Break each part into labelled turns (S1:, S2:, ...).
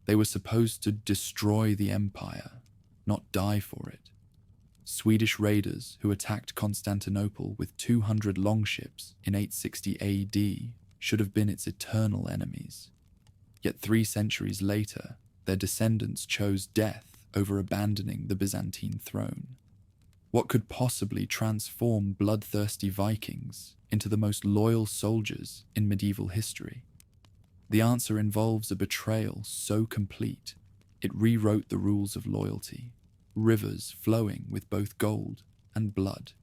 S1: They were supposed to destroy the empire, not die for it. Swedish raiders who attacked Constantinople with 200 longships in 860 AD should have been its eternal enemies. Yet 3 centuries later, their descendants chose death over abandoning the Byzantine throne. What could possibly transform bloodthirsty Vikings into the most loyal soldiers in medieval history? The answer involves a betrayal so complete, it rewrote the rules of loyalty, rivers flowing with both gold and blood,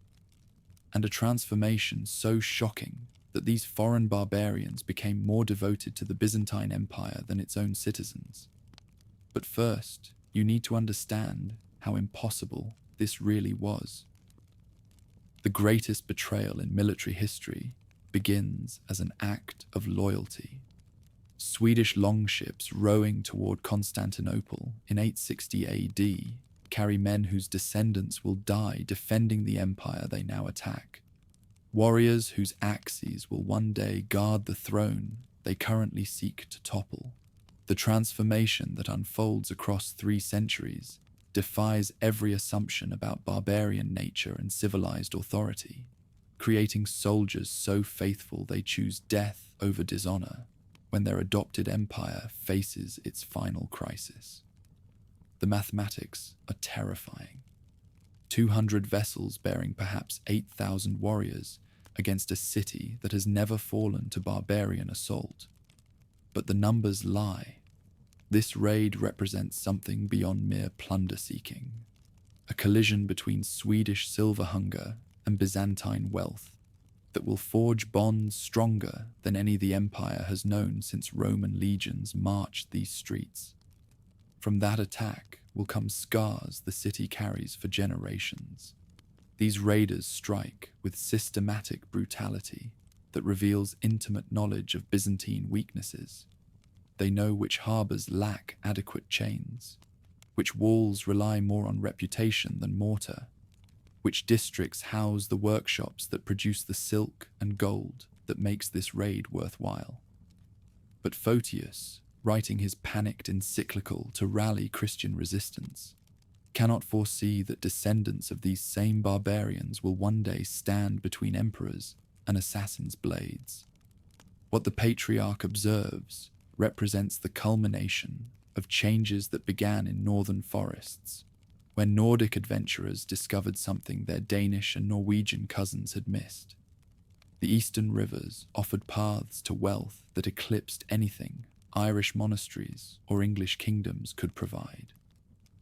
S1: and a transformation so shocking that these foreign barbarians became more devoted to the Byzantine Empire than its own citizens. But first, you need to understand how impossible this really was. The greatest betrayal in military history begins as an act of loyalty. Swedish longships rowing toward Constantinople in 860 AD carry men whose descendants will die defending the empire they now attack. Warriors whose axes will one day guard the throne they currently seek to topple. The transformation that unfolds across 3 centuries defies every assumption about barbarian nature and civilized authority, creating soldiers so faithful they choose death over dishonor when their adopted empire faces its final crisis. The mathematics are terrifying. 200 vessels bearing perhaps 8,000 warriors against a city that has never fallen to barbarian assault. But the numbers lie. This raid represents something beyond mere plunder-seeking, a collision between Swedish silver hunger and Byzantine wealth that will forge bonds stronger than any the empire has known since Roman legions marched these streets. From that attack will come scars the city carries for generations. These raiders strike with systematic brutality that reveals intimate knowledge of Byzantine weaknesses. They know which harbors lack adequate chains, which walls rely more on reputation than mortar, which districts house the workshops that produce the silk and gold that makes this raid worthwhile. But Photius, writing his panicked encyclical to rally Christian resistance, cannot foresee that descendants of these same barbarians will one day stand between emperors and assassins' blades. What the patriarch observes represents the culmination of changes that began in northern forests, where Nordic adventurers discovered something their Danish and Norwegian cousins had missed. The eastern rivers offered paths to wealth that eclipsed anything Irish monasteries or English kingdoms could provide,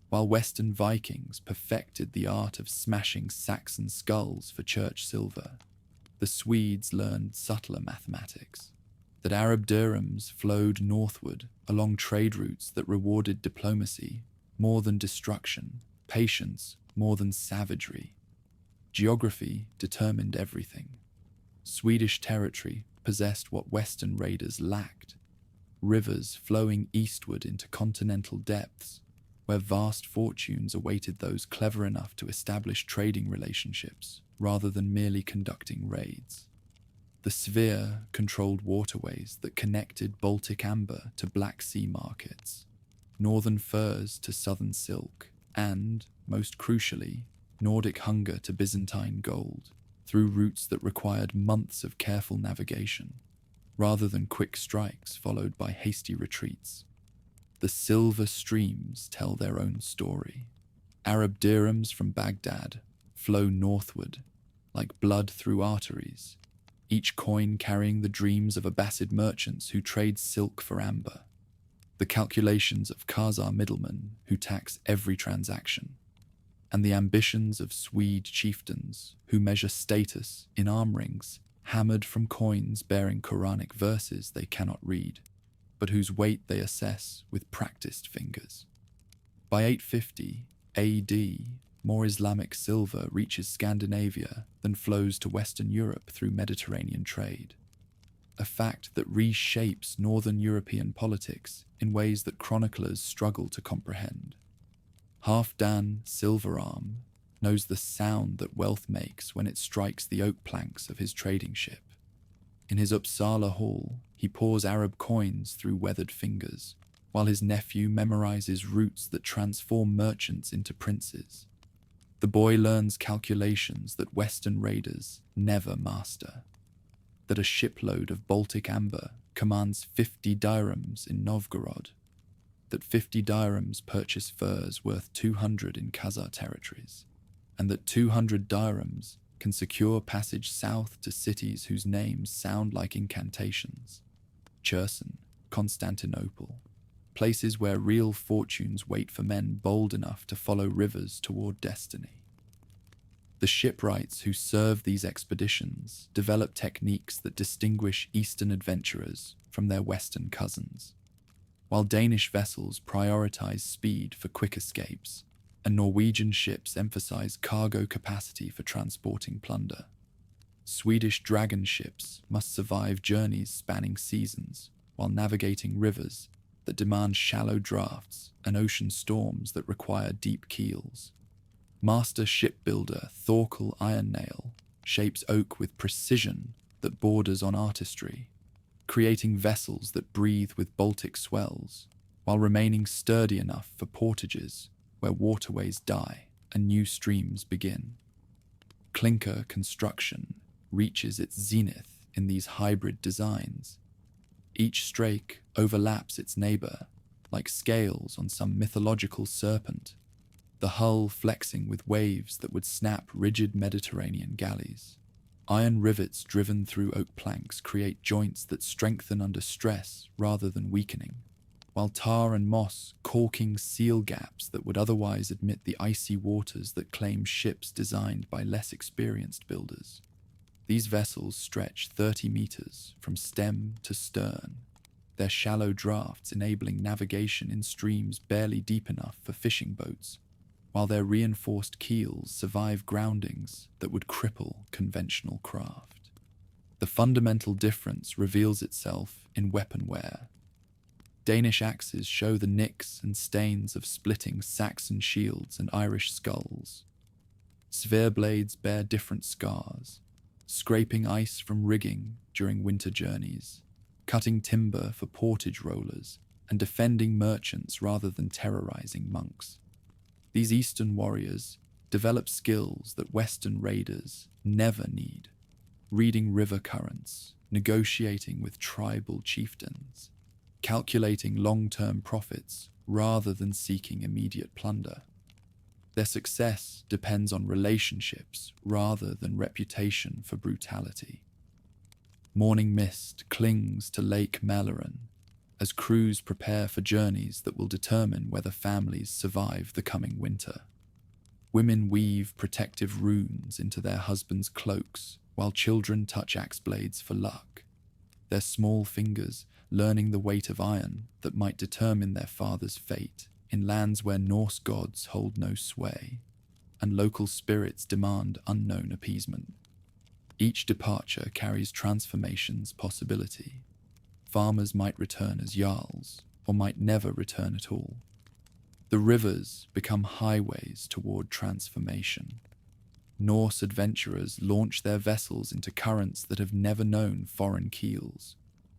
S1: while Western Vikings perfected the art of smashing Saxon skulls for church silver. The Swedes learned subtler mathematics, that Arab dirhams flowed northward along trade routes that rewarded diplomacy more than destruction, patience more than savagery. Geography determined everything. Swedish territory possessed what Western raiders lacked: rivers flowing eastward into continental depths, where vast fortunes awaited those clever enough to establish trading relationships rather than merely conducting raids. The sphere controlled waterways that connected Baltic amber to Black Sea markets, northern furs to southern silk, and, most crucially, Nordic hunger to Byzantine gold, through routes that required months of careful navigation, rather than quick strikes followed by hasty retreats. The silver streams tell their own story. Arab dirhams from Baghdad flow northward, like blood through arteries, each coin carrying the dreams of Abbasid merchants who trade silk for amber, the calculations of Khazar middlemen who tax every transaction, and the ambitions of Swede chieftains who measure status in arm rings hammered from coins bearing Quranic verses they cannot read, but whose weight they assess with practiced fingers. By 850 AD, more Islamic silver reaches Scandinavia than flows to Western Europe through Mediterranean trade, a fact that reshapes Northern European politics in ways that chroniclers struggle to comprehend. Halfdan Silverarm knows the sound that wealth makes when it strikes the oak planks of his trading ship. In his Uppsala hall, he pours Arab coins through weathered fingers, while his nephew memorizes routes that transform merchants into princes. The boy learns calculations that Western raiders never master. That a shipload of Baltic amber commands 50 dirhams in Novgorod. That 50 dirhams purchase furs worth 200 in Khazar territories. And that 200 dirhams can secure passage south to cities whose names sound like incantations. Cherson, Constantinople, places where real fortunes wait for men bold enough to follow rivers toward destiny. The shipwrights who serve these expeditions develop techniques that distinguish Eastern adventurers from their Western cousins, while Danish vessels prioritize speed for quick escapes, and Norwegian ships emphasize cargo capacity for transporting plunder. Swedish dragon ships must survive journeys spanning seasons while navigating rivers that demand shallow drafts and ocean storms that require deep keels. Master shipbuilder Thorkel Ironnail shapes oak with precision that borders on artistry, creating vessels that breathe with Baltic swells, while remaining sturdy enough for portages where waterways die and new streams begin. Clinker construction reaches its zenith in these hybrid designs. Each strake overlaps its neighbor, like scales on some mythological serpent, the hull flexing with waves that would snap rigid Mediterranean galleys. Iron rivets driven through oak planks create joints that strengthen under stress rather than weakening, while tar and moss caulking seal gaps that would otherwise admit the icy waters that claim ships designed by less experienced builders. These vessels stretch 30 meters from stem to stern, their shallow drafts enabling navigation in streams barely deep enough for fishing boats, while their reinforced keels survive groundings that would cripple conventional craft. The fundamental difference reveals itself in weaponware. Danish axes show the nicks and stains of splitting Saxon shields and Irish skulls. Sphere blades bear different scars, scraping ice from rigging during winter journeys, cutting timber for portage rollers, and defending merchants rather than terrorizing monks. These Eastern warriors develop skills that Western raiders never need, reading river currents, negotiating with tribal chieftains, calculating long-term profits rather than seeking immediate plunder. Their success depends on relationships rather than reputation for brutality. Morning mist clings to Lake Mälaren as crews prepare for journeys that will determine whether families survive the coming winter. Women weave protective runes into their husbands' cloaks while children touch axe blades for luck, their small fingers learning the weight of iron that might determine their father's fate in lands where Norse gods hold no sway, and local spirits demand unknown appeasement. Each departure carries transformation's possibility. Farmers might return as jarls, or might never return at all. The rivers become highways toward transformation. Norse adventurers launch their vessels into currents that have never known foreign keels,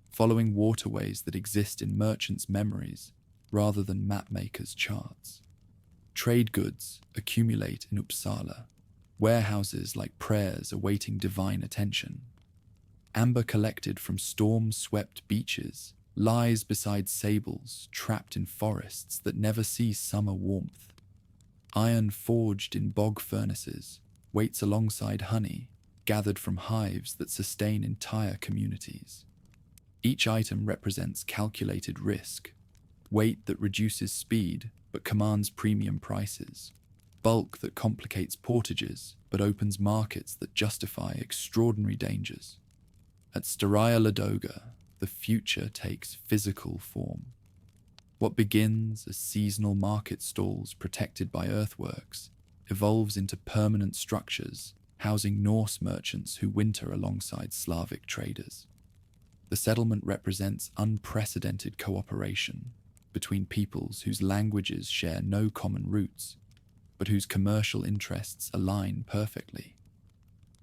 S1: following waterways that exist in merchants' memories rather than mapmakers' charts. Trade goods accumulate in Uppsala, warehouses like prayers awaiting divine attention. Amber collected from storm-swept beaches lies beside sables trapped in forests that never see summer warmth. Iron forged in bog furnaces waits alongside honey gathered from hives that sustain entire communities. Each item represents calculated risk, weight that reduces speed but commands premium prices, bulk that complicates portages but opens markets that justify extraordinary dangers. At Staraya Ladoga, the future takes physical form. What begins as seasonal market stalls protected by earthworks evolves into permanent structures housing Norse merchants who winter alongside Slavic traders. The settlement represents unprecedented cooperation between peoples whose languages share no common roots, but whose commercial interests align perfectly.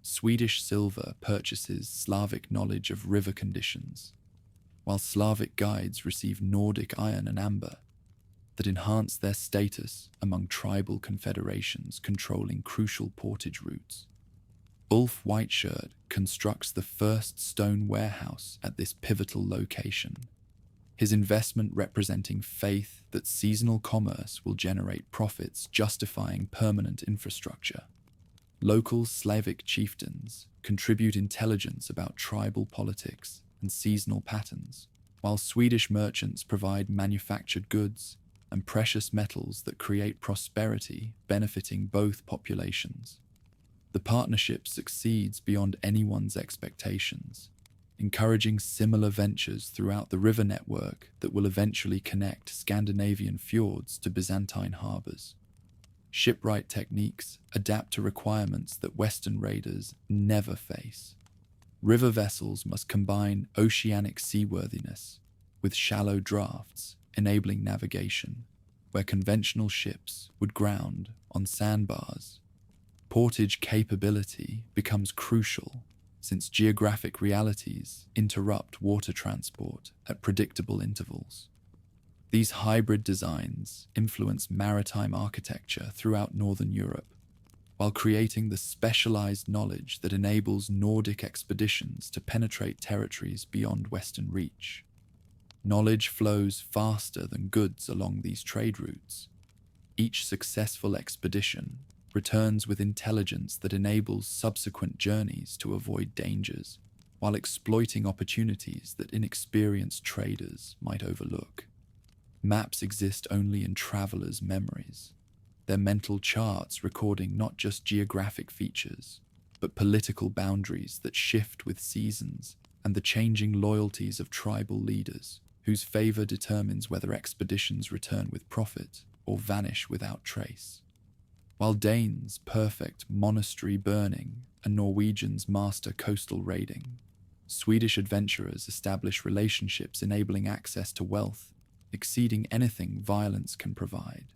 S1: Swedish silver purchases Slavic knowledge of river conditions, while Slavic guides receive Nordic iron and amber that enhance their status among tribal confederations controlling crucial portage routes. Ulf Whiteshirt constructs the first stone warehouse at this pivotal location, his investment representing faith that seasonal commerce will generate profits justifying permanent infrastructure. Local Slavic chieftains contribute intelligence about tribal politics and seasonal patterns, while Swedish merchants provide manufactured goods and precious metals that create prosperity benefiting both populations. The partnership succeeds beyond anyone's expectations, encouraging similar ventures throughout the river network that will eventually connect Scandinavian fjords to Byzantine harbours. Shipwright techniques adapt to requirements that Western raiders never face. River vessels must combine oceanic seaworthiness with shallow drafts, enabling navigation, where conventional ships would ground on sandbars. Portage capability becomes crucial since geographic realities interrupt water transport at predictable intervals. These hybrid designs influence maritime architecture throughout Northern Europe, while creating the specialized knowledge that enables Nordic expeditions to penetrate territories beyond Western reach. Knowledge flows faster than goods along these trade routes. Each successful expedition returns with intelligence that enables subsequent journeys to avoid dangers, while exploiting opportunities that inexperienced traders might overlook. Maps exist only in travelers' memories, their mental charts recording not just geographic features, but political boundaries that shift with seasons and the changing loyalties of tribal leaders, whose favor determines whether expeditions return with profit or vanish without trace. While Danes perfect monastery burning and Norwegians master coastal raiding, Swedish adventurers establish relationships enabling access to wealth exceeding anything violence can provide.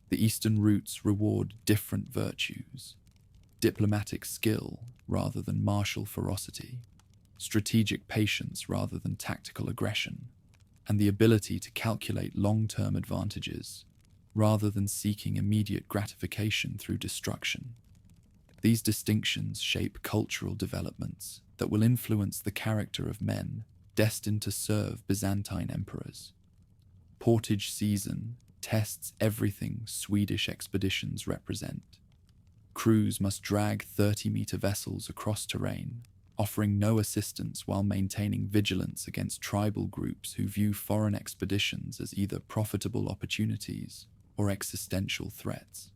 S1: The eastern routes reward different virtues: diplomatic skill rather than martial ferocity, strategic patience rather than tactical aggression, and the ability to calculate long-term advantages rather than seeking immediate gratification through destruction. These distinctions shape cultural developments that will influence the character of men destined to serve Byzantine emperors. Portage season tests everything Swedish expeditions represent. Crews must drag 30-meter vessels across terrain, offering no assistance while maintaining vigilance against tribal groups who view foreign expeditions as either profitable opportunities or existential threats.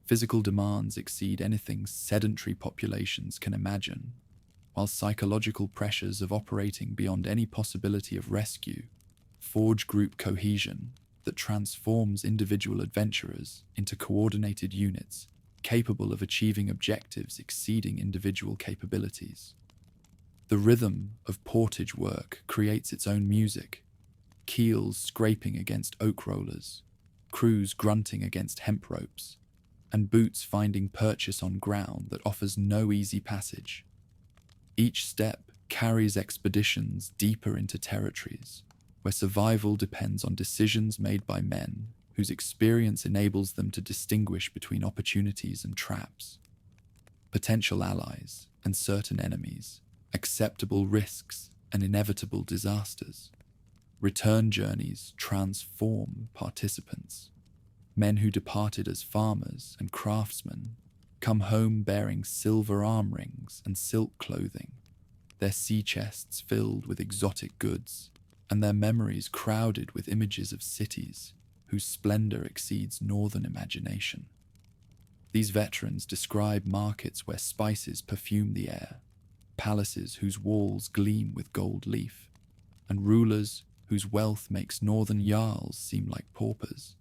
S1: Physical demands exceed anything sedentary populations can imagine, while psychological pressures of operating beyond any possibility of rescue forge group cohesion that transforms individual adventurers into coordinated units capable of achieving objectives exceeding individual capabilities. The rhythm of portage work creates its own music, keels scraping against oak rollers, crews grunting against hemp ropes, and boots finding purchase on ground that offers no easy passage. Each step carries expeditions deeper into territories where survival depends on decisions made by men whose experience enables them to distinguish between opportunities and traps, potential allies and certain enemies, acceptable risks and inevitable disasters. Return journeys transform participants. Men who departed as farmers and craftsmen come home bearing silver arm rings and silk clothing, their sea chests filled with exotic goods, and their memories crowded with images of cities whose splendor exceeds northern imagination. These veterans describe markets where spices perfume the air, palaces whose walls gleam with gold leaf, and rulers whose wealth makes northern jarls seem like paupers.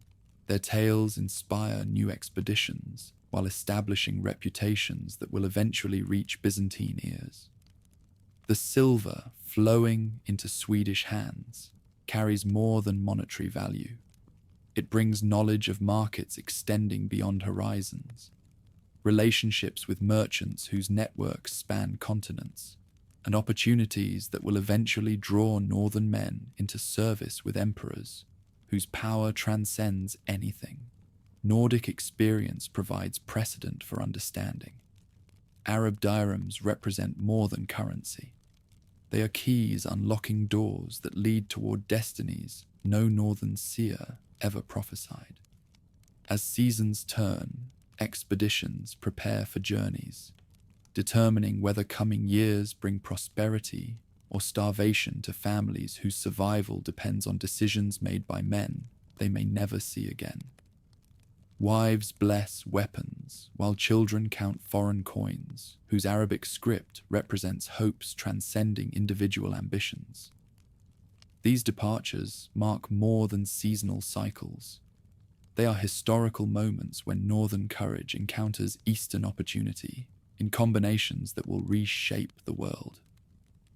S1: Their tales inspire new expeditions while establishing reputations that will eventually reach Byzantine ears. The silver flowing into Swedish hands carries more than monetary value. It brings knowledge of markets extending beyond horizons, relationships with merchants whose networks span continents, and opportunities that will eventually draw northern men into service with emperors whose power transcends anything. Nordic experience provides precedent for understanding. Arab diadems represent more than currency. They are keys unlocking doors that lead toward destinies no northern seer ever prophesied. As seasons turn, expeditions prepare for journeys, determining whether coming years bring prosperity or starvation to families whose survival depends on decisions made by men they may never see again. Wives bless weapons, while children count foreign coins, whose Arabic script represents hopes transcending individual ambitions. These departures mark more than seasonal cycles. They are historical moments when northern courage encounters eastern opportunity in combinations that will reshape the world.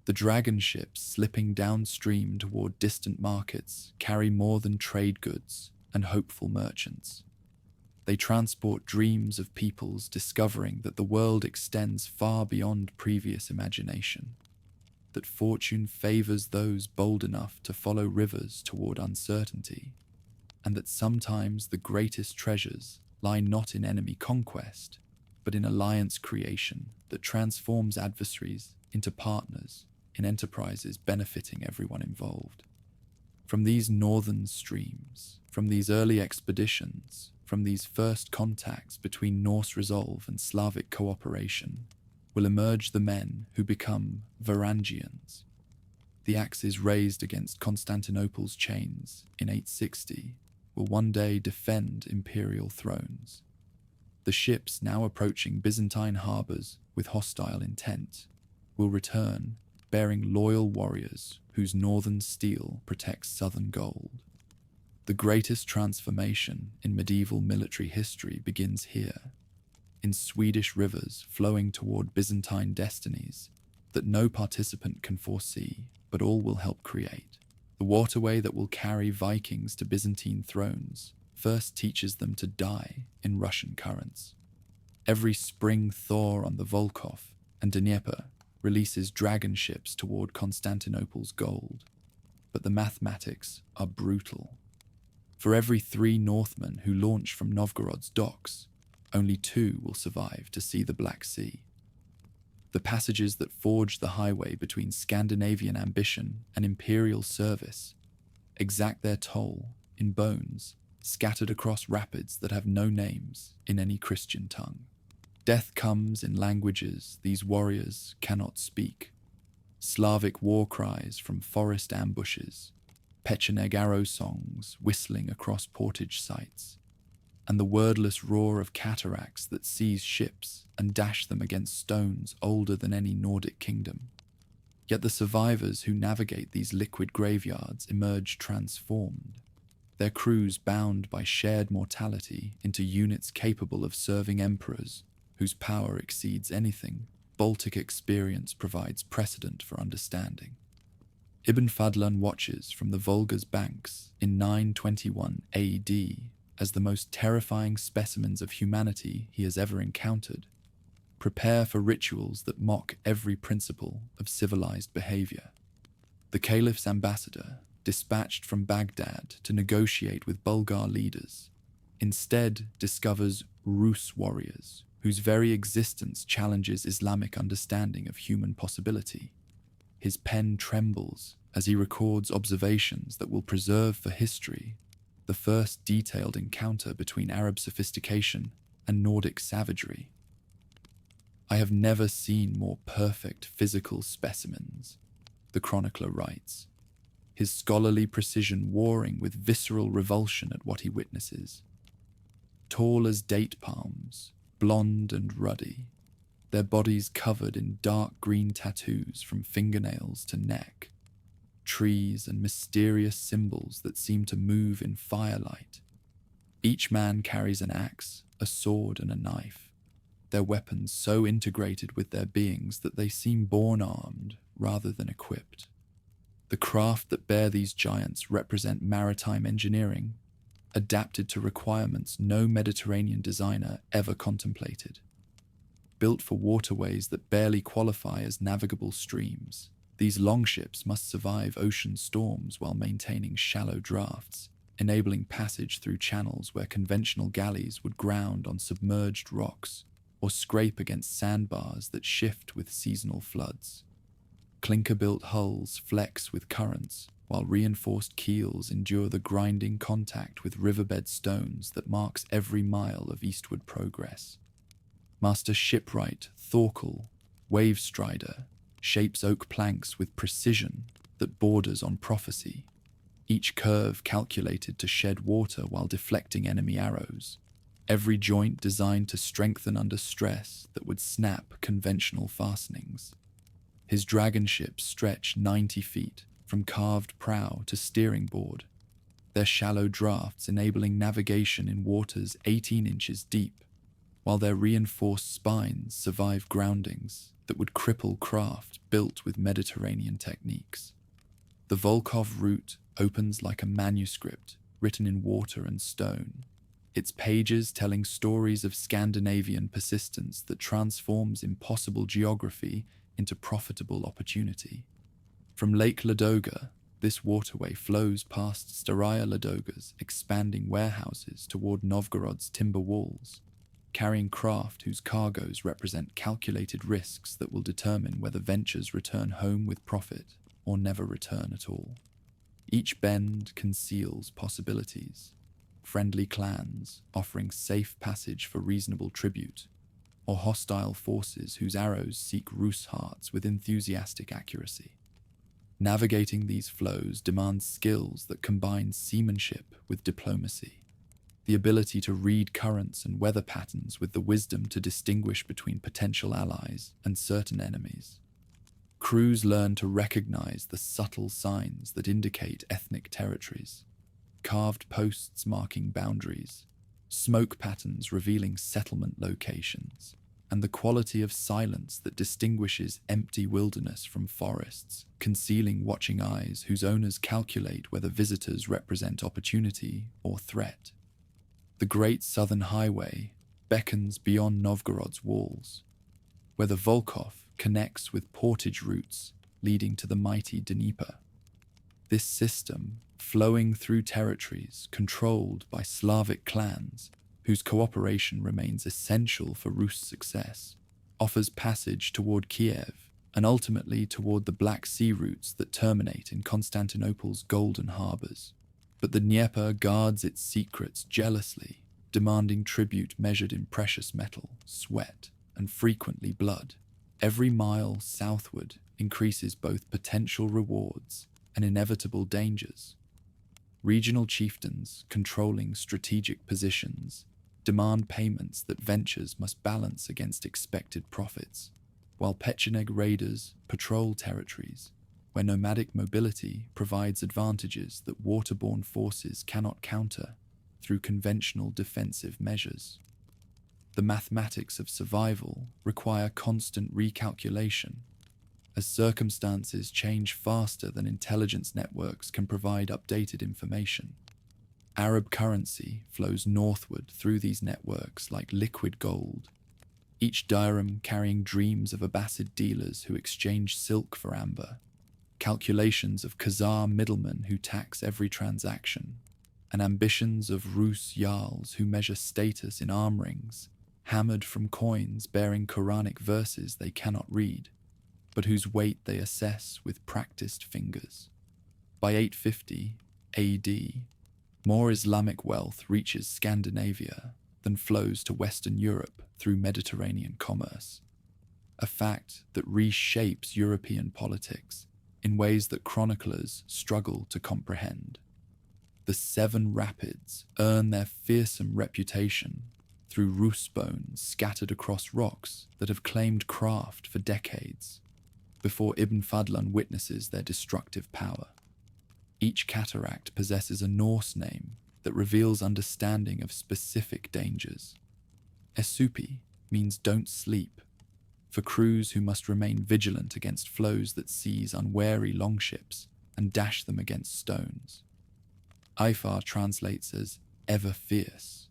S1: The dragon ships slipping downstream toward distant markets carry more than trade goods and hopeful merchants. They transport dreams of peoples discovering that the world extends far beyond previous imagination, that fortune favors those bold enough to follow rivers toward uncertainty, and that sometimes the greatest treasures lie not in enemy conquest, but in alliance creation that transforms adversaries into partners in enterprises benefiting everyone involved. From these northern streams, from these early expeditions, from these first contacts between Norse resolve and Slavic cooperation, will emerge the men who become Varangians. The axes raised against Constantinople's chains in 860 will one day defend imperial thrones. The ships now approaching Byzantine harbours with hostile intent will return bearing loyal warriors whose northern steel protects southern gold. The greatest transformation in medieval military history begins here, in Swedish rivers flowing toward Byzantine destinies that no participant can foresee, but all will help create. The waterway that will carry Vikings to Byzantine thrones first teaches them to die in Russian currents. Every spring thaw on the Volkhov and Dnieper releases dragon ships toward Constantinople's gold, but the mathematics are brutal. For every 3 Northmen who launch from Novgorod's docks, only 2 will survive to see the Black Sea. The passages that forge the highway between Scandinavian ambition and imperial service exact their toll in bones scattered across rapids that have no names in any Christian tongue. Death comes in languages these warriors cannot speak. Slavic war cries from forest ambushes, Pecheneg arrow songs whistling across portage sites, and the wordless roar of cataracts that seize ships and dash them against stones older than any Nordic kingdom. Yet the survivors who navigate these liquid graveyards emerge transformed, their crews bound by shared mortality into units capable of serving emperors whose power exceeds anything Baltic experience provides precedent for understanding. Ibn Fadlan watches from the Volga's banks in 921 AD as the most terrifying specimens of humanity he has ever encountered prepare for rituals that mock every principle of civilized behavior. The caliph's ambassador, dispatched from Baghdad to negotiate with Bulgar leaders, instead discovers Rus warriors whose very existence challenges Islamic understanding of human possibility. His pen trembles as he records observations that will preserve for history the first detailed encounter between Arab sophistication and Nordic savagery. "I have never seen more perfect physical specimens," the chronicler writes, his scholarly precision warring with visceral revulsion at what he witnesses. Tall as date palms, blonde and ruddy, their bodies covered in dark green tattoos from fingernails to neck, trees and mysterious symbols that seem to move in firelight. Each man carries an axe, a sword and a knife, their weapons so integrated with their beings that they seem born armed rather than equipped. The craft that bear these giants represent maritime engineering, adapted to requirements no Mediterranean designer ever contemplated. built for waterways that barely qualify as navigable streams. These longships must survive ocean storms while maintaining shallow drafts, enabling passage through channels where conventional galleys would ground on submerged rocks or scrape against sandbars that shift with seasonal floods. Clinker-built hulls flex with currents, while reinforced keels endure the grinding contact with riverbed stones that marks every mile of eastward progress. Master shipwright Thorkel, wave strider, shapes oak planks with precision that borders on prophecy, each curve calculated to shed water while deflecting enemy arrows, every joint designed to strengthen under stress that would snap conventional fastenings. His dragon ships stretch 90 feet, from carved prow to steering board, their shallow drafts enabling navigation in waters 18 inches deep, while their reinforced spines survive groundings that would cripple craft built with Mediterranean techniques. The Volkov route opens like a manuscript written in water and stone, its pages telling stories of Scandinavian persistence that transforms impossible geography into profitable opportunity. From Lake Ladoga, this waterway flows past Staraya Ladoga's expanding warehouses toward Novgorod's timber walls, carrying craft whose cargoes represent calculated risks that will determine whether ventures return home with profit or never return at all. Each bend conceals possibilities, friendly clans offering safe passage for reasonable tribute, or hostile forces whose arrows seek Rus hearts with enthusiastic accuracy. Navigating these flows demands skills that combine seamanship with diplomacy, the ability to read currents and weather patterns with the wisdom to distinguish between potential allies and certain enemies. Crews learn to recognize the subtle signs that indicate ethnic territories, carved posts marking boundaries, smoke patterns revealing settlement locations, and the quality of silence that distinguishes empty wilderness from forests, concealing watching eyes whose owners calculate whether visitors represent opportunity or threat. The Great Southern Highway beckons beyond Novgorod's walls, where the Volkov connects with portage routes leading to the mighty Dnieper. This system, flowing through territories controlled by Slavic clans, whose cooperation remains essential for Rus' success, offers passage toward Kiev and ultimately toward the Black Sea routes that terminate in Constantinople's golden harbors. But the Dnieper guards its secrets jealously, demanding tribute measured in precious metal, sweat, and frequently blood. Every mile southward increases both potential rewards and inevitable dangers. Regional chieftains controlling strategic positions demand payments that ventures must balance against expected profits, while Pecheneg raiders patrol territories where nomadic mobility provides advantages that waterborne forces cannot counter through conventional defensive measures. The mathematics of survival require constant recalculation, as circumstances change faster than intelligence networks can provide updated information. Arab currency flows northward through these networks like liquid gold, each dirham carrying dreams of Abbasid dealers who exchange silk for amber, calculations of Khazar middlemen who tax every transaction, and ambitions of Rus jarls who measure status in arm rings, hammered from coins bearing Quranic verses they cannot read, but whose weight they assess with practiced fingers. By 850 AD, more Islamic wealth reaches Scandinavia than flows to Western Europe through Mediterranean commerce, a fact that reshapes European politics in ways that chroniclers struggle to comprehend. The Seven Rapids earn their fearsome reputation through Rus bones scattered across rocks that have claimed craft for decades, before Ibn Fadlan witnesses their destructive power. Each cataract possesses a Norse name that reveals understanding of specific dangers. Esupi means don't sleep, for crews who must remain vigilant against flows that seize unwary longships and dash them against stones. Ifar translates as ever fierce,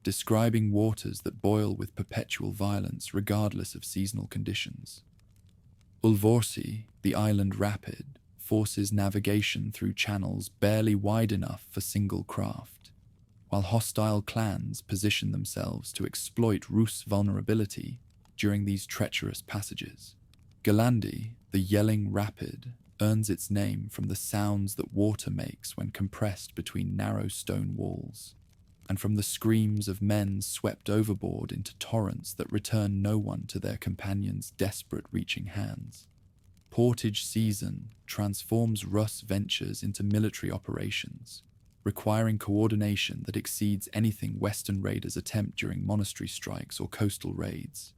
S1: describing waters that boil with perpetual violence regardless of seasonal conditions. Ulvorsi, the island rapid, forces navigation through channels barely wide enough for single craft, while hostile clans position themselves to exploit Rus' vulnerability during these treacherous passages. Galandi, the yelling rapid, earns its name from the sounds that water makes when compressed between narrow stone walls, and from the screams of men swept overboard into torrents that return no one to their companions' desperate reaching hands. Portage season transforms Rus ventures into military operations, requiring coordination that exceeds anything Western raiders attempt during monastery strikes or coastal raids.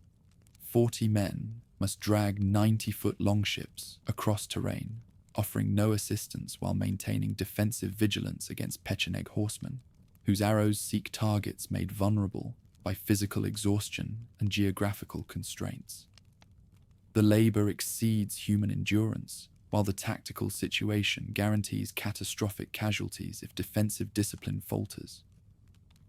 S1: 40 men must drag 90-foot longships across terrain, offering no assistance while maintaining defensive vigilance against Pecheneg horsemen, whose arrows seek targets made vulnerable by physical exhaustion and geographical constraints. The labor exceeds human endurance, while the tactical situation guarantees catastrophic casualties if defensive discipline falters.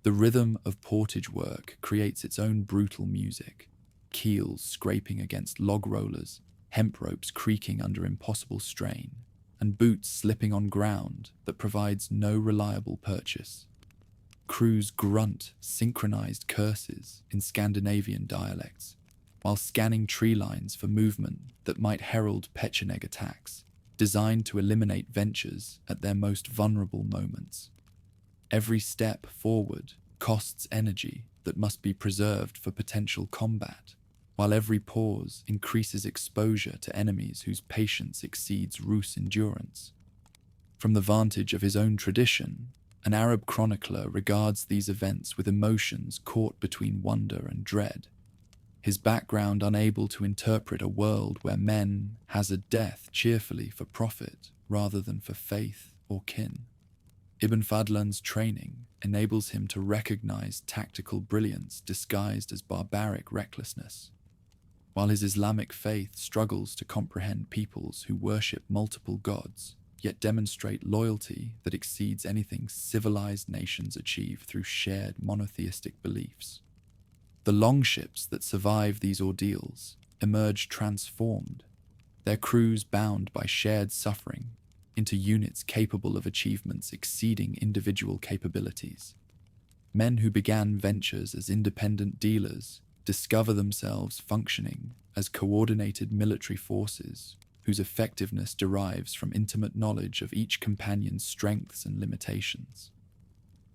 S1: The rhythm of portage work creates its own brutal music, keels scraping against log rollers, hemp ropes creaking under impossible strain, and boots slipping on ground that provides no reliable purchase. Crews grunt synchronized curses in Scandinavian dialects, while scanning tree lines for movement that might herald Pecheneg attacks, designed to eliminate ventures at their most vulnerable moments. Every step forward costs energy that must be preserved for potential combat, while every pause increases exposure to enemies whose patience exceeds Rus' endurance. From the vantage of his own tradition, an Arab chronicler regards these events with emotions caught between wonder and dread, his background unable to interpret a world where men hazard death cheerfully for profit rather than for faith or kin. Ibn Fadlan's training enables him to recognize tactical brilliance disguised as barbaric recklessness, while his Islamic faith struggles to comprehend peoples who worship multiple gods, yet demonstrate loyalty that exceeds anything civilized nations achieve through shared monotheistic beliefs. The longships that survive these ordeals emerge transformed, their crews bound by shared suffering into units capable of achievements exceeding individual capabilities. Men who began ventures as independent dealers discover themselves functioning as coordinated military forces whose effectiveness derives from intimate knowledge of each companion's strengths and limitations.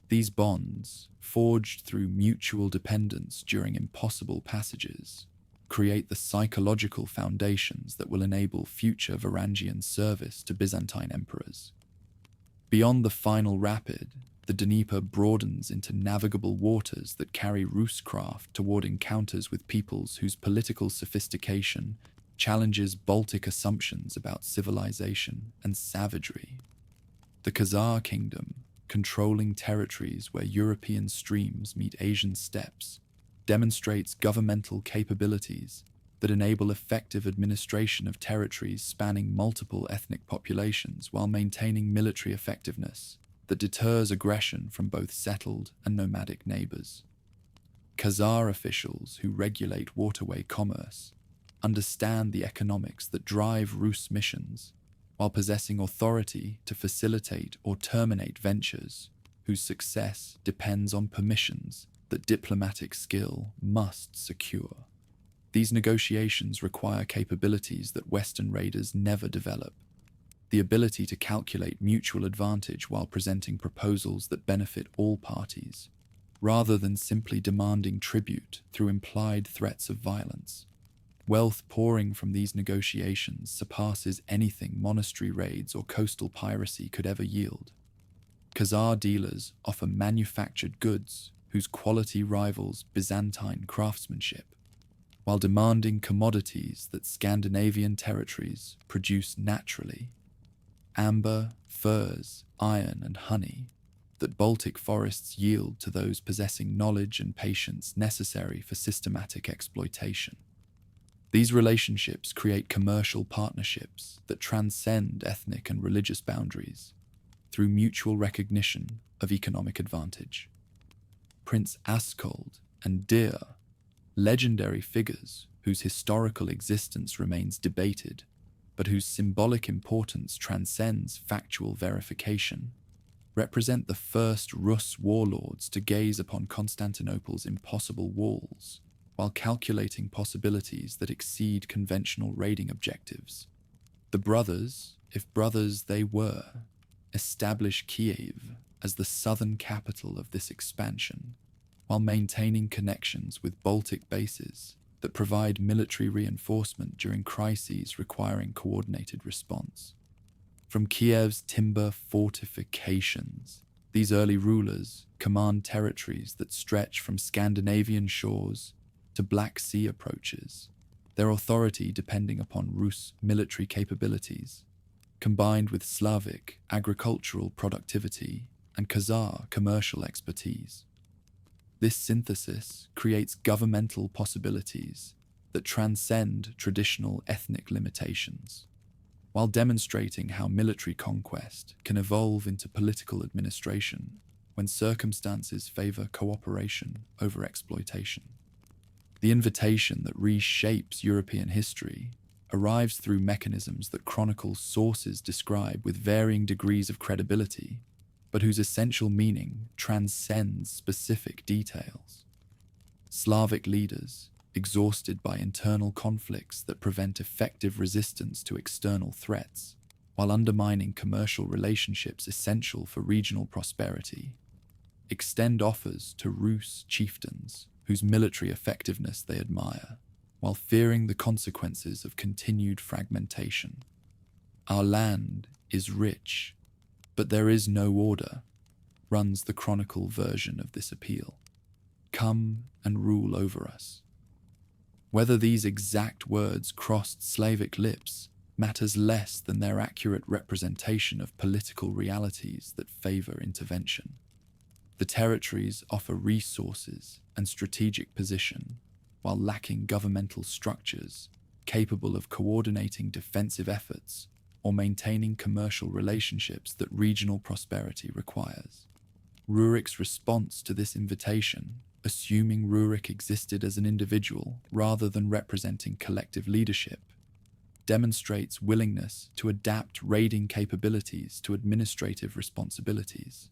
S1: These bonds, forged through mutual dependence during impossible passages, create the psychological foundations that will enable future Varangian service to Byzantine emperors. Beyond the final rapid, the Dnieper broadens into navigable waters that carry Rus craft toward encounters with peoples whose political sophistication challenges Baltic assumptions about civilization and savagery. The Khazar kingdom, controlling territories where European streams meet Asian steppes, demonstrates governmental capabilities that enable effective administration of territories spanning multiple ethnic populations while maintaining military effectiveness that deters aggression from both settled and nomadic neighbors. Khazar officials who regulate waterway commerce understand the economics that drive Rus missions, while possessing authority to facilitate or terminate ventures whose success depends on permissions that diplomatic skill must secure. These negotiations require capabilities that Western raiders never develop: the ability to calculate mutual advantage while presenting proposals that benefit all parties, rather than simply demanding tribute through implied threats of violence. Wealth pouring from these negotiations surpasses anything monastery raids or coastal piracy could ever yield. Khazar dealers offer manufactured goods whose quality rivals Byzantine craftsmanship, while demanding commodities that Scandinavian territories produce naturally: amber, furs, iron, and honey that Baltic forests yield to those possessing knowledge and patience necessary for systematic exploitation. These relationships create commercial partnerships that transcend ethnic and religious boundaries through mutual recognition of economic advantage. Prince Askold and Dir, legendary figures whose historical existence remains debated, but whose symbolic importance transcends factual verification, represent the first Rus warlords to gaze upon Constantinople's impossible walls while calculating possibilities that exceed conventional raiding objectives. The brothers, if brothers they were, establish Kiev as the southern capital of this expansion, while maintaining connections with Baltic bases that provide military reinforcement during crises requiring coordinated response. From Kiev's timber fortifications, these early rulers command territories that stretch from Scandinavian shores to Black Sea approaches, their authority depending upon Rus military capabilities, combined with Slavic agricultural productivity and Khazar commercial expertise. This synthesis creates governmental possibilities that transcend traditional ethnic limitations, while demonstrating how military conquest can evolve into political administration when circumstances favor cooperation over exploitation. The invitation that reshapes European history arrives through mechanisms that chronicle sources describe with varying degrees of credibility, but whose essential meaning transcends specific details. Slavic leaders, exhausted by internal conflicts that prevent effective resistance to external threats, while undermining commercial relationships essential for regional prosperity, extend offers to Rus chieftains whose military effectiveness they admire, while fearing the consequences of continued fragmentation. Our land is rich, but there is no order, runs the chronicle version of this appeal. Come and rule over us. Whether these exact words crossed Slavic lips matters less than their accurate representation of political realities that favor intervention. The territories offer resources and strategic position, while lacking governmental structures capable of coordinating defensive efforts or maintaining commercial relationships that regional prosperity requires. Rurik's response to this invitation, assuming Rurik existed as an individual rather than representing collective leadership, demonstrates willingness to adapt raiding capabilities to administrative responsibilities.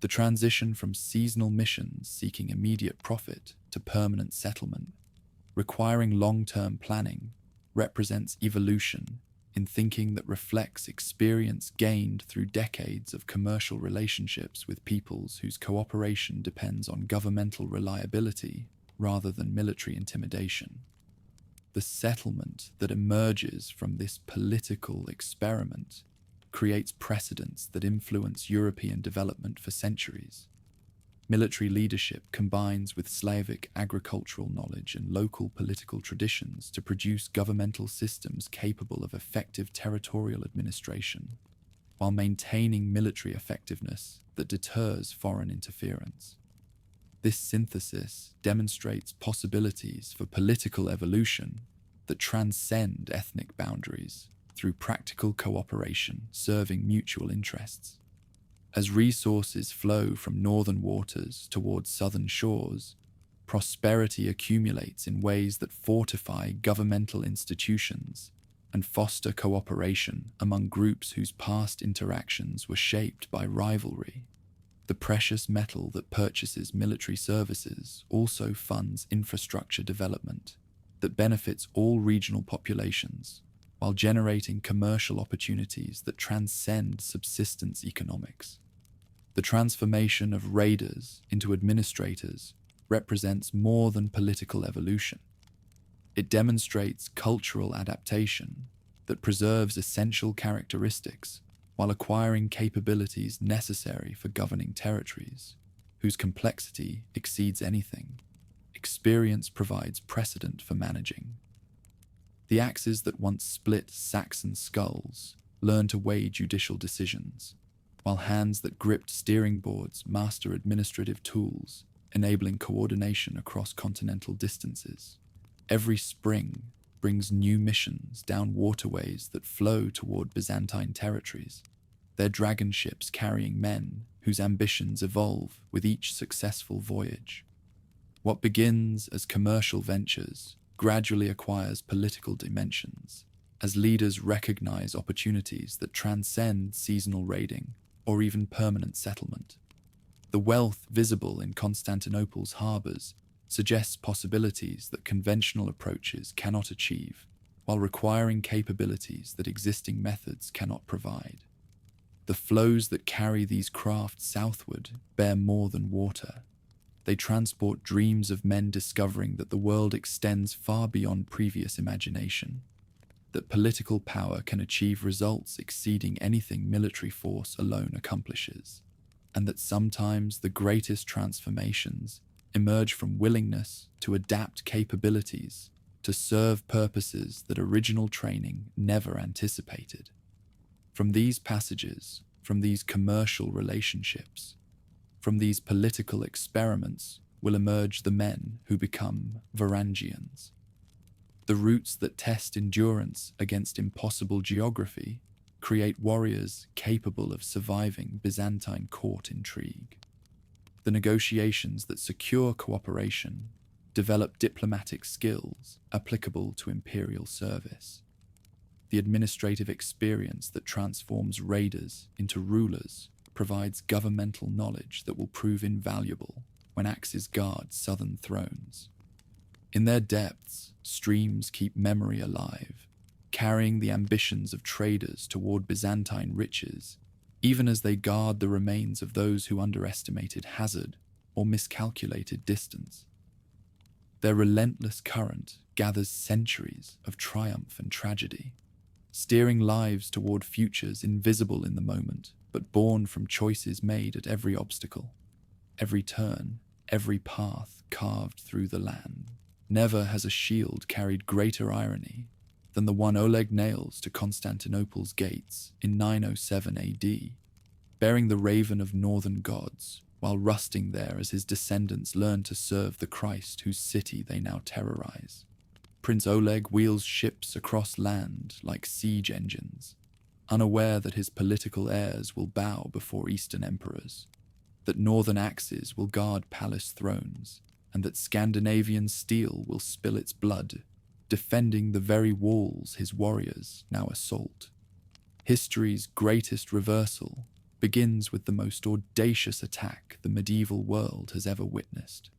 S1: The transition from seasonal missions seeking immediate profit to permanent settlement, requiring long-term planning, represents evolution in thinking that reflects experience gained through decades of commercial relationships with peoples whose cooperation depends on governmental reliability rather than military intimidation. The settlement that emerges from this political experiment creates precedents that influence European development for centuries. Military leadership combines with Slavic agricultural knowledge and local political traditions to produce governmental systems capable of effective territorial administration, while maintaining military effectiveness that deters foreign interference. This synthesis demonstrates possibilities for political evolution that transcend ethnic boundaries through practical cooperation serving mutual interests. As resources flow from northern waters towards southern shores, prosperity accumulates in ways that fortify governmental institutions and foster cooperation among groups whose past interactions were shaped by rivalry. The precious metal that purchases military services also funds infrastructure development that benefits all regional populations, while generating commercial opportunities that transcend subsistence economics. The transformation of raiders into administrators represents more than political evolution. It demonstrates cultural adaptation that preserves essential characteristics while acquiring capabilities necessary for governing territories, whose complexity exceeds anything experience provides precedent for managing. The axes that once split Saxon skulls learn to weigh judicial decisions, while hands that gripped steering boards master administrative tools, enabling coordination across continental distances. Every spring brings new missions down waterways that flow toward Byzantine territories. their dragon ships carrying men whose ambitions evolve with each successful voyage. What begins as commercial ventures gradually acquires political dimensions, as leaders recognize opportunities that transcend seasonal raiding or even permanent settlement. The wealth visible in Constantinople's harbors suggests possibilities that conventional approaches cannot achieve, while requiring capabilities that existing methods cannot provide. The flows that carry these craft southward bear more than water. They transport dreams of men discovering that the world extends far beyond previous imagination, that political power can achieve results exceeding anything military force alone accomplishes, and that sometimes the greatest transformations emerge from willingness to adapt capabilities to serve purposes that original training never anticipated. From these passages, from these commercial relationships, from these political experiments will emerge the men who become Varangians. The routes that test endurance against impossible geography create warriors capable of surviving Byzantine court intrigue. The negotiations that secure cooperation develop diplomatic skills applicable to imperial service. The administrative experience that transforms raiders into rulers provides governmental knowledge that will prove invaluable when axes guard southern thrones. In their depths, streams keep memory alive, carrying the ambitions of traders toward Byzantine riches, even as they guard the remains of those who underestimated hazard or miscalculated distance. Their relentless current gathers centuries of triumph and tragedy, steering lives toward futures invisible in the moment, but born from choices made at every obstacle, every turn, every path carved through the land. Never has a shield carried greater irony than the one Oleg nails to Constantinople's gates in 907 AD, bearing the raven of northern gods, while rusting there as his descendants learn to serve the Christ whose city they now terrorize. Prince Oleg wheels ships across land like siege engines, unaware that his political heirs will bow before Eastern emperors, that northern axes will guard palace thrones, and that Scandinavian steel will spill its blood, defending the very walls his warriors now assault. History's greatest reversal begins with the most audacious attack the medieval world has ever witnessed.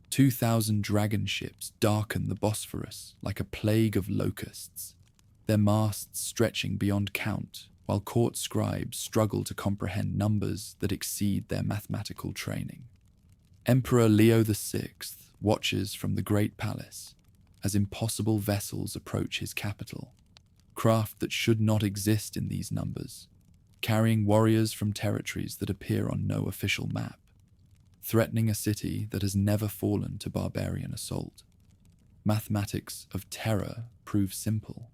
S1: 2,000 dragon ships darken the Bosphorus like a plague of locusts, their masts stretching beyond count, while court scribes struggle to comprehend numbers that exceed their mathematical training. Emperor Leo VI watches from the Great Palace as impossible vessels approach his capital, craft that should not exist in these numbers, carrying warriors from territories that appear on no official map, threatening a city that has never fallen to barbarian assault. Mathematics of terror prove simple.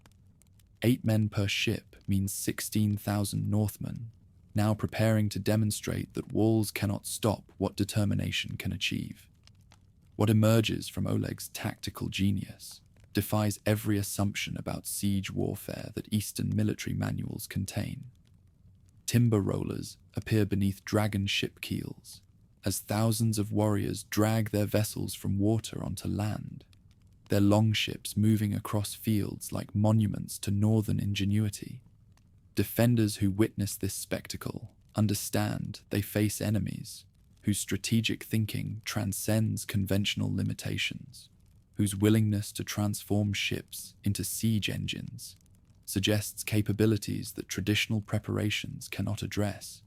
S1: 8 men per ship means 16,000 Northmen, now preparing to demonstrate that walls cannot stop what determination can achieve. What emerges from Oleg's tactical genius defies every assumption about siege warfare that Eastern military manuals contain. Timber rollers appear beneath dragon ship keels, as thousands of warriors drag their vessels from water onto land, their longships moving across fields like monuments to northern ingenuity. Defenders who witness this spectacle understand they face enemies whose strategic thinking transcends conventional limitations, whose willingness to transform ships into siege engines suggests capabilities that traditional preparations cannot address.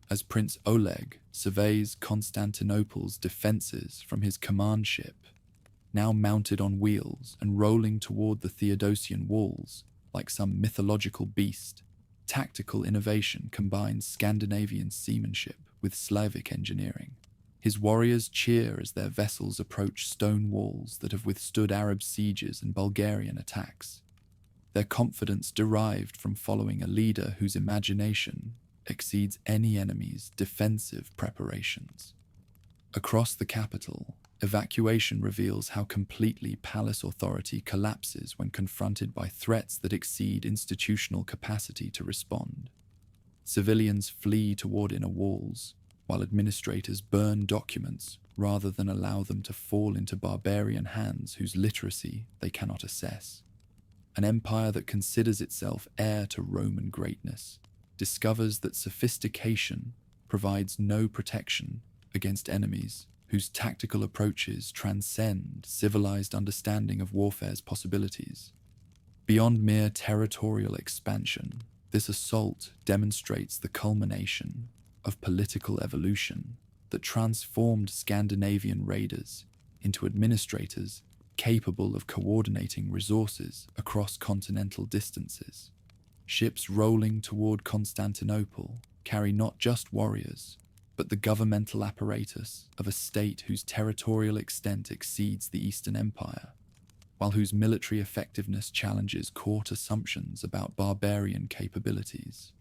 S1: As Prince Oleg surveys Constantinople's defenses from his command ship, now mounted on wheels and rolling toward the Theodosian walls like some mythological beast, tactical innovation combines Scandinavian seamanship with Slavic engineering. His warriors cheer as their vessels approach stone walls that have withstood Arab sieges and Bulgarian attacks, their confidence derived from following a leader whose imagination exceeds any enemy's defensive preparations. Across the capital, evacuation reveals how completely palace authority collapses when confronted by threats that exceed institutional capacity to respond. Civilians flee toward inner walls, while administrators burn documents rather than allow them to fall into barbarian hands whose literacy they cannot assess. An empire that considers itself heir to Roman greatness discovers that sophistication provides no protection against enemies whose tactical approaches transcend civilized understanding of warfare's possibilities. Beyond mere territorial expansion, this assault demonstrates the culmination of political evolution that transformed Scandinavian raiders into administrators capable of coordinating resources across continental distances. Ships rolling toward Constantinople carry not just warriors, but the governmental apparatus of a state whose territorial extent exceeds the Eastern Empire, while whose military effectiveness challenges court assumptions about barbarian capabilities.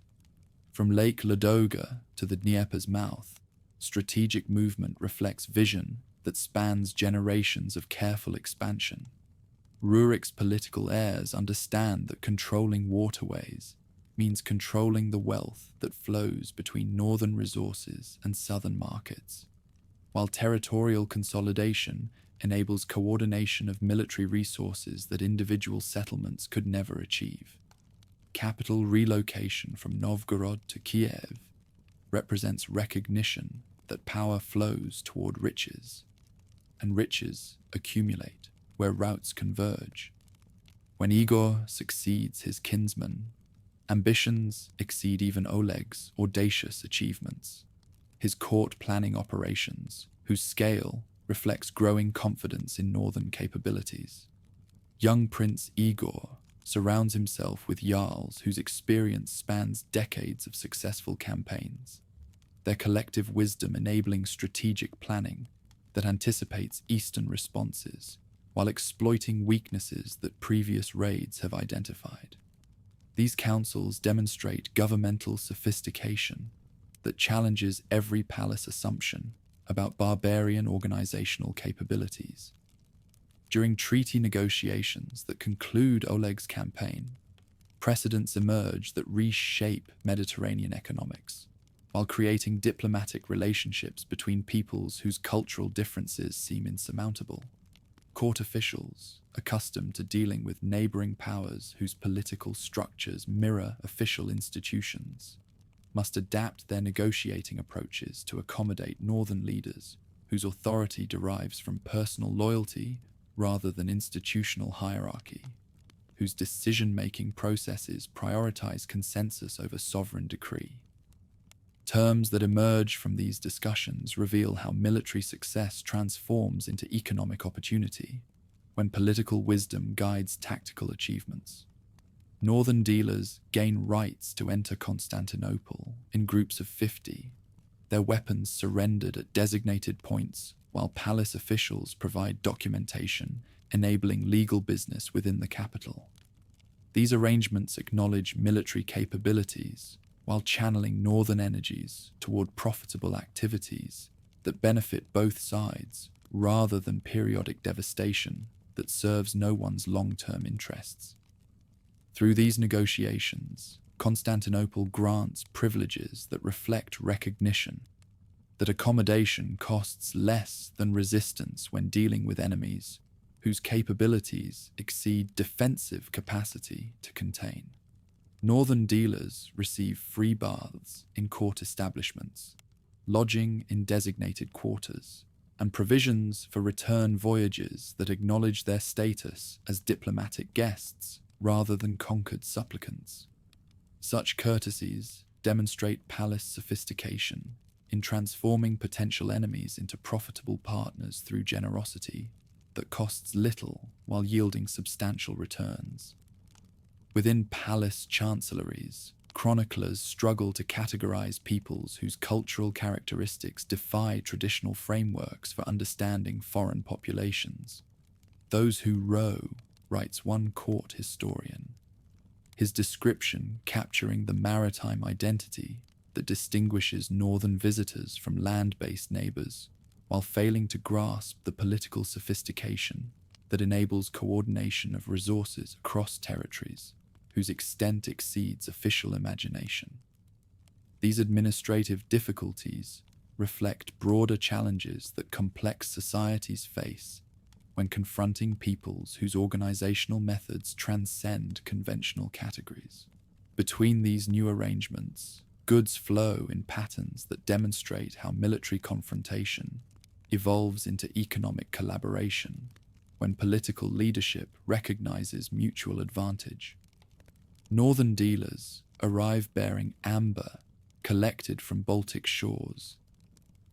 S1: From Lake Ladoga to the Dnieper's mouth, strategic movement reflects vision that spans generations of careful expansion. Rurik's political heirs understand that controlling waterways means controlling the wealth that flows between northern resources and southern markets, while territorial consolidation enables coordination of military resources that individual settlements could never achieve. Capital relocation from Novgorod to Kiev represents recognition that power flows toward riches, and riches accumulate where routes converge. When Igor succeeds his kinsman, ambitions exceed even Oleg's audacious achievements. His court planning operations, whose scale reflects growing confidence in northern capabilities. Young Prince Igor surrounds himself with jarls whose experience spans decades of successful campaigns, their collective wisdom enabling strategic planning that anticipates Eastern responses while exploiting weaknesses that previous raids have identified. These councils demonstrate governmental sophistication that challenges every palace assumption about barbarian organizational capabilities. During treaty negotiations that conclude Oleg's campaign, precedents emerge that reshape Mediterranean economics, while creating diplomatic relationships between peoples whose cultural differences seem insurmountable. Court officials, accustomed to dealing with neighboring powers whose political structures mirror official institutions, must adapt their negotiating approaches to accommodate northern leaders whose authority derives from personal loyalty rather than institutional hierarchy, whose decision-making processes prioritize consensus over sovereign decree. Terms that emerge from these discussions reveal how military success transforms into economic opportunity when political wisdom guides tactical achievements. Northern dealers gain rights to enter Constantinople in groups of 50, their weapons surrendered at designated points, while palace officials provide documentation enabling legal business within the capital. These arrangements acknowledge military capabilities while channeling northern energies toward profitable activities that benefit both sides rather than periodic devastation that serves no one's long-term interests. Through these negotiations, Constantinople grants privileges that reflect recognition that accommodation costs less than resistance when dealing with enemies whose capabilities exceed defensive capacity to contain. Northern dealers receive free baths in court establishments, lodging in designated quarters, and provisions for return voyages that acknowledge their status as diplomatic guests rather than conquered supplicants. Such courtesies demonstrate palace sophistication in transforming potential enemies into profitable partners through generosity that costs little while yielding substantial returns. Within palace chancelleries, chroniclers struggle to categorize peoples whose cultural characteristics defy traditional frameworks for understanding foreign populations. Those who row, writes one court historian, his description capturing the maritime identity that distinguishes northern visitors from land-based neighbors, while failing to grasp the political sophistication that enables coordination of resources across territories whose extent exceeds official imagination. These administrative difficulties reflect broader challenges that complex societies face when confronting peoples whose organizational methods transcend conventional categories. Between these new arrangements, goods flow in patterns that demonstrate how military confrontation evolves into economic collaboration when political leadership recognizes mutual advantage. Northern dealers arrive bearing amber collected from Baltic shores,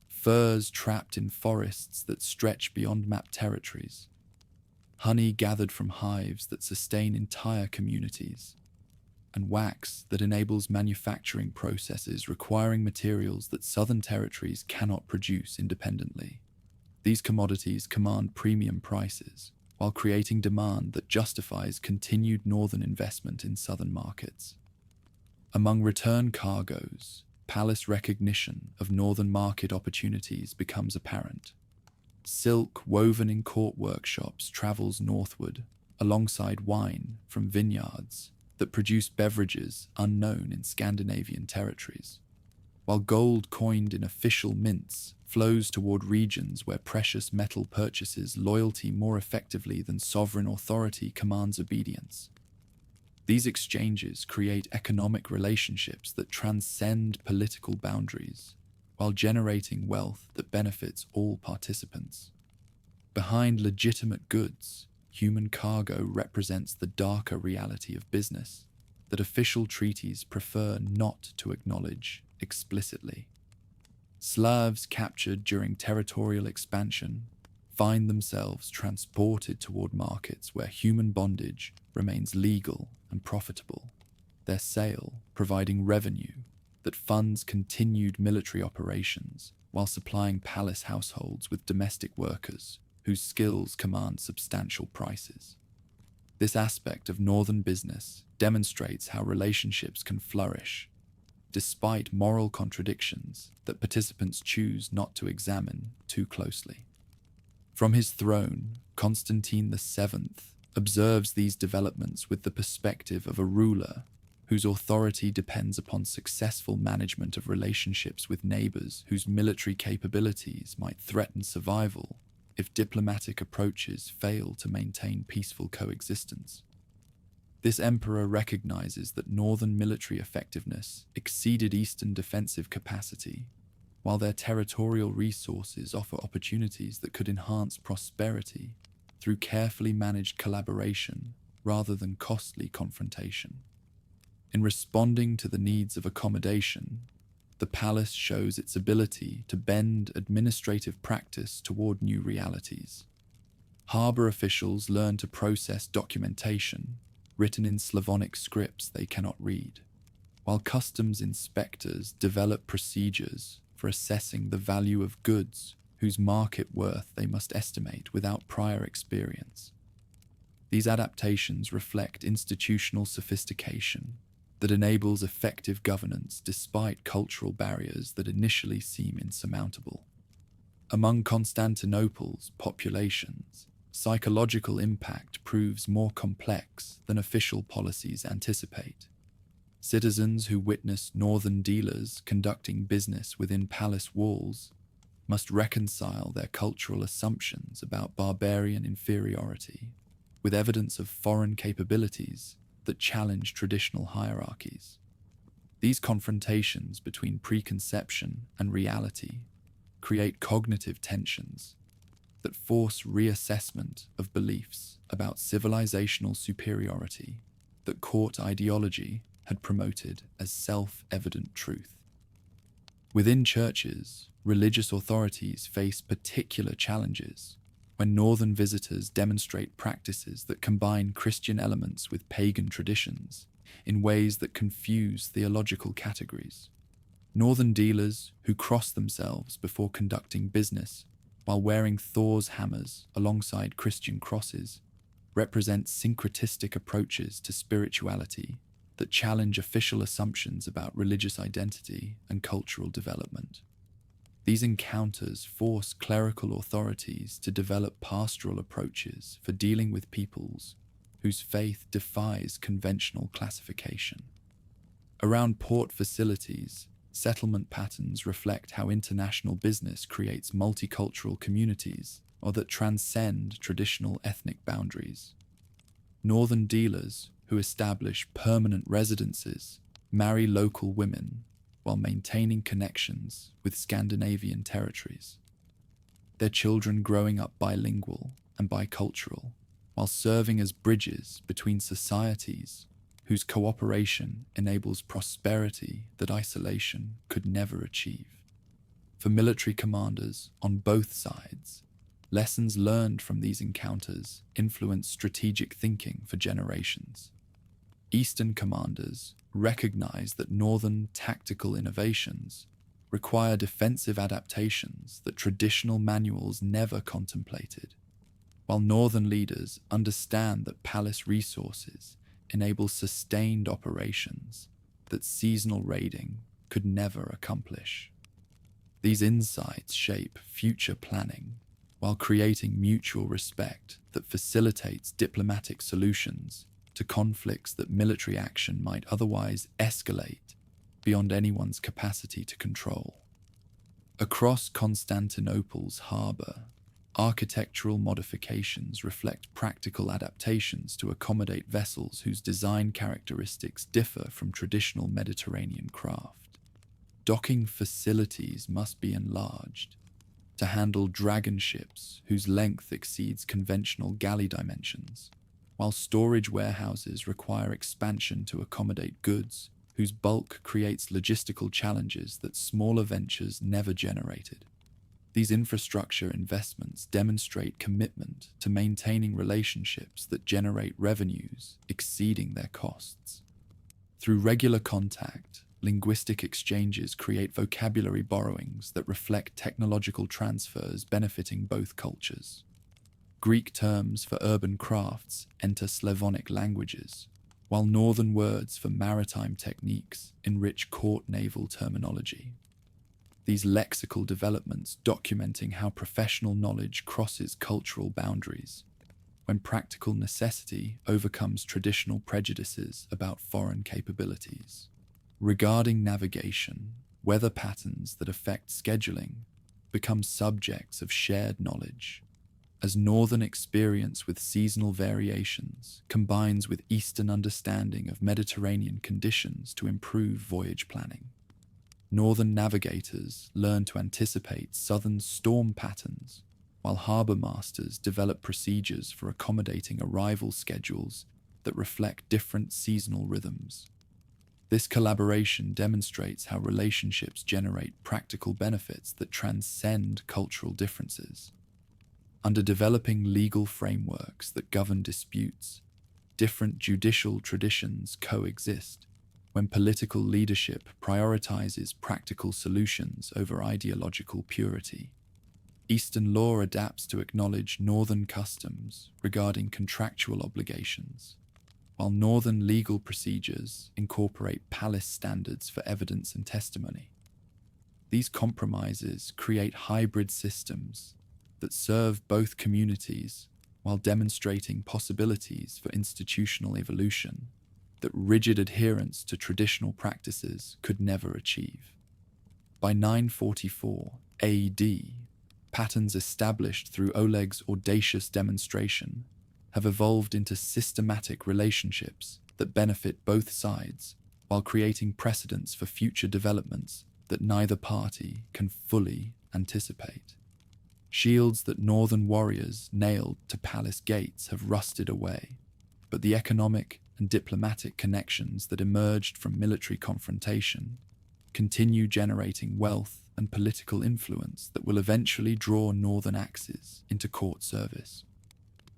S1: furs trapped in forests that stretch beyond mapped territories, honey gathered from hives that sustain entire communities, and wax that enables manufacturing processes requiring materials that southern territories cannot produce independently. These commodities command premium prices, while creating demand that justifies continued northern investment in southern markets. Among return cargoes, palace recognition of northern market opportunities becomes apparent. Silk woven in court workshops travels northward, alongside wine from vineyards that produce beverages unknown in Scandinavian territories, while gold coined in official mints flows toward regions where precious metal purchases loyalty more effectively than sovereign authority commands obedience. These exchanges create economic relationships that transcend political boundaries, while generating wealth that benefits all participants. Behind legitimate goods, human cargo represents the darker reality of business that official treaties prefer not to acknowledge explicitly. Slavs captured during territorial expansion find themselves transported toward markets where human bondage remains legal and profitable, their sale providing revenue that funds continued military operations while supplying palace households with domestic workers whose skills command substantial prices. This aspect of northern business demonstrates how relationships can flourish despite moral contradictions that participants choose not to examine too closely. From his throne, Constantine VII observes these developments with the perspective of a ruler whose authority depends upon successful management of relationships with neighbors whose military capabilities might threaten survival if diplomatic approaches fail to maintain peaceful coexistence. This emperor recognizes that northern military effectiveness exceeded eastern defensive capacity, while their territorial resources offer opportunities that could enhance prosperity through carefully managed collaboration rather than costly confrontation. In responding to the needs of accommodation, the palace shows its ability to bend administrative practice toward new realities. Harbor officials learn to process documentation written in Slavonic scripts they cannot read, while customs inspectors develop procedures for assessing the value of goods whose market worth they must estimate without prior experience. These adaptations reflect institutional sophistication that enables effective governance despite cultural barriers that initially seem insurmountable. Among Constantinople's populations, psychological impact proves more complex than official policies anticipate. Citizens who witness northern dealers conducting business within palace walls must reconcile their cultural assumptions about barbarian inferiority with evidence of foreign capabilities that challenge traditional hierarchies. These confrontations between preconception and reality create cognitive tensions that force reassessment of beliefs about civilizational superiority that court ideology had promoted as self-evident truth. Within churches, religious authorities face particular challenges when northern visitors demonstrate practices that combine Christian elements with pagan traditions in ways that confuse theological categories. Northern dealers who cross themselves before conducting business while wearing Thor's hammers alongside Christian crosses represent syncretistic approaches to spirituality that challenge official assumptions about religious identity and cultural development. These encounters force clerical authorities to develop pastoral approaches for dealing with peoples whose faith defies conventional classification. Around port facilities, settlement patterns reflect how international business creates multicultural communities or that transcend traditional ethnic boundaries. Northern dealers who establish permanent residences marry local women while maintaining connections with Scandinavian territories. Their children growing up bilingual and bicultural, while serving as bridges between societies whose cooperation enables prosperity that isolation could never achieve. For military commanders on both sides, lessons learned from these encounters influence strategic thinking for generations. Eastern commanders recognize that Northern tactical innovations require defensive adaptations that traditional manuals never contemplated, while Northern leaders understand that palace resources enable sustained operations that seasonal raiding could never accomplish. These insights shape future planning while creating mutual respect that facilitates diplomatic solutions to conflicts that military action might otherwise escalate beyond anyone's capacity to control. Across Constantinople's harbour, architectural modifications reflect practical adaptations to accommodate vessels whose design characteristics differ from traditional Mediterranean craft. Docking facilities must be enlarged to handle dragon ships whose length exceeds conventional galley dimensions, while storage warehouses require expansion to accommodate goods whose bulk creates logistical challenges that smaller ventures never generated. These infrastructure investments demonstrate commitment to maintaining relationships that generate revenues exceeding their costs. Through regular contact, linguistic exchanges create vocabulary borrowings that reflect technological transfers benefiting both cultures. Greek terms for urban crafts enter Slavonic languages, while Northern words for maritime techniques enrich court naval terminology. These lexical developments documenting how professional knowledge crosses cultural boundaries, when practical necessity overcomes traditional prejudices about foreign capabilities. Regarding navigation, weather patterns that affect scheduling become subjects of shared knowledge, as Northern experience with seasonal variations combines with Eastern understanding of Mediterranean conditions to improve voyage planning. Northern navigators learn to anticipate southern storm patterns, while harbour masters develop procedures for accommodating arrival schedules that reflect different seasonal rhythms. This collaboration demonstrates how relationships generate practical benefits that transcend cultural differences. Under developing legal frameworks that govern disputes, different judicial traditions coexist when political leadership prioritizes practical solutions over ideological purity. Eastern law adapts to acknowledge Northern customs regarding contractual obligations, while Northern legal procedures incorporate palace standards for evidence and testimony. These compromises create hybrid systems that serve both communities while demonstrating possibilities for institutional evolution that rigid adherence to traditional practices could never achieve. By 944 AD, patterns established through Oleg's audacious demonstration have evolved into systematic relationships that benefit both sides while creating precedents for future developments that neither party can fully anticipate. Shields that Northern warriors nailed to palace gates have rusted away, but the economic and diplomatic connections that emerged from military confrontation continue generating wealth and political influence that will eventually draw Northern axes into court service.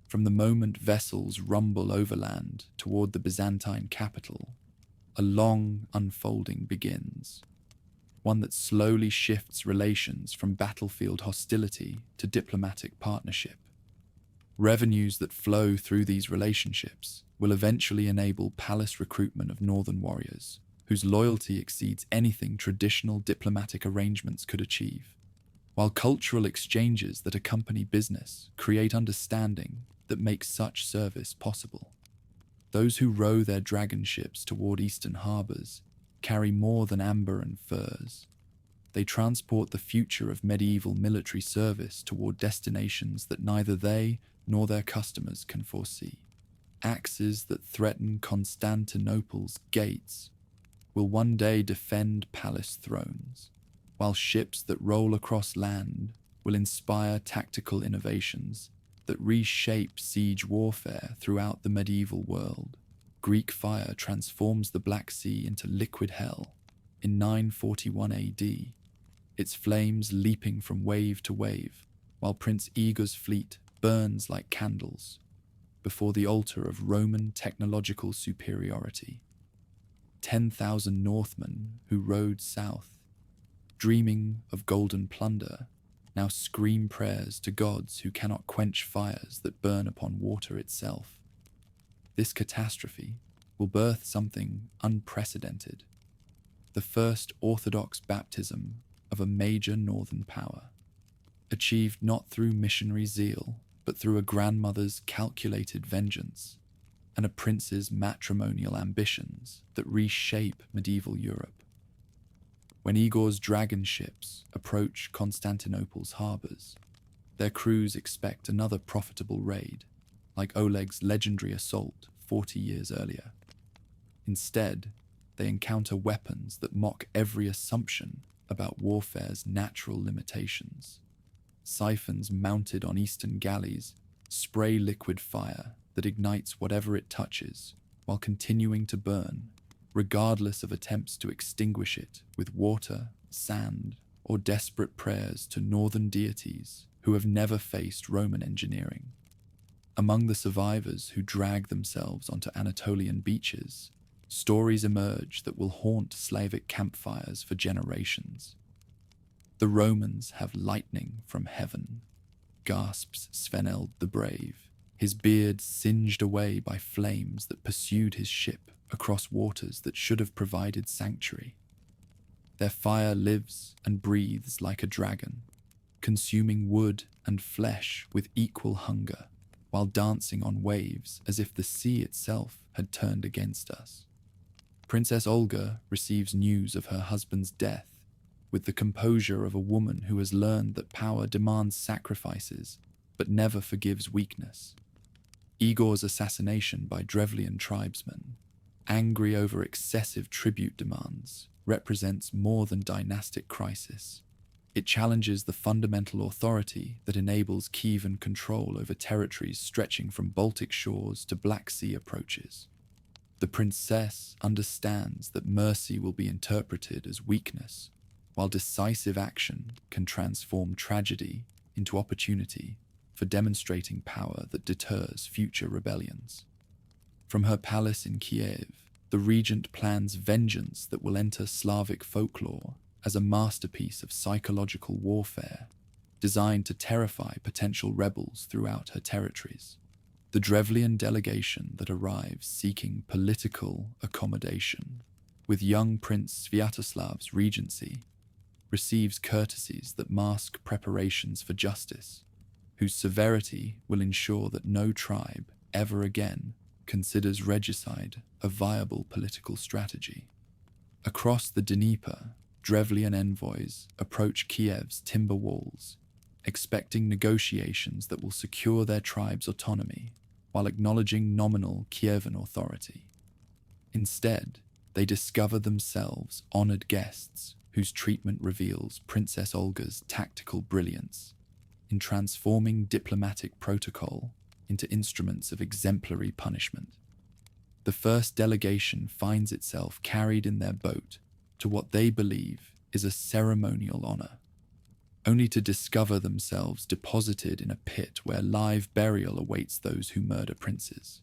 S1: From the moment vessels rumble overland toward the Byzantine capital, a long unfolding begins, one that slowly shifts relations from battlefield hostility to diplomatic partnership. Revenues that flow through these relationships will eventually enable palace recruitment of Northern warriors, whose loyalty exceeds anything traditional diplomatic arrangements could achieve, while cultural exchanges that accompany business create understanding that makes such service possible. Those who row their dragon ships toward eastern harbors carry more than amber and furs. They transport the future of medieval military service toward destinations that neither they nor their customers can foresee. Axes that threaten Constantinople's gates will one day defend palace thrones, while ships that roll across land will inspire tactical innovations that reshape siege warfare throughout the medieval world. Greek fire transforms the Black Sea into liquid hell in 941 AD, its flames leaping from wave to wave, while Prince Igor's fleet burns like candles before the altar of Roman technological superiority. 10,000 Northmen who rode south, dreaming of golden plunder, now scream prayers to gods who cannot quench fires that burn upon water itself. This catastrophe will birth something unprecedented, the first Orthodox baptism of a major northern power, achieved not through missionary zeal, but through a grandmother's calculated vengeance and a prince's matrimonial ambitions that reshape medieval Europe. When Igor's dragon ships approach Constantinople's harbours, their crews expect another profitable raid, like Oleg's legendary assault 40 years earlier. Instead, they encounter weapons that mock every assumption about warfare's natural limitations. Siphons mounted on eastern galleys spray liquid fire that ignites whatever it touches while continuing to burn, regardless of attempts to extinguish it with water, sand, or desperate prayers to northern deities who have never faced Roman engineering. Among the survivors who drag themselves onto Anatolian beaches, stories emerge that will haunt Slavic campfires for generations. The Romans have lightning from heaven, gasps Sveneld the Brave, his beard singed away by flames that pursued his ship across waters that should have provided sanctuary. Their fire lives and breathes like a dragon, consuming wood and flesh with equal hunger, while dancing on waves as if the sea itself had turned against us. Princess Olga receives news of her husband's death with the composure of a woman who has learned that power demands sacrifices but never forgives weakness. Igor's assassination by Drevlian tribesmen, angry over excessive tribute demands, represents more than dynastic crisis. It challenges the fundamental authority that enables Kievan control over territories stretching from Baltic shores to Black Sea approaches. The princess understands that mercy will be interpreted as weakness, while decisive action can transform tragedy into opportunity for demonstrating power that deters future rebellions. From her palace in Kiev, the regent plans vengeance that will enter Slavic folklore as a masterpiece of psychological warfare, designed to terrify potential rebels throughout her territories. The Drevlian delegation that arrives seeking political accommodation, with young Prince Sviatoslav's regency, receives courtesies that mask preparations for justice, whose severity will ensure that no tribe ever again considers regicide a viable political strategy. Across the Dnieper, Drevlian envoys approach Kiev's timber walls, expecting negotiations that will secure their tribe's autonomy while acknowledging nominal Kievan authority. Instead, they discover themselves honored guests whose treatment reveals Princess Olga's tactical brilliance in transforming diplomatic protocol into instruments of exemplary punishment. The first delegation finds itself carried in their boat to what they believe is a ceremonial honor, only to discover themselves deposited in a pit where live burial awaits those who murder princes.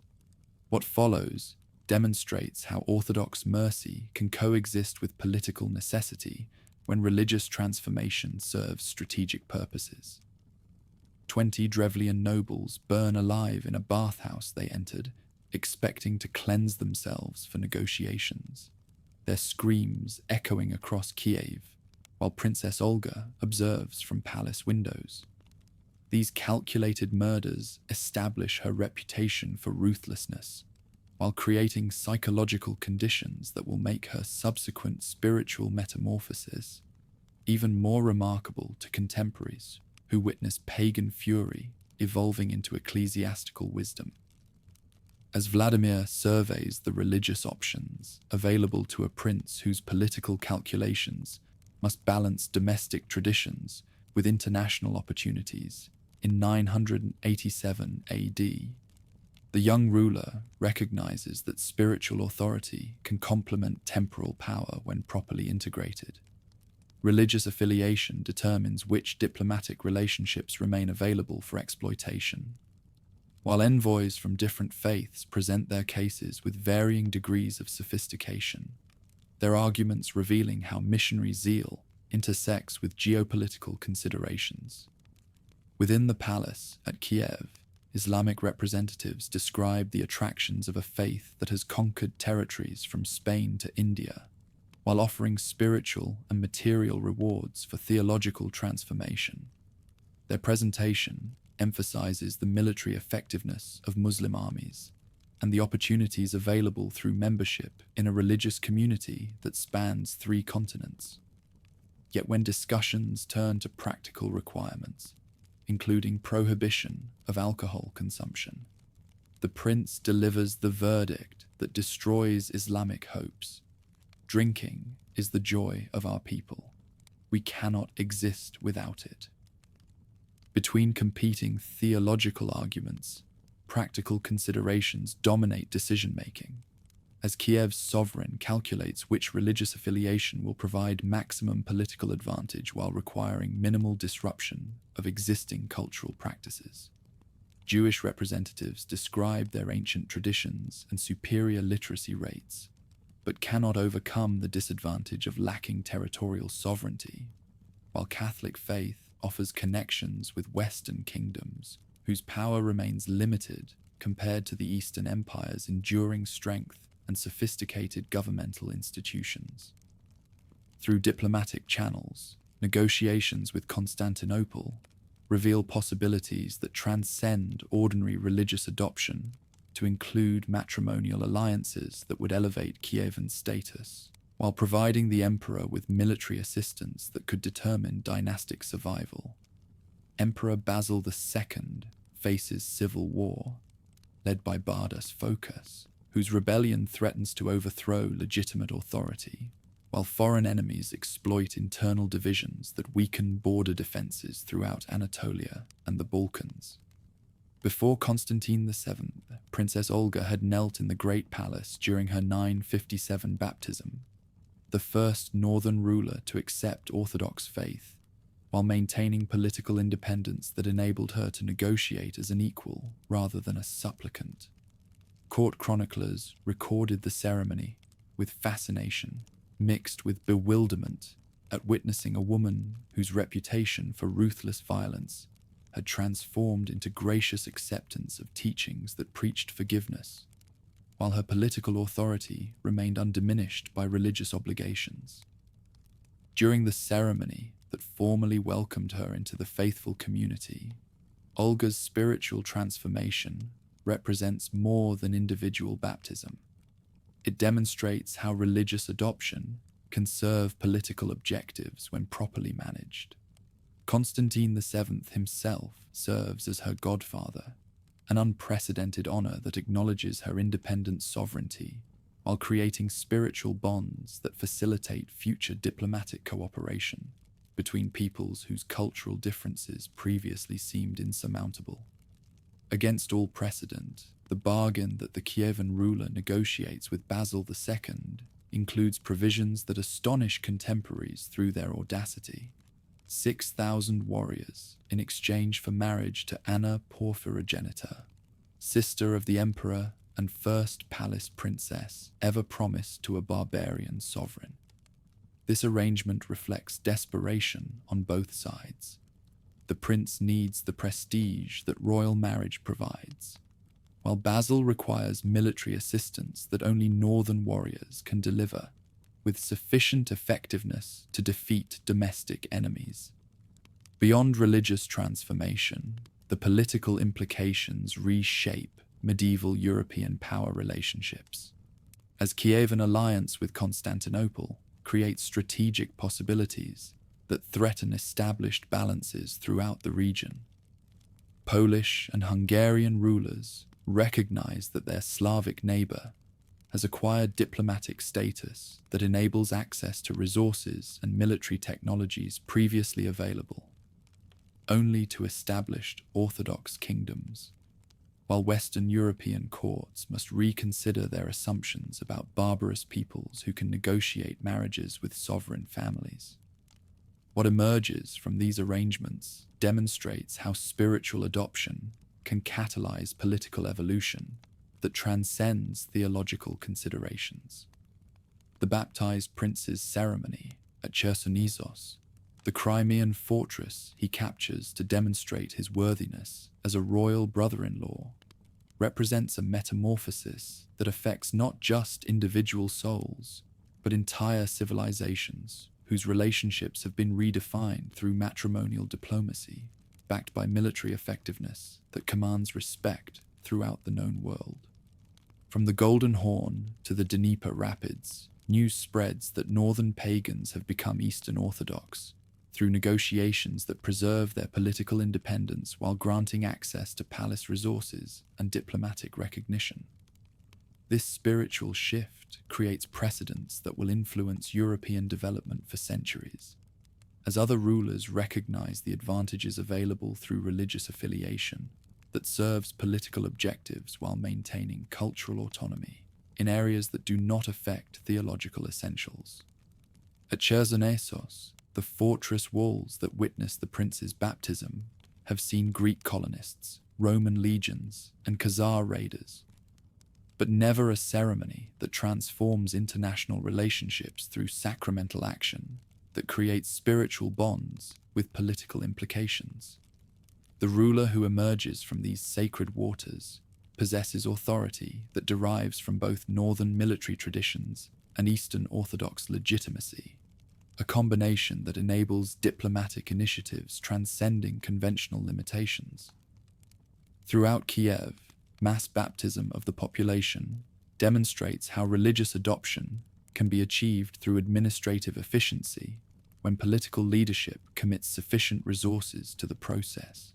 S1: What follows demonstrates how orthodox mercy can coexist with political necessity when religious transformation serves strategic purposes. 20 Drevlian nobles burn alive in a bathhouse they entered, expecting to cleanse themselves for negotiations, their screams echoing across Kiev, while Princess Olga observes from palace windows. These calculated murders establish her reputation for ruthlessness, while creating psychological conditions that will make her subsequent spiritual metamorphosis even more remarkable to contemporaries who witness pagan fury evolving into ecclesiastical wisdom. As Vladimir surveys the religious options available to a prince whose political calculations must balance domestic traditions with international opportunities, in 987 AD, the young ruler recognizes that spiritual authority can complement temporal power when properly integrated. Religious affiliation determines which diplomatic relationships remain available for exploitation. While envoys from different faiths present their cases with varying degrees of sophistication, their arguments revealing how missionary zeal intersects with geopolitical considerations. Within the palace at Kiev, Islamic representatives describe the attractions of a faith that has conquered territories from Spain to India, while offering spiritual and material rewards for theological transformation. Their presentation emphasizes the military effectiveness of Muslim armies and the opportunities available through membership in a religious community that spans 3 continents. Yet when discussions turn to practical requirements, including prohibition of alcohol consumption, the prince delivers the verdict that destroys Islamic hopes. Drinking is the joy of our people. We cannot exist without it. Between competing theological arguments, practical considerations dominate decision-making, as Kiev's sovereign calculates which religious affiliation will provide maximum political advantage while requiring minimal disruption of existing cultural practices. Jewish representatives describe their ancient traditions and superior literacy rates, but cannot overcome the disadvantage of lacking territorial sovereignty, while Catholic faith offers connections with Western kingdoms whose power remains limited compared to the Eastern Empire's enduring strength and sophisticated governmental institutions. Through diplomatic channels, negotiations with Constantinople reveal possibilities that transcend ordinary religious adoption to include matrimonial alliances that would elevate Kievan status, while providing the emperor with military assistance that could determine dynastic survival. Emperor Basil II faces civil war, led by Bardas Phocas, whose rebellion threatens to overthrow legitimate authority, while foreign enemies exploit internal divisions that weaken border defenses throughout Anatolia and the Balkans. Before Constantine VII, Princess Olga had knelt in the Great Palace during her 957 baptism, the first northern ruler to accept Orthodox faith, while maintaining political independence that enabled her to negotiate as an equal rather than a supplicant. Court chroniclers recorded the ceremony with fascination, mixed with bewilderment at witnessing a woman whose reputation for ruthless violence had transformed into gracious acceptance of teachings that preached forgiveness, while her political authority remained undiminished by religious obligations. During the ceremony that formally welcomed her into the faithful community, Olga's spiritual transformation represents more than individual baptism. It demonstrates how religious adoption can serve political objectives when properly managed. Constantine VII himself serves as her godfather, an unprecedented honor that acknowledges her independent sovereignty while creating spiritual bonds that facilitate future diplomatic cooperation between peoples whose cultural differences previously seemed insurmountable. Against all precedent, the bargain that the Kievan ruler negotiates with Basil II includes provisions that astonish contemporaries through their audacity. 6,000 warriors in exchange for marriage to Anna Porphyrogenita, sister of the emperor and first palace princess ever promised to a barbarian sovereign. This arrangement reflects desperation on both sides. The prince needs the prestige that royal marriage provides, while Basil requires military assistance that only northern warriors can deliver, with sufficient effectiveness to defeat domestic enemies. Beyond religious transformation, the political implications reshape medieval European power relationships, as Kievan alliance with Constantinople creates strategic possibilities that threaten established balances throughout the region. Polish and Hungarian rulers recognize that their Slavic neighbor has acquired diplomatic status that enables access to resources and military technologies previously available only to established Orthodox kingdoms, while Western European courts must reconsider their assumptions about barbarous peoples who can negotiate marriages with sovereign families. What emerges from these arrangements demonstrates how spiritual adoption can catalyze political evolution that transcends theological considerations. The baptized prince's ceremony at Chersonesos, the Crimean fortress he captures to demonstrate his worthiness as a royal brother-in-law, represents a metamorphosis that affects not just individual souls, but entire civilizations whose relationships have been redefined through matrimonial diplomacy, backed by military effectiveness that commands respect throughout the known world. From the Golden Horn to the Dnieper Rapids, news spreads that northern pagans have become Eastern Orthodox through negotiations that preserve their political independence while granting access to palace resources and diplomatic recognition. This spiritual shift creates precedents that will influence European development for centuries, as other rulers recognize the advantages available through religious affiliation that serves political objectives while maintaining cultural autonomy in areas that do not affect theological essentials. At Chersonesos, the fortress walls that witness the prince's baptism have seen Greek colonists, Roman legions, and Khazar raiders, but never a ceremony that transforms international relationships through sacramental action that creates spiritual bonds with political implications. The ruler who emerges from these sacred waters possesses authority that derives from both northern military traditions and Eastern Orthodox legitimacy, a combination that enables diplomatic initiatives transcending conventional limitations. Throughout Kiev, mass baptism of the population demonstrates how religious adoption can be achieved through administrative efficiency when political leadership commits sufficient resources to the process.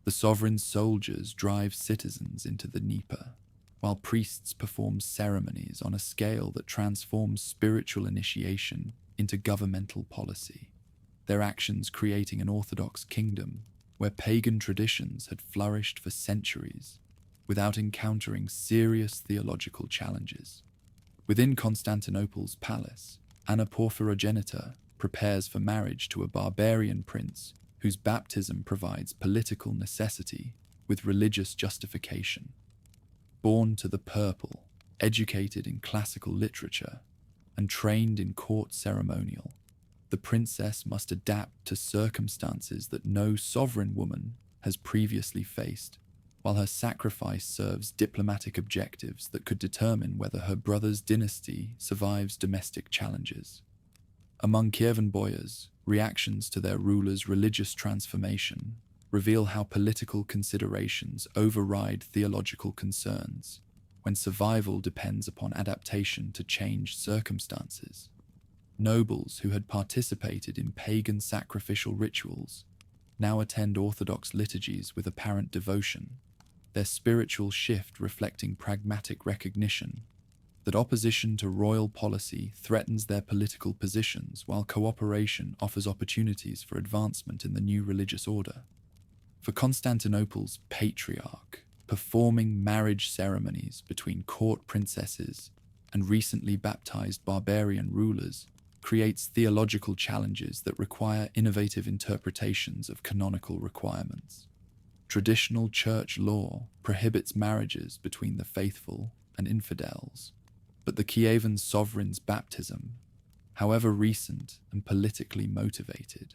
S1: The sovereign soldiers drive citizens into the Dnieper, while priests perform ceremonies on a scale that transforms spiritual initiation into governmental policy, their actions creating an Orthodox kingdom where pagan traditions had flourished for centuries without encountering serious theological challenges. Within Constantinople's palace, Anna Porphyrogenita prepares for marriage to a barbarian prince whose baptism provides political necessity with religious justification. Born to the purple, educated in classical literature, and trained in court ceremonial, the princess must adapt to circumstances that no sovereign woman has previously faced, while her sacrifice serves diplomatic objectives that could determine whether her brother's dynasty survives domestic challenges. Among Kievan boyars, reactions to their ruler's religious transformation reveal how political considerations override theological concerns when survival depends upon adaptation to changed circumstances. Nobles who had participated in pagan sacrificial rituals now attend Orthodox liturgies with apparent devotion, their spiritual shift reflecting pragmatic recognition that opposition to royal policy threatens their political positions while cooperation offers opportunities for advancement in the new religious order. For Constantinople's patriarch, performing marriage ceremonies between court princesses and recently baptized barbarian rulers creates theological challenges that require innovative interpretations of canonical requirements. Traditional church law prohibits marriages between the faithful and infidels, but the Kievan sovereign's baptism, however recent and politically motivated,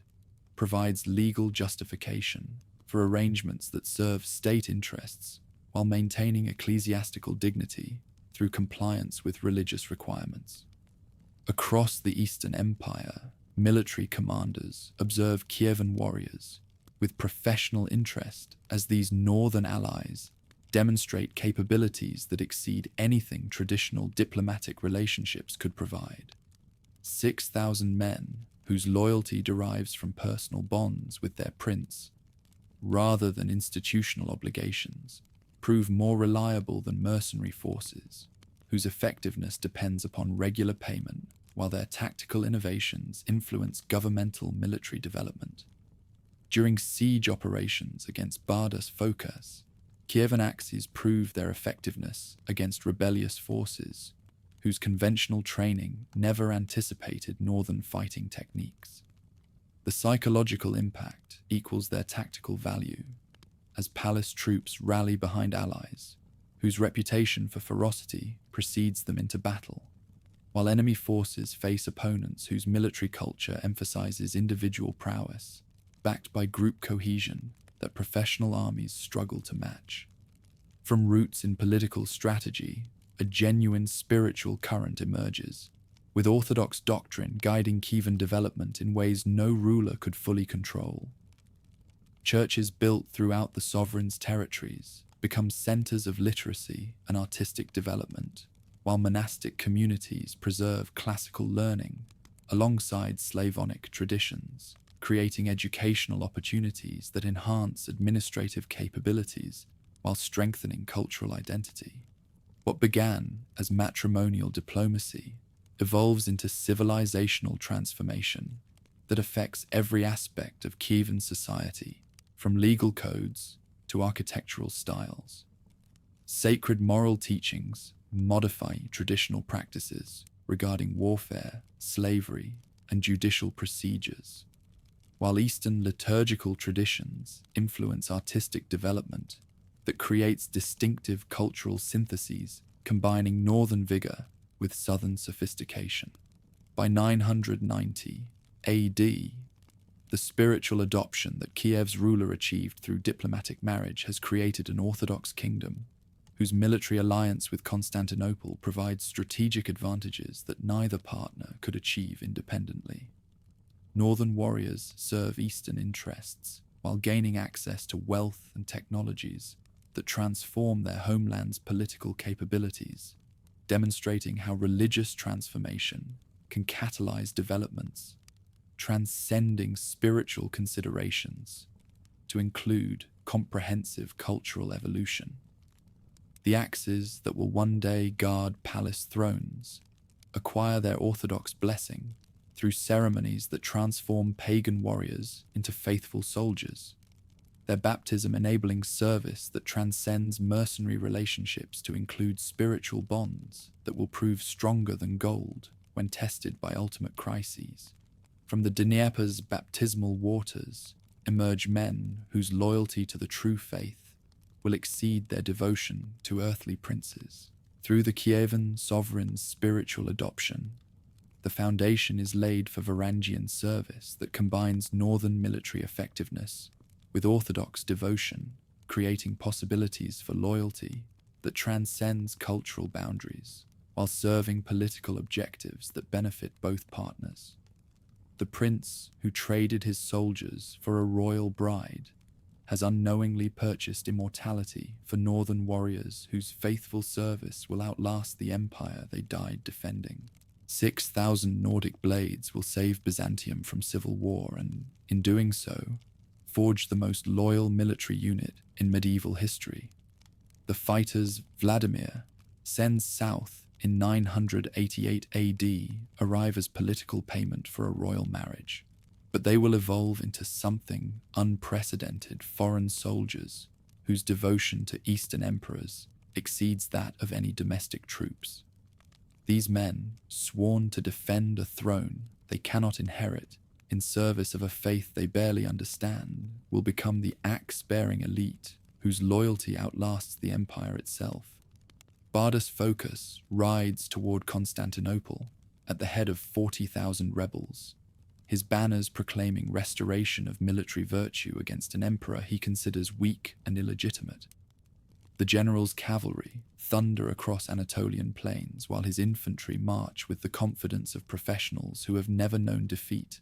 S1: provides legal justification for arrangements that serve state interests while maintaining ecclesiastical dignity through compliance with religious requirements. Across the Eastern Empire, military commanders observe Kievan warriors with professional interest as these northern allies demonstrate capabilities that exceed anything traditional diplomatic relationships could provide. 6,000 men whose loyalty derives from personal bonds with their prince, rather than institutional obligations, prove more reliable than mercenary forces, whose effectiveness depends upon regular payment, while their tactical innovations influence governmental military development. During siege operations against Bardas Phokas, Kievan axes proved their effectiveness against rebellious forces, whose conventional training never anticipated northern fighting techniques. The psychological impact equals their tactical value, as palace troops rally behind allies, whose reputation for ferocity precedes them into battle, while enemy forces face opponents whose military culture emphasizes individual prowess, backed by group cohesion that professional armies struggle to match. From roots in political strategy, a genuine spiritual current emerges, with orthodox doctrine guiding Kievan development in ways no ruler could fully control. Churches built throughout the sovereign's territories become centers of literacy and artistic development, while monastic communities preserve classical learning alongside Slavonic traditions, creating educational opportunities that enhance administrative capabilities while strengthening cultural identity. What began as matrimonial diplomacy evolves into civilizational transformation that affects every aspect of Kievan society, from legal codes to architectural styles. Sacred moral teachings modify traditional practices regarding warfare, slavery, and judicial procedures, while Eastern liturgical traditions influence artistic development that creates distinctive cultural syntheses combining northern vigor with southern sophistication. By 990 AD, the spiritual adoption that Kiev's ruler achieved through diplomatic marriage has created an Orthodox kingdom whose military alliance with Constantinople provides strategic advantages that neither partner could achieve independently. Northern warriors serve Eastern interests while gaining access to wealth and technologies that transform their homeland's political capabilities, demonstrating how religious transformation can catalyze developments, transcending spiritual considerations to include comprehensive cultural evolution. The axes that will one day guard palace thrones acquire their orthodox blessing through ceremonies that transform pagan warriors into faithful soldiers, their baptism enabling service that transcends mercenary relationships to include spiritual bonds that will prove stronger than gold when tested by ultimate crises. From the Dnieper's baptismal waters emerge men whose loyalty to the true faith will exceed their devotion to earthly princes. Through the Kievan sovereign's spiritual adoption, the foundation is laid for Varangian service that combines northern military effectiveness with orthodox devotion, creating possibilities for loyalty that transcends cultural boundaries while serving political objectives that benefit both partners. The prince who traded his soldiers for a royal bride has unknowingly purchased immortality for northern warriors whose faithful service will outlast the empire they died defending. 6,000 Nordic blades will save Byzantium from civil war and, in doing so, forge the most loyal military unit in medieval history. The fighters Vladimir sends south in 988 AD arrive as political payment for a royal marriage, but they will evolve into something unprecedented: foreign soldiers whose devotion to Eastern emperors exceeds that of any domestic troops. These men, sworn to defend a throne they cannot inherit in service of a faith they barely understand, will become the axe-bearing elite whose loyalty outlasts the empire itself. Bardas Phokas rides toward Constantinople at the head of 40,000 rebels, his banners proclaiming restoration of military virtue against an emperor he considers weak and illegitimate. The general's cavalry thunder across Anatolian plains while his infantry march with the confidence of professionals who have never known defeat,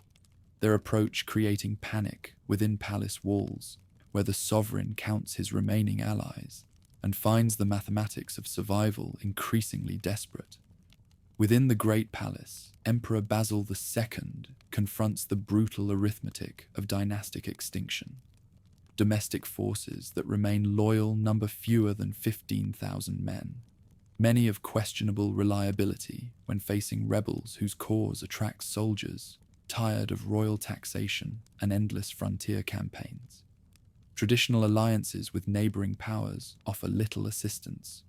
S1: their approach creating panic within palace walls where the sovereign counts his remaining allies, and finds the mathematics of survival increasingly desperate. Within the Great Palace, Emperor Basil II confronts the brutal arithmetic of dynastic extinction. Domestic forces that remain loyal number fewer than 15,000 men, many of questionable reliability when facing rebels whose cause attracts soldiers tired of royal taxation and endless frontier campaigns. Traditional alliances with neighboring powers offer little assistance,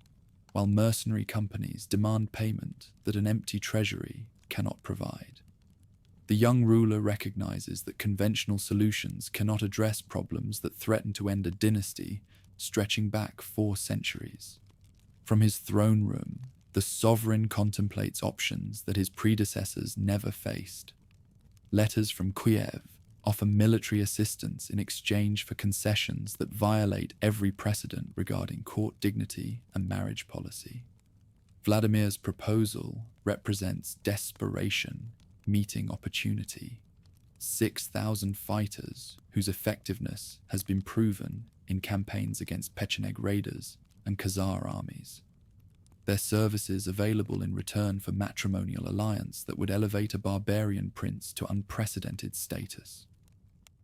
S1: while mercenary companies demand payment that an empty treasury cannot provide. The young ruler recognizes that conventional solutions cannot address problems that threaten to end a dynasty stretching back 4 centuries. From his throne room, the sovereign contemplates options that his predecessors never faced. Letters from Kiev offer military assistance in exchange for concessions that violate every precedent regarding court dignity and marriage policy. Vladimir's proposal represents desperation meeting opportunity. 6,000 fighters whose effectiveness has been proven in campaigns against Pecheneg raiders and Khazar armies. Their services available in return for matrimonial alliance that would elevate a barbarian prince to unprecedented status.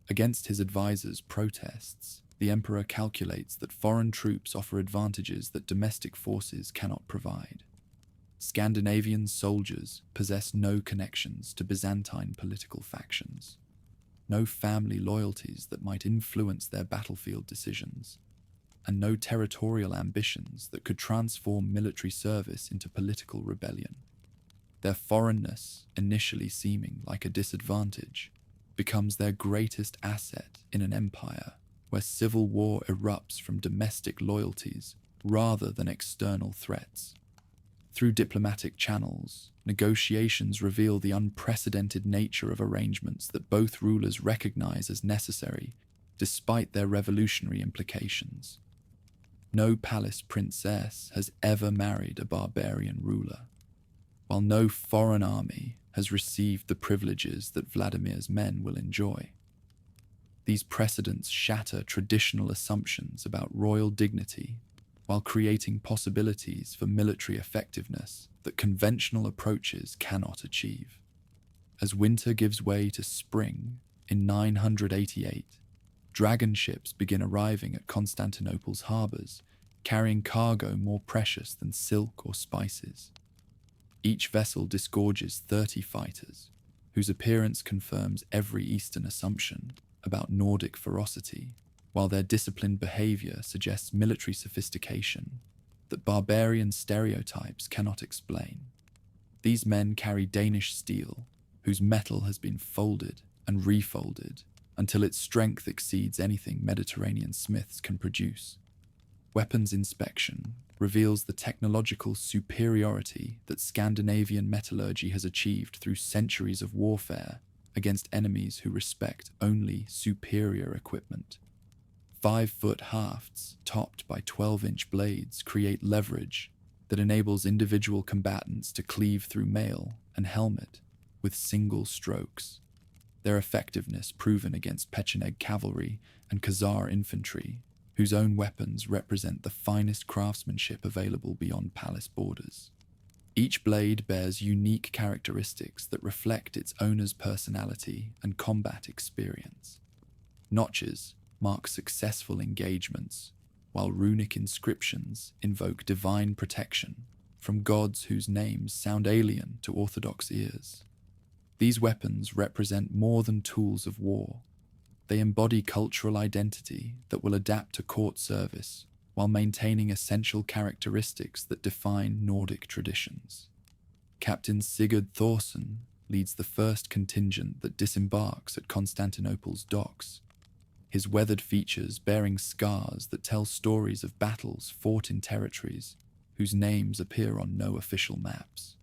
S1: Against his advisors' protests, the emperor calculates that foreign troops offer advantages that domestic forces cannot provide. Scandinavian soldiers possess no connections to Byzantine political factions, no family loyalties that might influence their battlefield decisions, and no territorial ambitions that could transform military service into political rebellion. Their foreignness, initially seeming like a disadvantage, becomes their greatest asset in an empire where civil war erupts from domestic loyalties rather than external threats. Through diplomatic channels, negotiations reveal the unprecedented nature of arrangements that both rulers recognize as necessary, despite their revolutionary implications. No palace princess has ever married a barbarian ruler, while no foreign army has received the privileges that Vladimir's men will enjoy. These precedents shatter traditional assumptions about royal dignity while creating possibilities for military effectiveness that conventional approaches cannot achieve. As winter gives way to spring in 988, dragon ships begin arriving at Constantinople's harbours, carrying cargo more precious than silk or spices. Each vessel disgorges 30 fighters, whose appearance confirms every Eastern assumption about Nordic ferocity, while their disciplined behavior suggests military sophistication that barbarian stereotypes cannot explain. These men carry Danish steel, whose metal has been folded and refolded until its strength exceeds anything Mediterranean smiths can produce. Weapons inspection reveals the technological superiority that Scandinavian metallurgy has achieved through centuries of warfare against enemies who respect only superior equipment. 5-foot hafts topped by 12-inch blades create leverage that enables individual combatants to cleave through mail and helmet with single strokes. Their effectiveness proven against Pecheneg cavalry and Khazar infantry, whose own weapons represent the finest craftsmanship available beyond palace borders. Each blade bears unique characteristics that reflect its owner's personality and combat experience. Notches mark successful engagements, while runic inscriptions invoke divine protection from gods whose names sound alien to orthodox ears. These weapons represent more than tools of war. They embody cultural identity that will adapt to court service while maintaining essential characteristics that define Nordic traditions. Captain Sigurd Thorson leads the first contingent that disembarks at Constantinople's docks, his weathered features bearing scars that tell stories of battles fought in territories whose names appear on no official maps.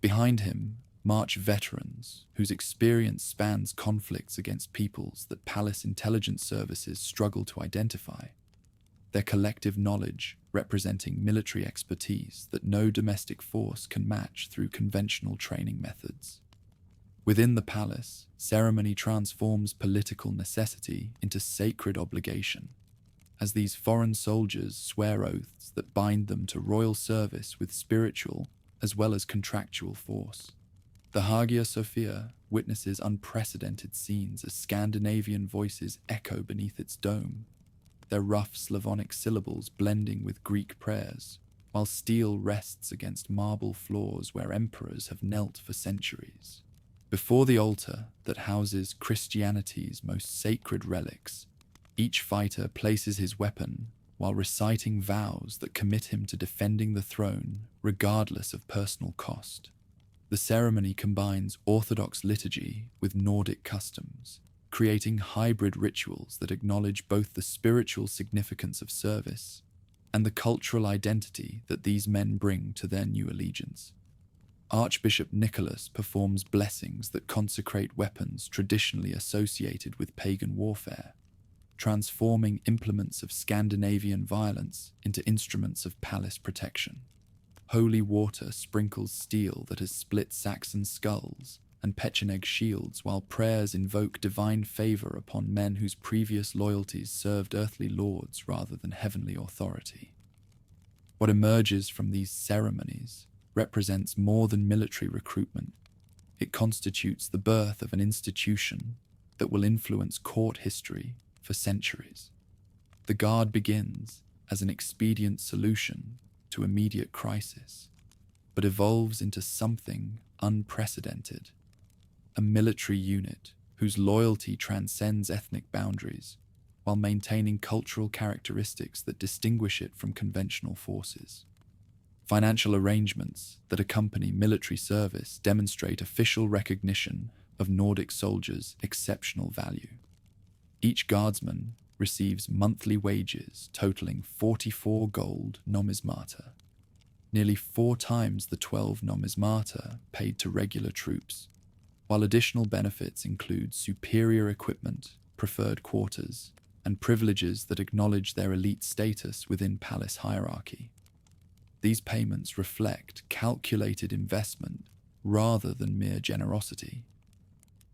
S1: Behind him march veterans whose experience spans conflicts against peoples that palace intelligence services struggle to identify, their collective knowledge representing military expertise that no domestic force can match through conventional training methods. Within the palace, ceremony transforms political necessity into sacred obligation. as these foreign soldiers swear oaths that bind them to royal service with spiritual as well as contractual force. The Hagia Sophia witnesses unprecedented scenes as Scandinavian voices echo beneath its dome, their rough Slavonic syllables blending with Greek prayers, while steel rests against marble floors where emperors have knelt for centuries. Before the altar that houses Christianity's most sacred relics, each fighter places his weapon while reciting vows that commit him to defending the throne regardless of personal cost. The ceremony combines Orthodox liturgy with Nordic customs, creating hybrid rituals that acknowledge both the spiritual significance of service and the cultural identity that these men bring to their new allegiance. Archbishop Nicholas performs blessings that consecrate weapons traditionally associated with pagan warfare, transforming implements of Scandinavian violence into instruments of palace protection. Holy water sprinkles steel that has split Saxon skulls and Pecheneg shields, while prayers invoke divine favor upon men whose previous loyalties served earthly lords rather than heavenly authority. What emerges from these ceremonies represents more than military recruitment. It constitutes the birth of an institution that will influence court history for centuries. The Guard begins as an expedient solution to immediate crisis, but evolves into something unprecedented, a military unit whose loyalty transcends ethnic boundaries while maintaining cultural characteristics that distinguish it from conventional forces. Financial arrangements that accompany military service demonstrate official recognition of Nordic soldiers' exceptional value. Each guardsman receives monthly wages totaling 44 gold nomismata, nearly 4 times the 12 nomismata paid to regular troops, while additional benefits include superior equipment, preferred quarters, and privileges that acknowledge their elite status within palace hierarchy. These payments reflect calculated investment rather than mere generosity.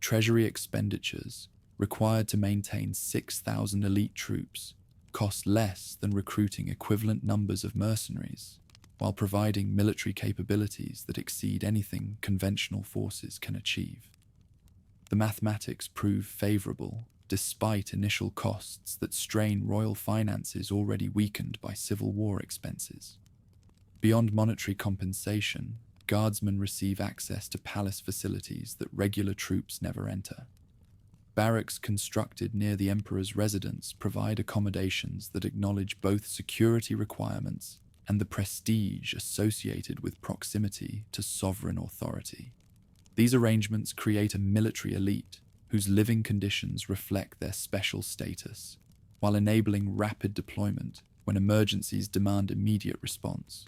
S1: Treasury expenditures required to maintain 6,000 elite troops cost less than recruiting equivalent numbers of mercenaries, while providing military capabilities that exceed anything conventional forces can achieve. The mathematics prove favorable despite initial costs that strain royal finances already weakened by civil war expenses. Beyond monetary compensation, guardsmen receive access to palace facilities that regular troops never enter. Barracks constructed near the emperor's residence provide accommodations that acknowledge both security requirements and the prestige associated with proximity to sovereign authority. These arrangements create a military elite whose living conditions reflect their special status, while enabling rapid deployment when emergencies demand immediate response.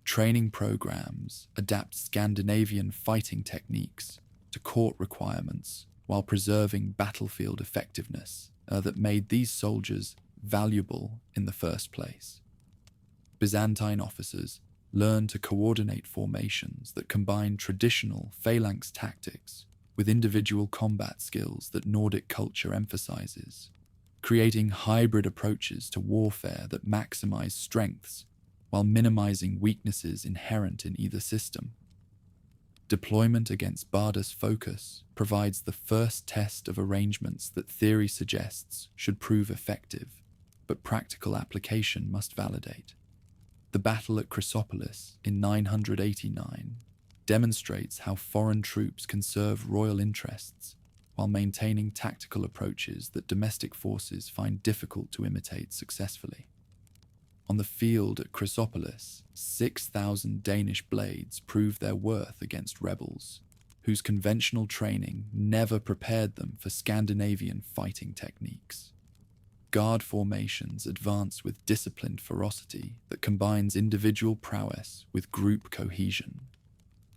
S1: Training programs adapt Scandinavian fighting techniques to court requirements while preserving battlefield effectiveness that made these soldiers valuable in the first place. Byzantine officers learn to coordinate formations that combine traditional phalanx tactics with individual combat skills that Nordic culture emphasizes, creating hybrid approaches to warfare that maximize strengths while minimizing weaknesses inherent in either system. Deployment against Bardas focus provides the first test of arrangements that theory suggests should prove effective, but practical application must validate. The battle at Chrysopolis in 989 demonstrates how foreign troops can serve royal interests while maintaining tactical approaches that domestic forces find difficult to imitate successfully. On the field at Chrysopolis, 6,000 Danish blades proved their worth against rebels, whose conventional training never prepared them for Scandinavian fighting techniques. Guard formations advance with disciplined ferocity that combines individual prowess with group cohesion,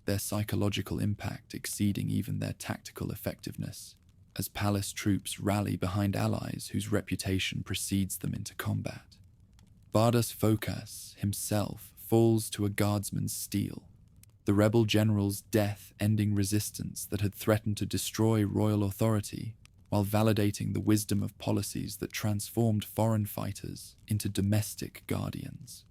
S1: their psychological impact exceeding even their tactical effectiveness, as palace troops rally behind allies whose reputation precedes them into combat. Bardas Phocas himself falls to a guardsman's steel, the rebel general's death ending resistance that had threatened to destroy royal authority while validating the wisdom of policies that transformed foreign fighters into domestic guardians.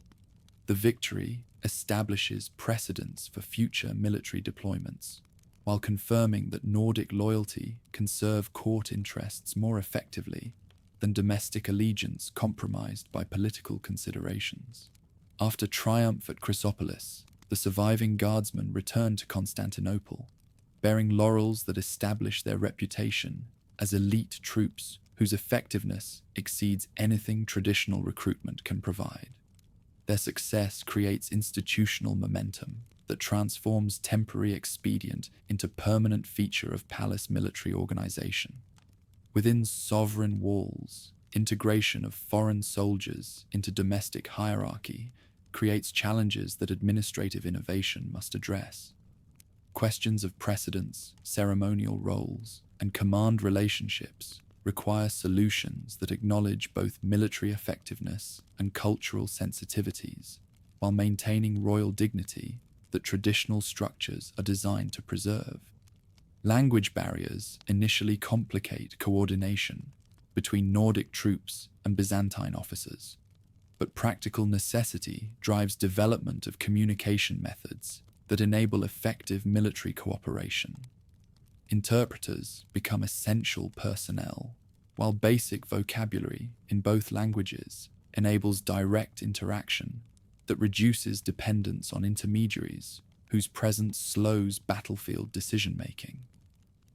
S1: The victory establishes precedents for future military deployments, while confirming that Nordic loyalty can serve court interests more effectively than domestic allegiance compromised by political considerations. After triumph at Chrysopolis, the surviving guardsmen returned to Constantinople, bearing laurels that establish their reputation as elite troops whose effectiveness exceeds anything traditional recruitment can provide. Their success creates institutional momentum that transforms temporary expedient into permanent feature of palace military organization. Within sovereign walls, integration of foreign soldiers into domestic hierarchy creates challenges that administrative innovation must address. Questions of precedence, ceremonial roles, and command relationships require solutions that acknowledge both military effectiveness and cultural sensitivities, while maintaining royal dignity that traditional structures are designed to preserve. Language barriers initially complicate coordination between Nordic troops and Byzantine officers, but practical necessity drives development of communication methods that enable effective military cooperation. Interpreters become essential personnel, while basic vocabulary in both languages enables direct interaction that reduces dependence on intermediaries whose presence slows battlefield decision-making.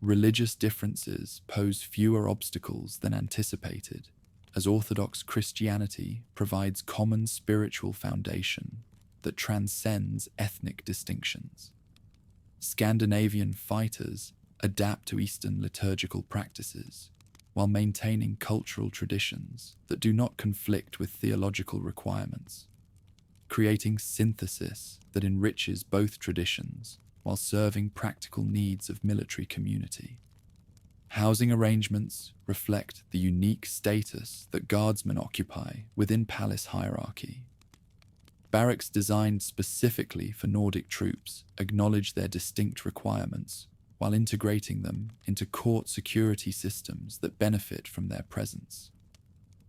S1: Religious differences pose fewer obstacles than anticipated, as Orthodox Christianity provides common spiritual foundation that transcends ethnic distinctions. Scandinavian fighters adapt to Eastern liturgical practices, while maintaining cultural traditions that do not conflict with theological requirements, creating synthesis that enriches both traditions while serving practical needs of military community. Housing arrangements reflect the unique status that guardsmen occupy within palace hierarchy. Barracks designed specifically for Nordic troops acknowledge their distinct requirements while integrating them into court security systems that benefit from their presence.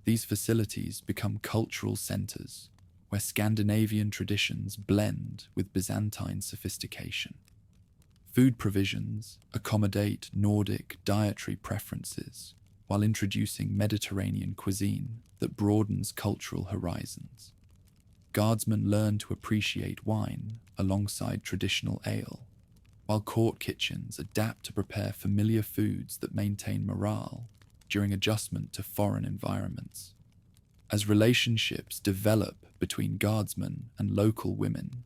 S1: These facilities become cultural centers where Scandinavian traditions blend with Byzantine sophistication. Food provisions accommodate Nordic dietary preferences while introducing Mediterranean cuisine that broadens cultural horizons. Guardsmen learn to appreciate wine alongside traditional ale, while court kitchens adapt to prepare familiar foods that maintain morale during adjustment to foreign environments. As relationships develop between guardsmen and local women,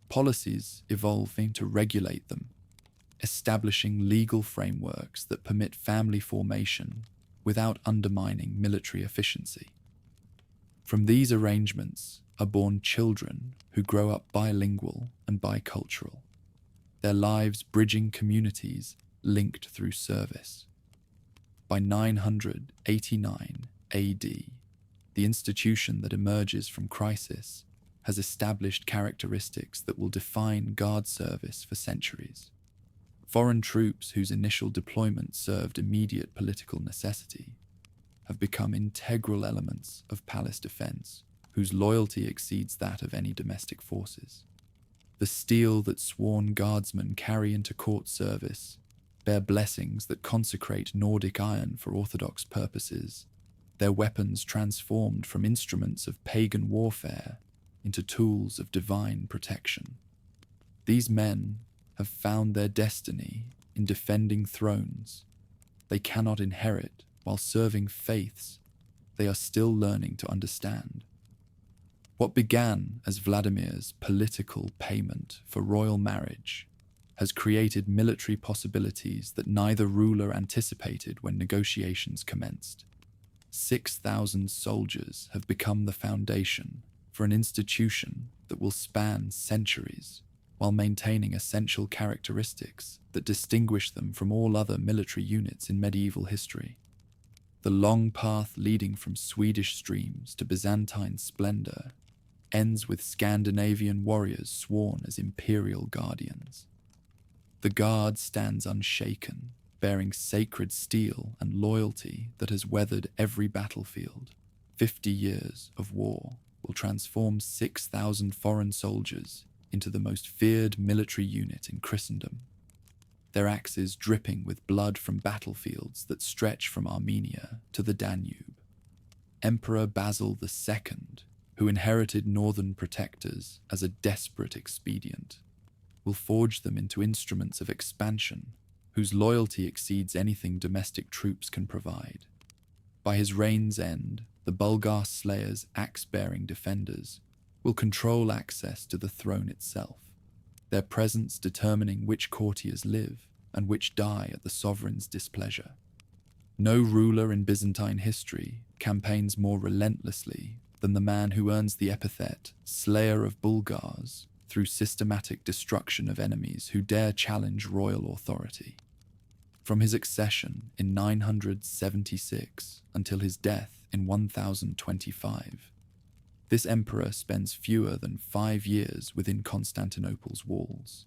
S1: policies evolve to regulate them, establishing legal frameworks that permit family formation without undermining military efficiency. From these arrangements are born children who grow up bilingual and bicultural, their lives bridging communities linked through service. By 989 AD, the institution that emerges from crisis has established characteristics that will define guard service for centuries. Foreign troops whose initial deployment served immediate political necessity have become integral elements of palace defense, whose loyalty exceeds that of any domestic forces. The steel that sworn guardsmen carry into court service bear blessings that consecrate Nordic iron for orthodox purposes, their weapons transformed from instruments of pagan warfare into tools of divine protection. These men have found their destiny in defending thrones they cannot inherit while serving faiths they are still learning to understand. What began as Vladimir's political payment for royal marriage has created military possibilities that neither ruler anticipated when negotiations commenced. 6,000 soldiers have become the foundation for an institution that will span centuries, while maintaining essential characteristics that distinguish them from all other military units in medieval history. The long path leading from Swedish streams to Byzantine splendor ends with Scandinavian warriors sworn as imperial guardians. The guard stands unshaken, bearing sacred steel and loyalty that has weathered every battlefield. 50 years of war will transform 6,000 foreign soldiers into the most feared military unit in Christendom, their axes dripping with blood from battlefields that stretch from Armenia to the Danube. Emperor Basil II, who inherited northern protectors as a desperate expedient, will forge them into instruments of expansion whose loyalty exceeds anything domestic troops can provide. By his reign's end, the Bulgar slayers' axe-bearing defenders will control access to the throne itself, their presence determining which courtiers live and which die at the sovereign's displeasure. No ruler in Byzantine history campaigns more relentlessly than the man who earns the epithet Slayer of Bulgars through systematic destruction of enemies who dare challenge royal authority. From his accession in 976 until his death in 1025, this emperor spends fewer than 5 years within Constantinople's walls,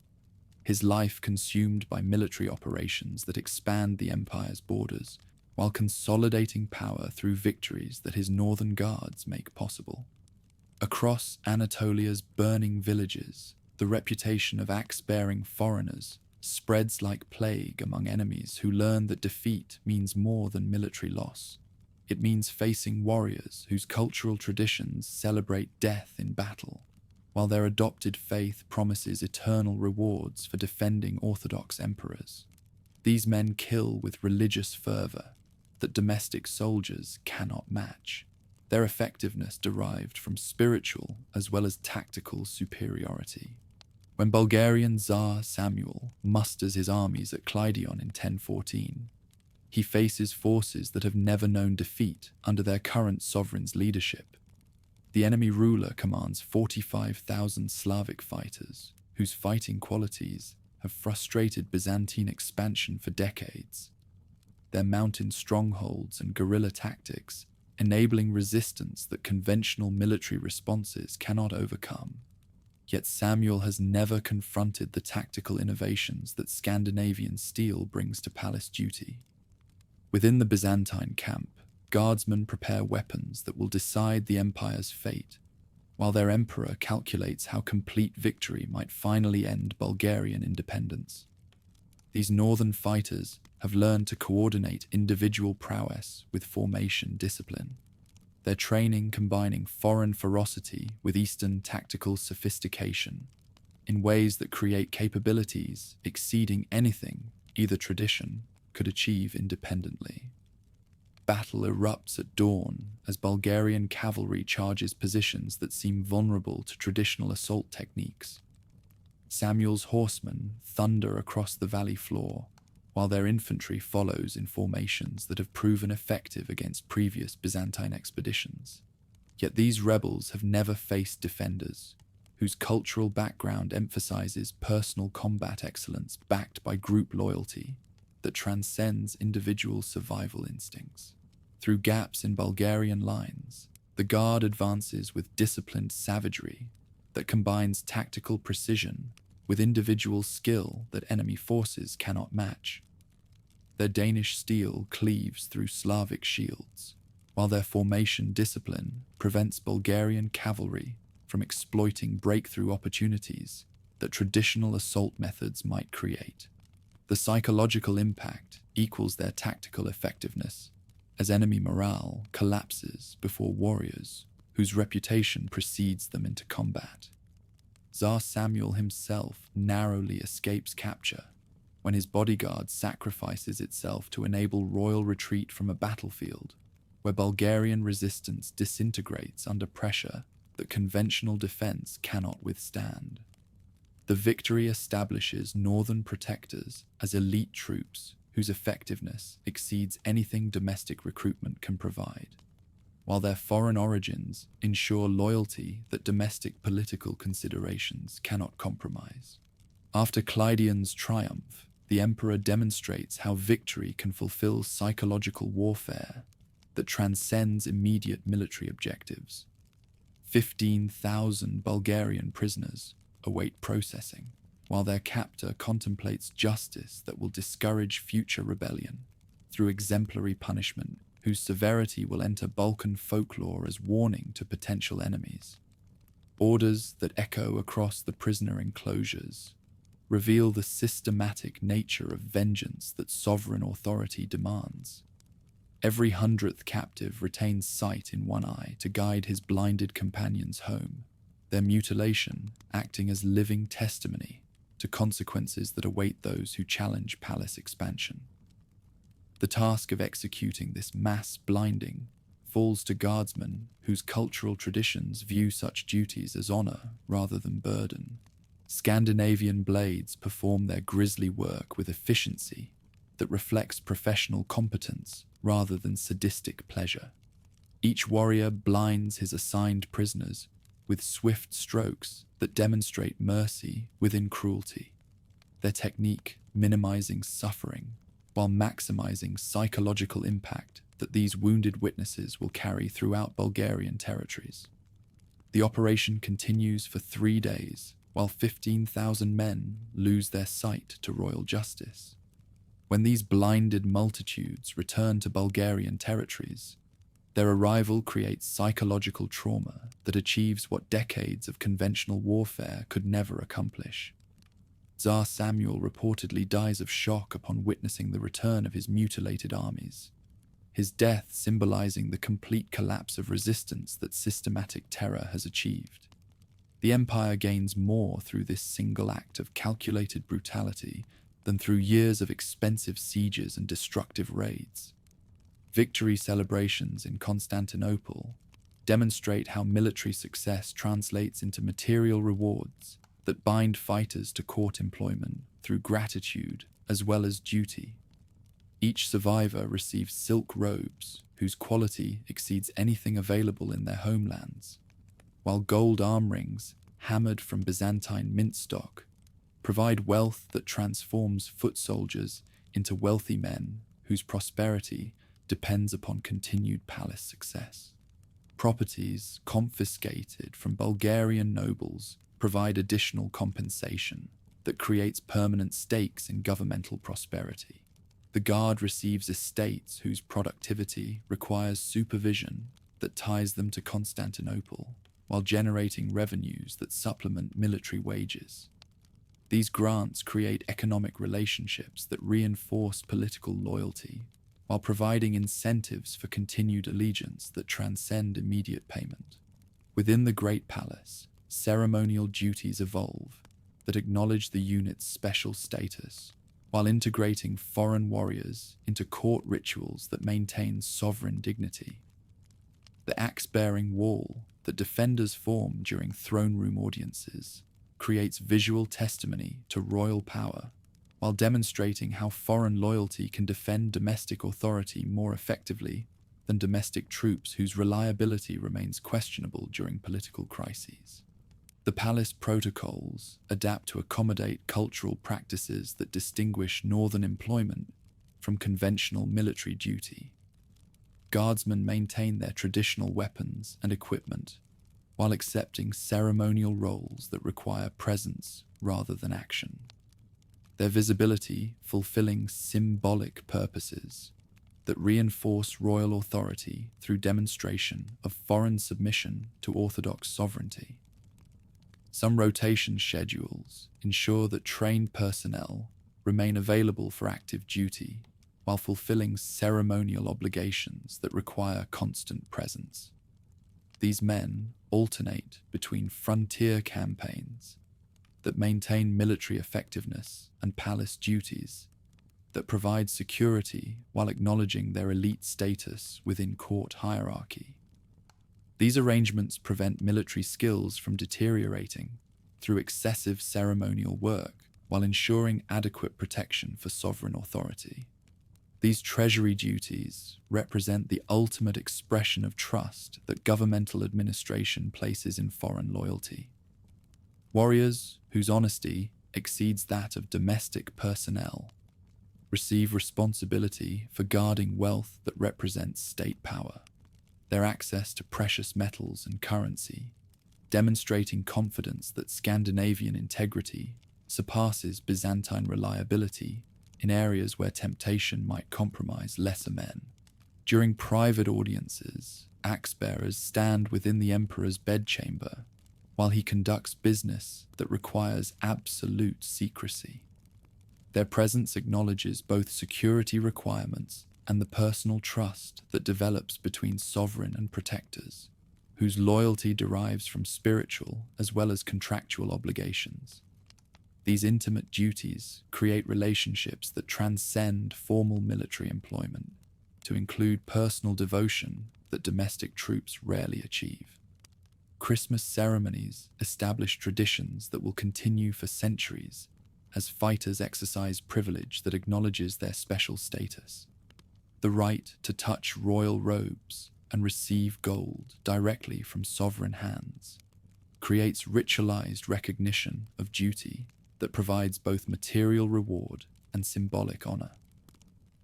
S1: his life consumed by military operations that expand the empire's borders, while consolidating power through victories that his northern guards make possible. Across Anatolia's burning villages, the reputation of axe-bearing foreigners spreads like plague among enemies who learn that defeat means more than military loss. It means facing warriors whose cultural traditions celebrate death in battle, while their adopted faith promises eternal rewards for defending orthodox emperors. These men kill with religious fervor that domestic soldiers cannot match, their effectiveness derived from spiritual as well as tactical superiority. When Bulgarian Tsar Samuel musters his armies at Clydion in 1014, he faces forces that have never known defeat under their current sovereign's leadership. The enemy ruler commands 45,000 Slavic fighters, whose fighting qualities have frustrated Byzantine expansion for decades. Their mountain strongholds and guerrilla tactics enabling resistance that conventional military responses cannot overcome. Yet Samuel has never confronted the tactical innovations that Scandinavian steel brings to palace duty. Within the Byzantine camp, guardsmen prepare weapons that will decide the empire's fate, while their emperor calculates how complete victory might finally end Bulgarian independence. These northern fighters have learned to coordinate individual prowess with formation discipline, their training combining foreign ferocity with Eastern tactical sophistication in ways that create capabilities exceeding anything either tradition could achieve independently. Battle erupts at dawn as Bulgarian cavalry charges positions that seem vulnerable to traditional assault techniques. Samuel's horsemen thunder across the valley floor, while their infantry follows in formations that have proven effective against previous Byzantine expeditions. Yet these rebels have never faced defenders, whose cultural background emphasizes personal combat excellence backed by group loyalty that transcends individual survival instincts. Through gaps in Bulgarian lines, the Guard advances with disciplined savagery that combines tactical precision with individual skill that enemy forces cannot match. Their Danish steel cleaves through Slavic shields, while their formation discipline prevents Bulgarian cavalry from exploiting breakthrough opportunities that traditional assault methods might create. The psychological impact equals their tactical effectiveness, as enemy morale collapses before warriors whose reputation precedes them into combat. Tsar Samuel himself narrowly escapes capture when his bodyguard sacrifices itself to enable royal retreat from a battlefield where Bulgarian resistance disintegrates under pressure that conventional defense cannot withstand. The victory establishes northern protectors as elite troops whose effectiveness exceeds anything domestic recruitment can provide, while their foreign origins ensure loyalty that domestic political considerations cannot compromise. After Clydion's triumph, the emperor demonstrates how victory can fulfill psychological warfare that transcends immediate military objectives. 15,000 Bulgarian prisoners await processing, while their captor contemplates justice that will discourage future rebellion through exemplary punishment whose severity will enter Balkan folklore as warning to potential enemies. Orders that echo across the prisoner enclosures reveal the systematic nature of vengeance that sovereign authority demands. Every 100th captive retains sight in one eye to guide his blinded companions home, their mutilation acting as living testimony to consequences that await those who challenge palace expansion. The task of executing this mass blinding falls to guardsmen whose cultural traditions view such duties as honor rather than burden. Scandinavian blades perform their grisly work with efficiency that reflects professional competence rather than sadistic pleasure. Each warrior blinds his assigned prisoners with swift strokes that demonstrate mercy within cruelty, their technique minimizing suffering while maximizing psychological impact that these wounded witnesses will carry throughout Bulgarian territories. The operation continues for 3 days, while 15,000 men lose their sight to royal justice. When these blinded multitudes return to Bulgarian territories, their arrival creates psychological trauma that achieves what decades of conventional warfare could never accomplish. Tsar Samuel reportedly dies of shock upon witnessing the return of his mutilated armies, his death symbolizing the complete collapse of resistance that systematic terror has achieved. The empire gains more through this single act of calculated brutality than through years of expensive sieges and destructive raids. Victory celebrations in Constantinople demonstrate how military success translates into material rewards that bind fighters to court employment through gratitude as well as duty. Each survivor receives silk robes whose quality exceeds anything available in their homelands, while gold arm rings, hammered from Byzantine mint stock, provide wealth that transforms foot soldiers into wealthy men whose prosperity depends upon continued palace success. Properties confiscated from Bulgarian nobles provide additional compensation that creates permanent stakes in governmental prosperity. The guard receives estates whose productivity requires supervision that ties them to Constantinople, while generating revenues that supplement military wages. These grants create economic relationships that reinforce political loyalty, while providing incentives for continued allegiance that transcend immediate payment. Within the Great Palace, ceremonial duties evolve that acknowledge the unit's special status, while integrating foreign warriors into court rituals that maintain sovereign dignity. The axe-bearing wall that defenders form during throne room audiences creates visual testimony to royal power, while demonstrating how foreign loyalty can defend domestic authority more effectively than domestic troops whose reliability remains questionable during political crises. The palace protocols adapt to accommodate cultural practices that distinguish northern employment from conventional military duty. Guardsmen maintain their traditional weapons and equipment, while accepting ceremonial roles that require presence rather than action. Their visibility fulfilling symbolic purposes that reinforce royal authority through demonstration of foreign submission to orthodox sovereignty. Some rotation schedules ensure that trained personnel remain available for active duty while fulfilling ceremonial obligations that require constant presence. These men alternate between frontier campaigns that maintain military effectiveness and palace duties that provide security while acknowledging their elite status within court hierarchy. These arrangements prevent military skills from deteriorating through excessive ceremonial work while ensuring adequate protection for sovereign authority. These treasury duties represent the ultimate expression of trust that governmental administration places in foreign loyalty. Warriors whose honesty exceeds that of domestic personnel receive responsibility for guarding wealth that represents state power, their access to precious metals and currency, demonstrating confidence that Scandinavian integrity surpasses Byzantine reliability in areas where temptation might compromise lesser men. During private audiences, axe-bearers stand within the emperor's bedchamber while he conducts business that requires absolute secrecy. Their presence acknowledges both security requirements and the personal trust that develops between sovereign and protectors, whose loyalty derives from spiritual as well as contractual obligations. These intimate duties create relationships that transcend formal military employment, to include personal devotion that domestic troops rarely achieve. Christmas ceremonies establish traditions that will continue for centuries as fighters exercise privilege that acknowledges their special status. The right to touch royal robes and receive gold directly from sovereign hands creates ritualized recognition of duty that provides both material reward and symbolic honor.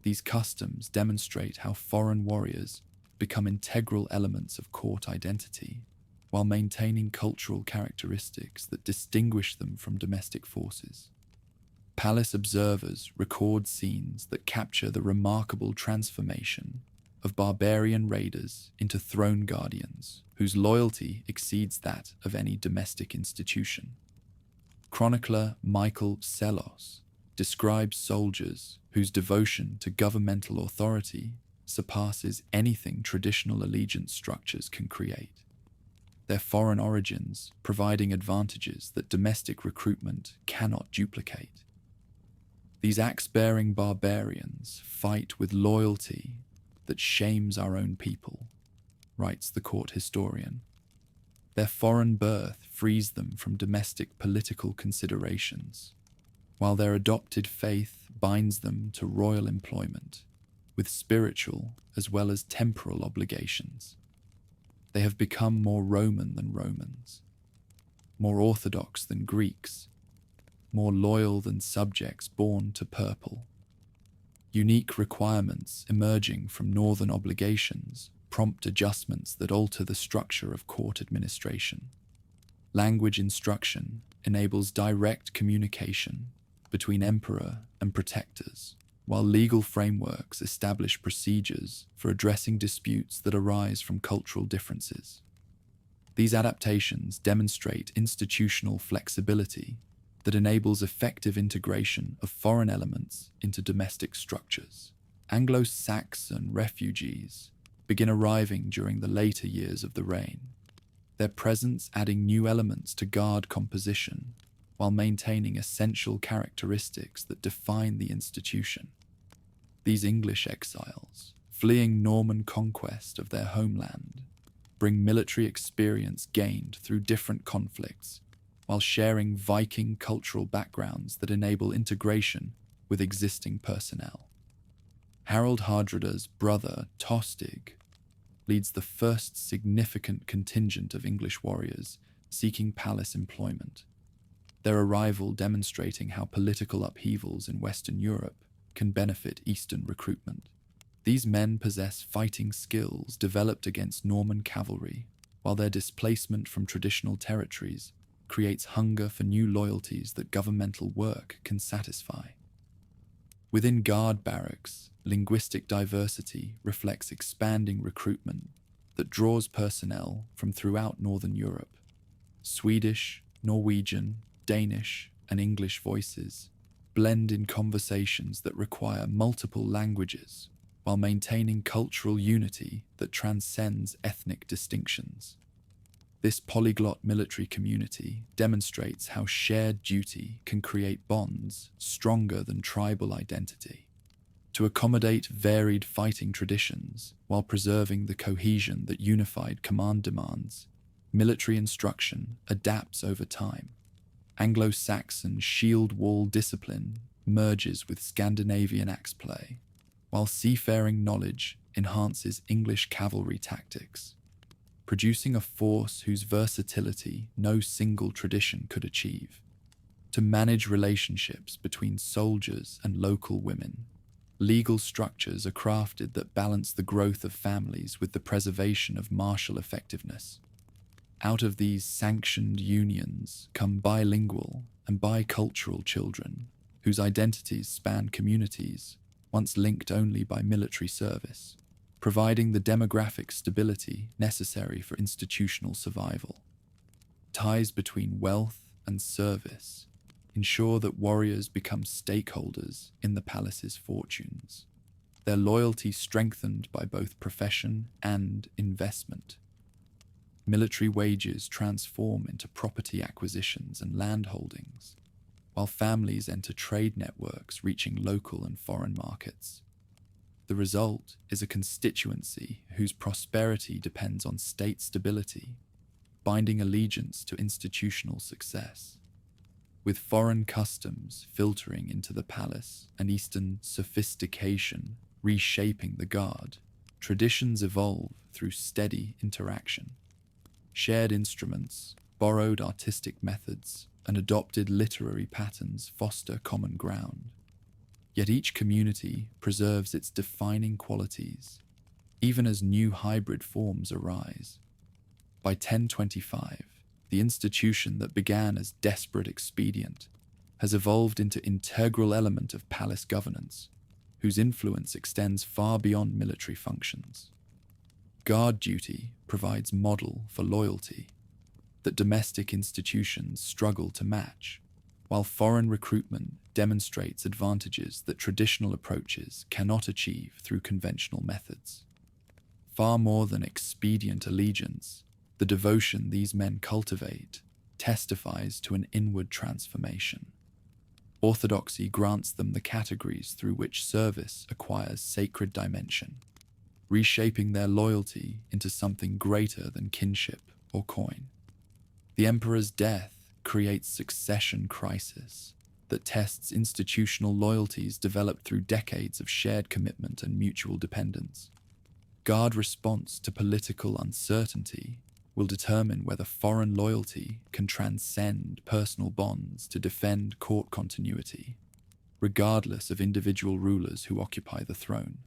S1: These customs demonstrate how foreign warriors become integral elements of court identity while maintaining cultural characteristics that distinguish them from domestic forces. Palace observers record scenes that capture the remarkable transformation of barbarian raiders into throne guardians whose loyalty exceeds that of any domestic institution. Chronicler Michael Sellos describes soldiers whose devotion to governmental authority surpasses anything traditional allegiance structures can create, their foreign origins providing advantages that domestic recruitment cannot duplicate. These axe-bearing barbarians fight with loyalty that shames our own people, writes the court historian. Their foreign birth frees them from domestic political considerations, while their adopted faith binds them to royal employment, with spiritual as well as temporal obligations. They have become more Roman than Romans, more Orthodox than Greeks, more loyal than subjects born to purple. Unique requirements emerging from northern obligations prompt adjustments that alter the structure of court administration. Language instruction enables direct communication between emperor and protectors, while legal frameworks establish procedures for addressing disputes that arise from cultural differences. These adaptations demonstrate institutional flexibility that enables effective integration of foreign elements into domestic structures. Anglo-Saxon refugees begin arriving during the later years of the reign, their presence adding new elements to guard composition while maintaining essential characteristics that define the institution. These English exiles, fleeing Norman conquest of their homeland, bring military experience gained through different conflicts while sharing Viking cultural backgrounds that enable integration with existing personnel. Harald Hardrada's brother, Tostig, leads the first significant contingent of English warriors seeking palace employment, their arrival demonstrating how political upheavals in Western Europe can benefit Eastern recruitment. These men possess fighting skills developed against Norman cavalry, while their displacement from traditional territories creates hunger for new loyalties that governmental work can satisfy. Within guard barracks, linguistic diversity reflects expanding recruitment that draws personnel from throughout Northern Europe. Swedish, Norwegian, Danish, and English voices blend in conversations that require multiple languages while maintaining cultural unity that transcends ethnic distinctions. This polyglot military community demonstrates how shared duty can create bonds stronger than tribal identity. To accommodate varied fighting traditions while preserving the cohesion that unified command demands, military instruction adapts over time. Anglo-Saxon shield wall discipline merges with Scandinavian axeplay, while seafaring knowledge enhances English cavalry tactics, producing a force whose versatility no single tradition could achieve. To manage relationships between soldiers and local women, legal structures are crafted that balance the growth of families with the preservation of martial effectiveness. Out of these sanctioned unions come bilingual and bicultural children, whose identities span communities once linked only by military service, providing the demographic stability necessary for institutional survival. Ties between wealth and service ensure that warriors become stakeholders in the palace's fortunes, their loyalty strengthened by both profession and investment. Military wages transform into property acquisitions and land holdings, while families enter trade networks reaching local and foreign markets. The result is a constituency whose prosperity depends on state stability, binding allegiance to institutional success. With foreign customs filtering into the palace and Eastern sophistication reshaping the guard, traditions evolve through steady interaction. Shared instruments, borrowed artistic methods, and adopted literary patterns foster common ground. Yet each community preserves its defining qualities, even as new hybrid forms arise. By 1025, the institution that began as desperate expedient has evolved into integral element of palace governance, whose influence extends far beyond military functions. Guard duty provides model for loyalty that domestic institutions struggle to match, while foreign recruitment demonstrates advantages that traditional approaches cannot achieve through conventional methods. Far more than expedient allegiance, the devotion these men cultivate testifies to an inward transformation. Orthodoxy grants them the categories through which service acquires sacred dimension, reshaping their loyalty into something greater than kinship or coin. The emperor's death creates succession crisis that tests institutional loyalties developed through decades of shared commitment and mutual dependence. Guard response to political uncertainty will determine whether foreign loyalty can transcend personal bonds to defend court continuity, regardless of individual rulers who occupy the throne.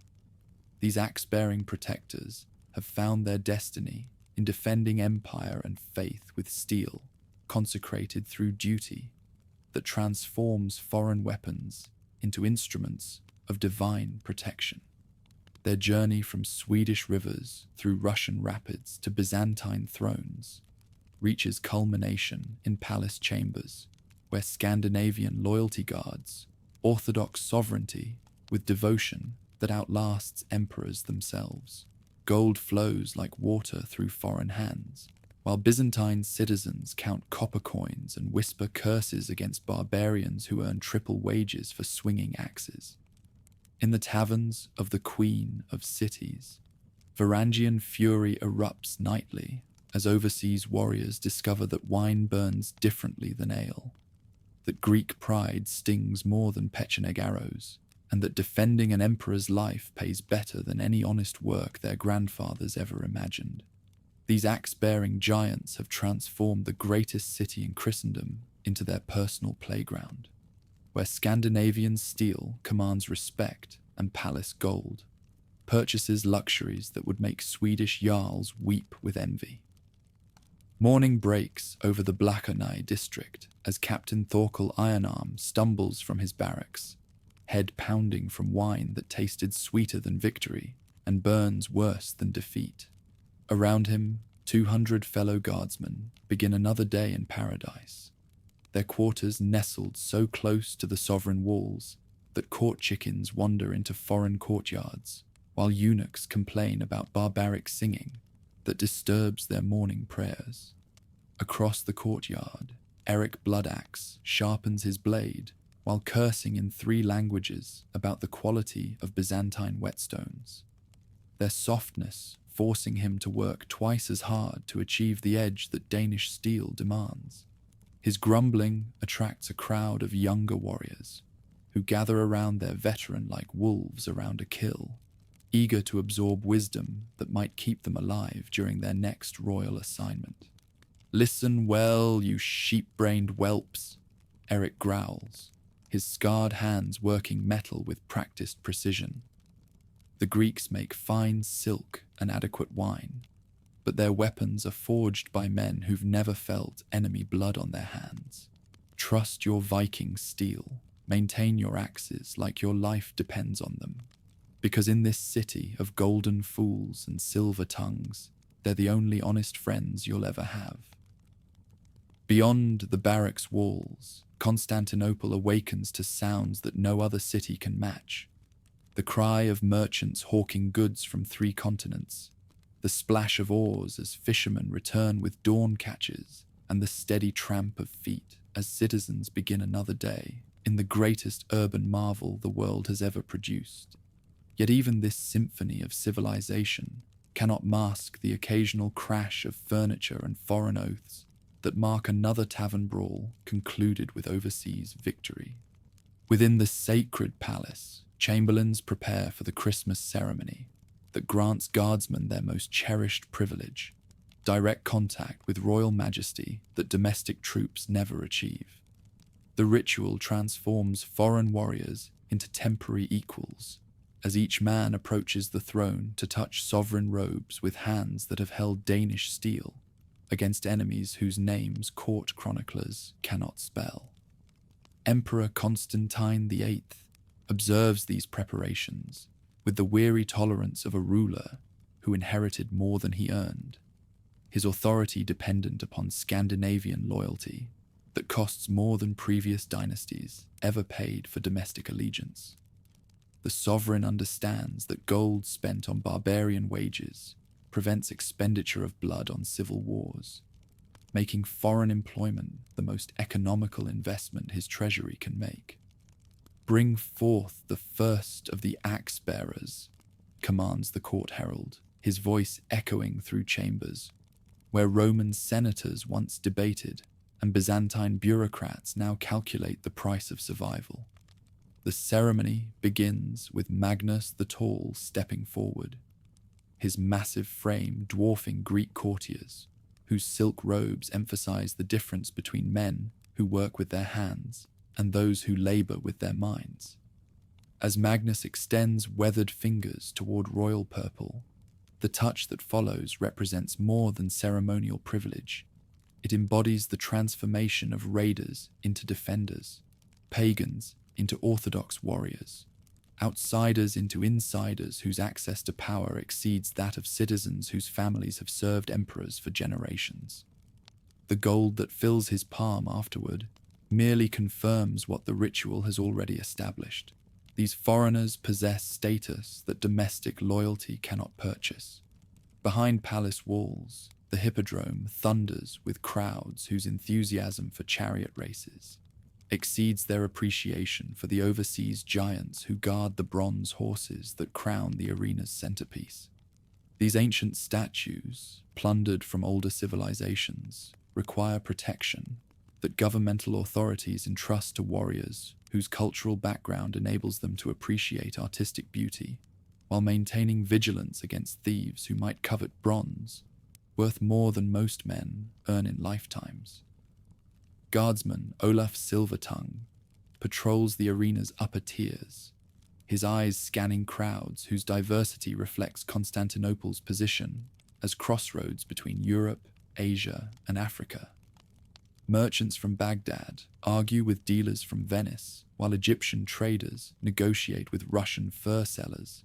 S1: These axe-bearing protectors have found their destiny in defending empire and faith with steel, consecrated through duty, that transforms foreign weapons into instruments of divine protection. Their journey from Swedish rivers through Russian rapids to Byzantine thrones reaches culmination in palace chambers, where Scandinavian loyalty guards orthodox sovereignty with devotion that outlasts emperors themselves. Gold flows like water through foreign hands, while Byzantine citizens count copper coins and whisper curses against barbarians who earn triple wages for swinging axes. In the taverns of the Queen of Cities, Varangian fury erupts nightly as overseas warriors discover that wine burns differently than ale, that Greek pride stings more than Pecheneg arrows, and that defending an emperor's life pays better than any honest work their grandfathers ever imagined. These axe-bearing giants have transformed the greatest city in Christendom into their personal playground, where Scandinavian steel commands respect and palace gold, purchases luxuries that would make Swedish jarls weep with envy. Morning breaks over the Blackeney district as Captain Thorkel Ironarm stumbles from his barracks, head pounding from wine that tasted sweeter than victory and burns worse than defeat. Around him, 200 fellow guardsmen begin another day in paradise, their quarters nestled so close to the sovereign walls that court chickens wander into foreign courtyards, while eunuchs complain about barbaric singing that disturbs their morning prayers. Across the courtyard, Eric Bloodaxe sharpens his blade while cursing in 3 languages about the quality of Byzantine whetstones, their softness forcing him to work twice as hard to achieve the edge that Danish steel demands. His grumbling attracts a crowd of younger warriors who gather around their veteran like wolves around a kill, eager to absorb wisdom that might keep them alive during their next royal assignment. "Listen well, you sheep-brained whelps," Eric growls, his scarred hands working metal with practiced precision. The Greeks make fine silk and adequate wine, but their weapons are forged by men who've never felt enemy blood on their hands. Trust your Viking steel. Maintain your axes like your life depends on them. Because in this city of golden fools and silver tongues, they're the only honest friends you'll ever have. Beyond the barracks' walls, Constantinople awakens to sounds that no other city can match. The cry of merchants hawking goods from 3 continents, the splash of oars as fishermen return with dawn catches, and the steady tramp of feet as citizens begin another day in the greatest urban marvel the world has ever produced. Yet even this symphony of civilization cannot mask the occasional crash of furniture and foreign oaths that mark another tavern brawl concluded with overseas victory. Within the sacred palace, chamberlains prepare for the Christmas ceremony that grants guardsmen their most cherished privilege, direct contact with royal majesty that domestic troops never achieve. The ritual transforms foreign warriors into temporary equals, as each man approaches the throne to touch sovereign robes with hands that have held Danish steel against enemies whose names court chroniclers cannot spell. Emperor Constantine VIII observes these preparations with the weary tolerance of a ruler who inherited more than he earned, his authority dependent upon Scandinavian loyalty that costs more than previous dynasties ever paid for domestic allegiance. The sovereign understands that gold spent on barbarian wages prevents expenditure of blood on civil wars, making foreign employment the most economical investment his treasury can make. "Bring forth the first of the axe-bearers," commands the court herald, his voice echoing through chambers, where Roman senators once debated and Byzantine bureaucrats now calculate the price of survival. The ceremony begins with Magnus the Tall stepping forward, his massive frame dwarfing Greek courtiers, whose silk robes emphasize the difference between men who work with their hands and those who labor with their minds. As Magnus extends weathered fingers toward royal purple, the touch that follows represents more than ceremonial privilege. It embodies the transformation of raiders into defenders, pagans into orthodox warriors, outsiders into insiders whose access to power exceeds that of citizens whose families have served emperors for generations. The gold that fills his palm afterward merely confirms what the ritual has already established. These foreigners possess status that domestic loyalty cannot purchase. Behind palace walls, the hippodrome thunders with crowds whose enthusiasm for chariot races exceeds their appreciation for the overseas giants who guard the bronze horses that crown the arena's centerpiece. These ancient statues, plundered from older civilizations, require protection that governmental authorities entrust to warriors whose cultural background enables them to appreciate artistic beauty, while maintaining vigilance against thieves who might covet bronze, worth more than most men earn in lifetimes. Guardsman Olaf Silvertongue patrols the arena's upper tiers, his eyes scanning crowds whose diversity reflects Constantinople's position as crossroads between Europe, Asia, and Africa. Merchants from Baghdad argue with dealers from Venice, while Egyptian traders negotiate with Russian fur sellers,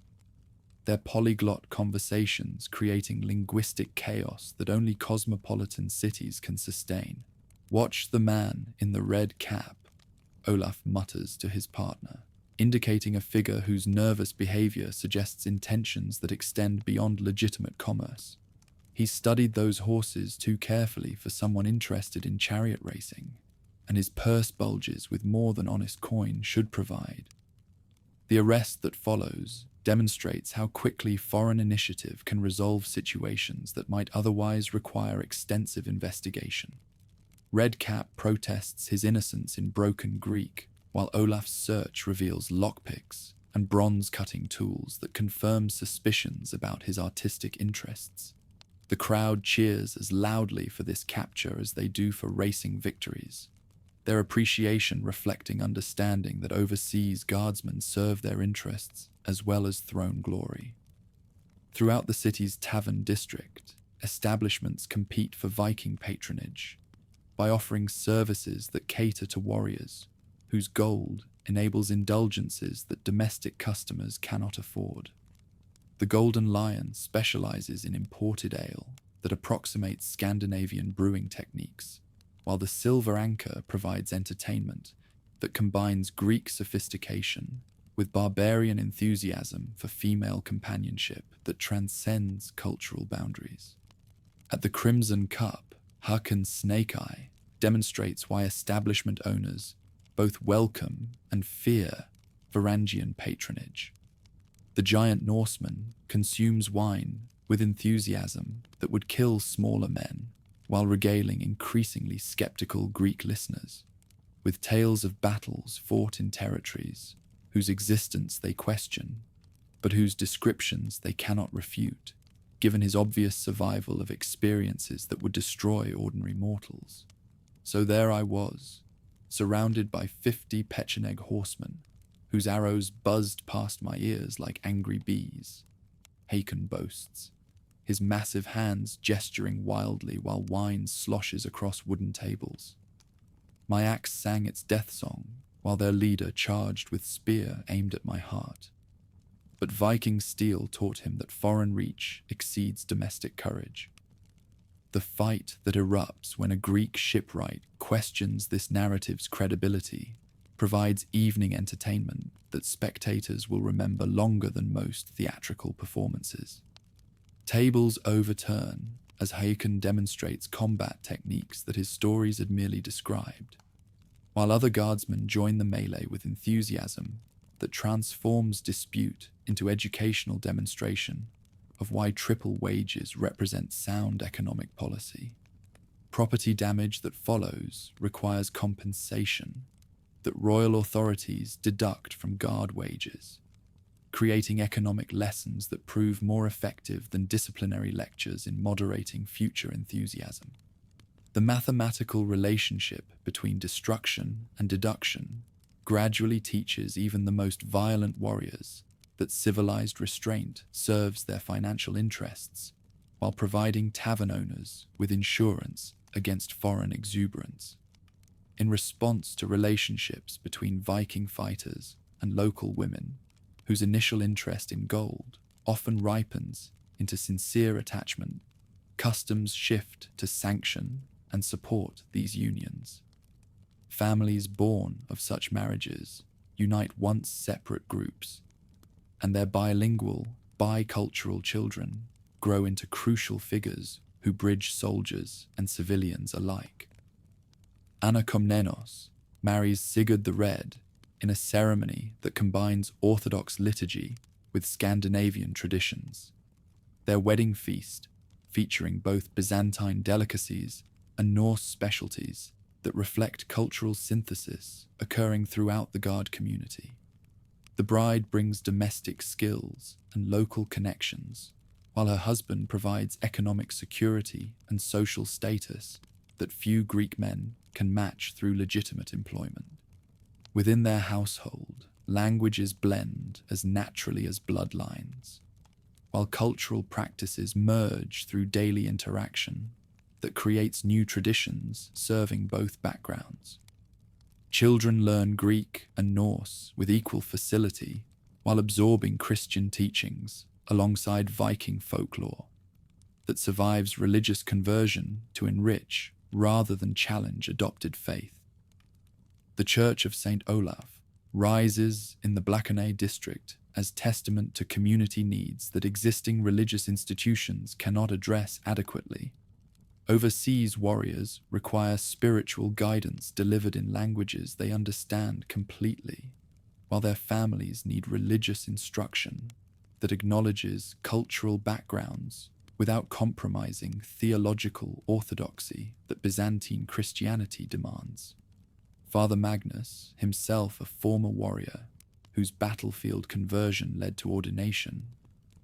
S1: their polyglot conversations creating linguistic chaos that only cosmopolitan cities can sustain. "Watch the man in the red cap," Olaf mutters to his partner, indicating a figure whose nervous behavior suggests intentions that extend beyond legitimate commerce. He studied those horses too carefully for someone interested in chariot racing, and his purse bulges with more than honest coin should provide. The arrest that follows demonstrates how quickly foreign initiative can resolve situations that might otherwise require extensive investigation. Redcap protests his innocence in broken Greek, while Olaf's search reveals lockpicks and bronze-cutting tools that confirm suspicions about his artistic interests. The crowd cheers as loudly for this capture as they do for racing victories, their appreciation reflecting understanding that overseas guardsmen serve their interests as well as throne glory. Throughout the city's tavern district, establishments compete for Viking patronage, by offering services that cater to warriors, whose gold enables indulgences that domestic customers cannot afford. The Golden Lion specializes in imported ale that approximates Scandinavian brewing techniques, while the Silver Anchor provides entertainment that combines Greek sophistication with barbarian enthusiasm for female companionship that transcends cultural boundaries. At the Crimson Cup, Hakon's Snake Eye demonstrates why establishment owners both welcome and fear Varangian patronage. The giant Norseman consumes wine with enthusiasm that would kill smaller men, while regaling increasingly skeptical Greek listeners with tales of battles fought in territories whose existence they question, but whose descriptions they cannot refute, given his obvious survival of experiences that would destroy ordinary mortals. So there I was, surrounded by 50 Pecheneg horsemen, whose arrows buzzed past my ears like angry bees. Hakon boasts, his massive hands gesturing wildly while wine sloshes across wooden tables. My axe sang its death song, while their leader charged with spear aimed at my heart. But Viking steel taught him that foreign reach exceeds domestic courage. The fight that erupts when a Greek shipwright questions this narrative's credibility provides evening entertainment that spectators will remember longer than most theatrical performances. Tables overturn as Hakon demonstrates combat techniques that his stories had merely described, while other guardsmen join the melee with enthusiasm that transforms dispute into educational demonstration of why triple wages represent sound economic policy. Property damage that follows requires compensation that royal authorities deduct from guard wages, creating economic lessons that prove more effective than disciplinary lectures in moderating future enthusiasm. The mathematical relationship between destruction and deduction gradually teaches even the most violent warriors that civilized restraint serves their financial interests while providing tavern owners with insurance against foreign exuberance. In response to relationships between Viking fighters and local women, whose initial interest in gold often ripens into sincere attachment, customs shift to sanction and support these unions. Families born of such marriages unite once separate groups, and their bilingual, bicultural children grow into crucial figures who bridge soldiers and civilians alike. Anna Komnenos marries Sigurd the Red in a ceremony that combines Orthodox liturgy with Scandinavian traditions. Their wedding feast, featuring both Byzantine delicacies and Norse specialties that reflect cultural synthesis occurring throughout the guard community. The bride brings domestic skills and local connections, while her husband provides economic security and social status that few Greek men can match through legitimate employment. Within their household, languages blend as naturally as bloodlines, while cultural practices merge through daily interaction that creates new traditions serving both backgrounds. Children learn Greek and Norse with equal facility while absorbing Christian teachings alongside Viking folklore that survives religious conversion to enrich rather than challenge adopted faith. The Church of St. Olaf rises in the Blackernay district as testament to community needs that existing religious institutions cannot address adequately. Overseas warriors require spiritual guidance delivered in languages they understand completely, while their families need religious instruction that acknowledges cultural backgrounds without compromising theological orthodoxy that Byzantine Christianity demands. Father Magnus, himself a former warrior whose battlefield conversion led to ordination,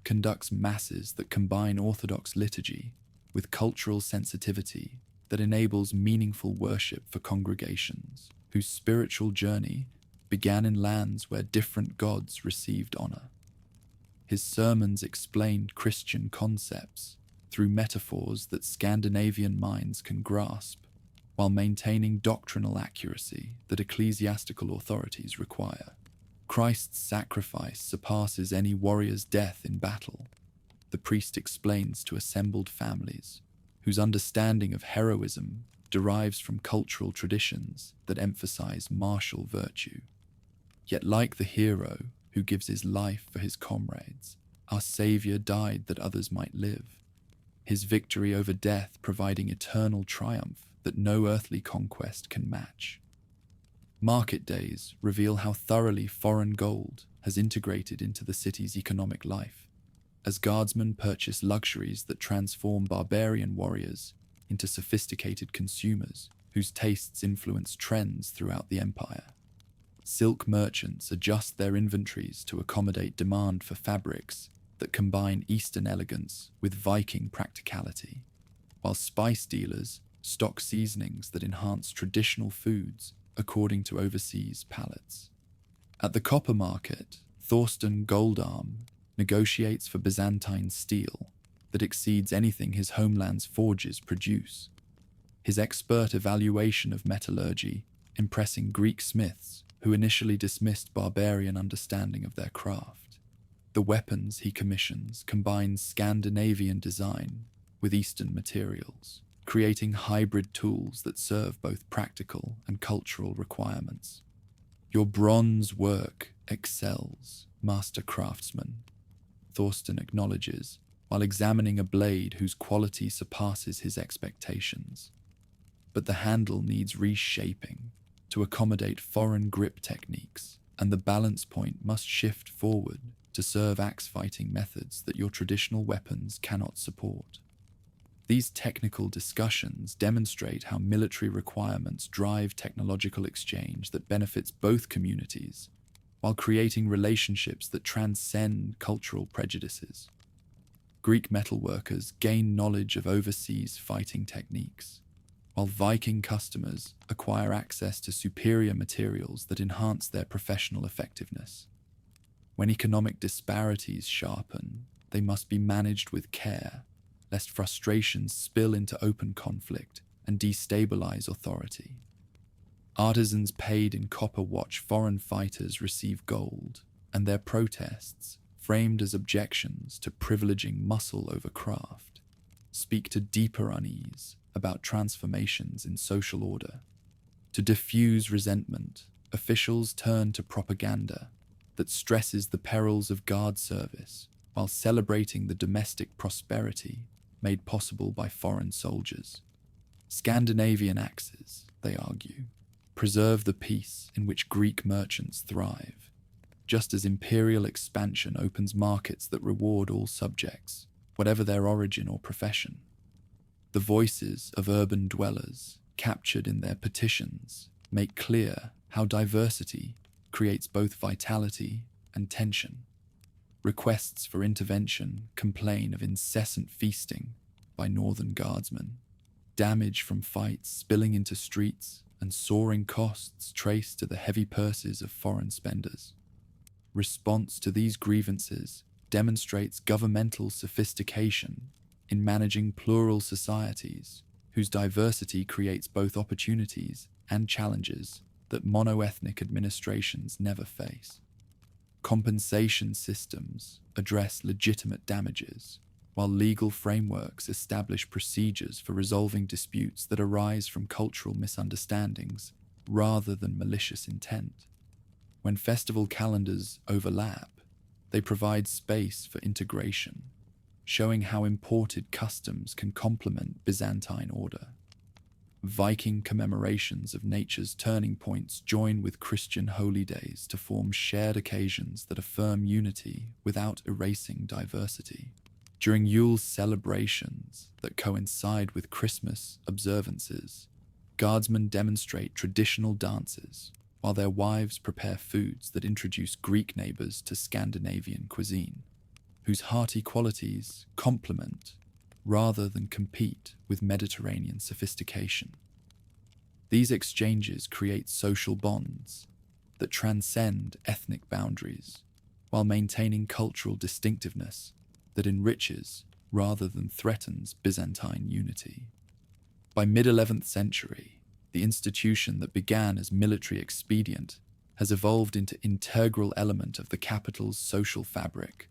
S1: conducts masses that combine Orthodox liturgy with cultural sensitivity that enables meaningful worship for congregations whose spiritual journey began in lands where different gods received honor. His sermons explained Christian concepts through metaphors that Scandinavian minds can grasp, while maintaining doctrinal accuracy that ecclesiastical authorities require. Christ's sacrifice surpasses any warrior's death in battle, the priest explains to assembled families, whose understanding of heroism derives from cultural traditions that emphasize martial virtue. Yet like the hero who gives his life for his comrades, our Saviour died that others might live, his victory over death providing eternal triumph that no earthly conquest can match. Market days reveal how thoroughly foreign gold has integrated into the city's economic life, as guardsmen purchase luxuries that transform barbarian warriors into sophisticated consumers whose tastes influence trends throughout the empire. Silk merchants adjust their inventories to accommodate demand for fabrics that combine Eastern elegance with Viking practicality, while spice dealers stock seasonings that enhance traditional foods according to overseas palates. At the copper market, Thorsten Goldarm negotiates for Byzantine steel that exceeds anything his homeland's forges produce, his expert evaluation of metallurgy impressing Greek smiths who initially dismissed barbarian understanding of their craft. The weapons he commissions combine Scandinavian design with Eastern materials, creating hybrid tools that serve both practical and cultural requirements. Your bronze work excels, master craftsman, Thorsten acknowledges, while examining a blade whose quality surpasses his expectations. But the handle needs reshaping to accommodate foreign grip techniques, and the balance point must shift forward to serve axe-fighting methods that your traditional weapons cannot support. These technical discussions demonstrate how military requirements drive technological exchange that benefits both communities, while creating relationships that transcend cultural prejudices. Greek metalworkers gain knowledge of overseas fighting techniques, while Viking customers acquire access to superior materials that enhance their professional effectiveness. When economic disparities sharpen, they must be managed with care, lest frustrations spill into open conflict and destabilize authority. Artisans paid in copper watch foreign fighters receive gold, and their protests, framed as objections to privileging muscle over craft, speak to deeper unease about transformations in social order. To diffuse resentment, officials turn to propaganda that stresses the perils of guard service while celebrating the domestic prosperity made possible by foreign soldiers. Scandinavian axes, they argue, preserve the peace in which Greek merchants thrive, just as imperial expansion opens markets that reward all subjects, whatever their origin or profession. The voices of urban dwellers, captured in their petitions, make clear how diversity creates both vitality and tension. Requests for intervention complain of incessant feasting by northern guardsmen, damage from fights spilling into streets, and soaring costs traced to the heavy purses of foreign spenders. Response to these grievances demonstrates governmental sophistication in managing plural societies whose diversity creates both opportunities and challenges that monoethnic administrations never face. Compensation systems address legitimate damages, while legal frameworks establish procedures for resolving disputes that arise from cultural misunderstandings rather than malicious intent. When festival calendars overlap, they provide space for integration, showing how imported customs can complement Byzantine order. Viking commemorations of nature's turning points join with Christian holy days to form shared occasions that affirm unity without erasing diversity. During Yule's celebrations that coincide with Christmas observances, guardsmen demonstrate traditional dances, while their wives prepare foods that introduce Greek neighbors to Scandinavian cuisine, whose hearty qualities complement rather than compete with Mediterranean sophistication. These exchanges create social bonds that transcend ethnic boundaries, while maintaining cultural distinctiveness that enriches rather than threatens Byzantine unity. By mid-11th century, The institution that began as military expedient has evolved into integral element of the capital's social fabric,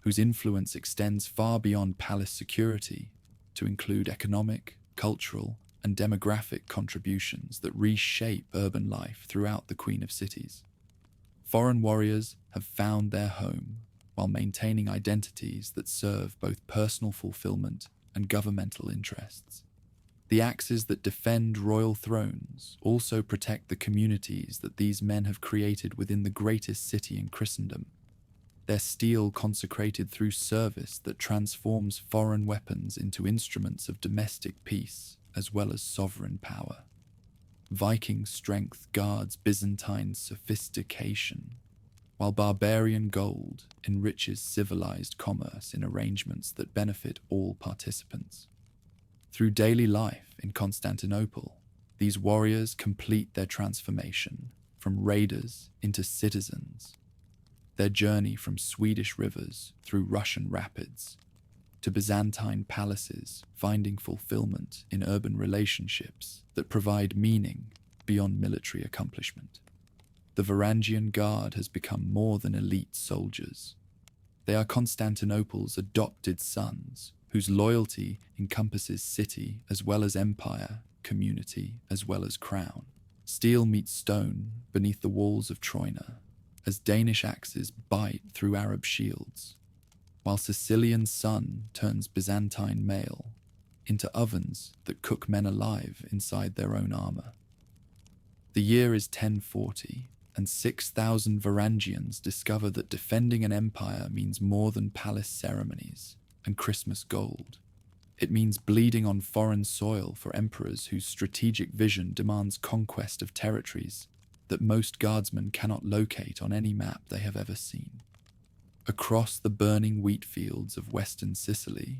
S1: whose influence extends far beyond palace security to include economic, cultural, and demographic contributions that reshape urban life throughout the Queen of Cities. Foreign warriors have found their home while maintaining identities that serve both personal fulfillment and governmental interests. The axes that defend royal thrones also protect the communities that these men have created within the greatest city in Christendom. Their steel consecrated through service that transforms foreign weapons into instruments of domestic peace as well as sovereign power. Viking strength guards Byzantine sophistication, while barbarian gold enriches civilized commerce in arrangements that benefit all participants. Through daily life in Constantinople, these warriors complete their transformation from raiders into citizens. Their journey from Swedish rivers through Russian rapids to Byzantine palaces, finding fulfillment in urban relationships that provide meaning beyond military accomplishment. The Varangian Guard has become more than elite soldiers. They are Constantinople's adopted sons, whose loyalty encompasses city as well as empire, community as well as crown. Steel meets stone beneath the walls of Troina, as Danish axes bite through Arab shields, while Sicilian sun turns Byzantine mail into ovens that cook men alive inside their own armor. The year is 1040, and 6,000 Varangians discover that defending an empire means more than palace ceremonies and Christmas gold. It means bleeding on foreign soil for emperors whose strategic vision demands conquest of territories that most guardsmen cannot locate on any map they have ever seen. Across the burning wheat fields of western Sicily,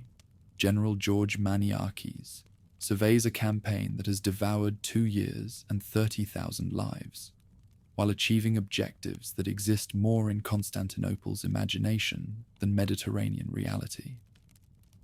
S1: General George Maniakes surveys a campaign that has devoured 2 years and 30,000 lives, while achieving objectives that exist more in Constantinople's imagination than Mediterranean reality.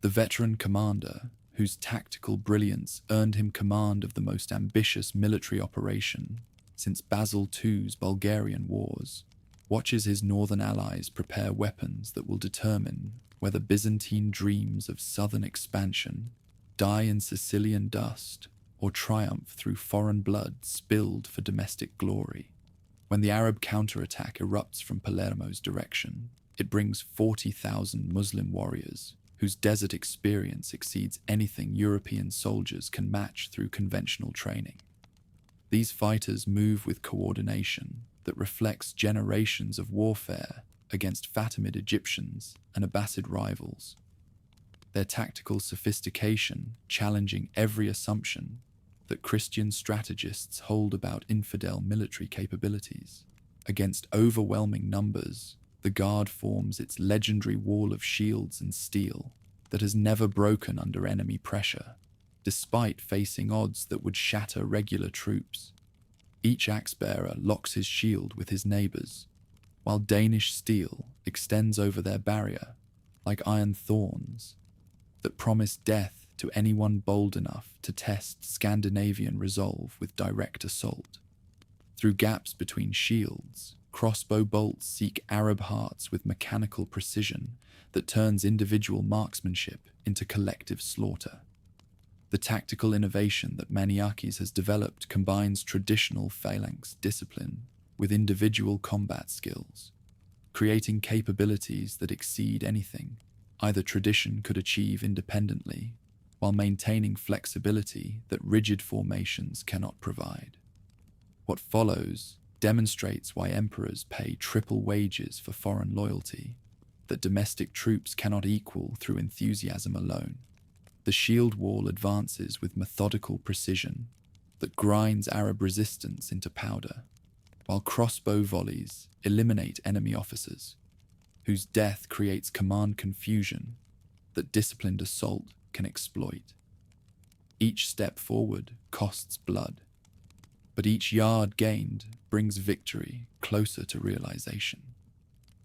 S1: The veteran commander, whose tactical brilliance earned him command of the most ambitious military operation since Basil II's Bulgarian Wars, watches his northern allies prepare weapons that will determine whether Byzantine dreams of southern expansion die in Sicilian dust or triumph through foreign blood spilled for domestic glory. When the Arab counterattack erupts from Palermo's direction, it brings 40,000 Muslim warriors whose desert experience exceeds anything European soldiers can match through conventional training. These fighters move with coordination that reflects generations of warfare against Fatimid Egyptians and Abbasid rivals, their tactical sophistication challenging every assumption that Christian strategists hold about infidel military capabilities. Against overwhelming numbers, the Guard forms its legendary wall of shields and steel that has never broken under enemy pressure, despite facing odds that would shatter regular troops. Each axe-bearer locks his shield with his neighbours, while Danish steel extends over their barrier like iron thorns that promise death to anyone bold enough to test Scandinavian resolve with direct assault. Through gaps between shields, crossbow bolts seek Arab hearts with mechanical precision that turns individual marksmanship into collective slaughter. The tactical innovation that Maniakes has developed combines traditional phalanx discipline with individual combat skills, creating capabilities that exceed anything either tradition could achieve independently, while maintaining flexibility that rigid formations cannot provide. What follows demonstrates why emperors pay triple wages for foreign loyalty that domestic troops cannot equal through enthusiasm alone. The shield wall advances with methodical precision that grinds Arab resistance into powder, while crossbow volleys eliminate enemy officers, whose death creates command confusion that disciplined assault can exploit. Each step forward costs blood, but each yard gained brings victory closer to realization.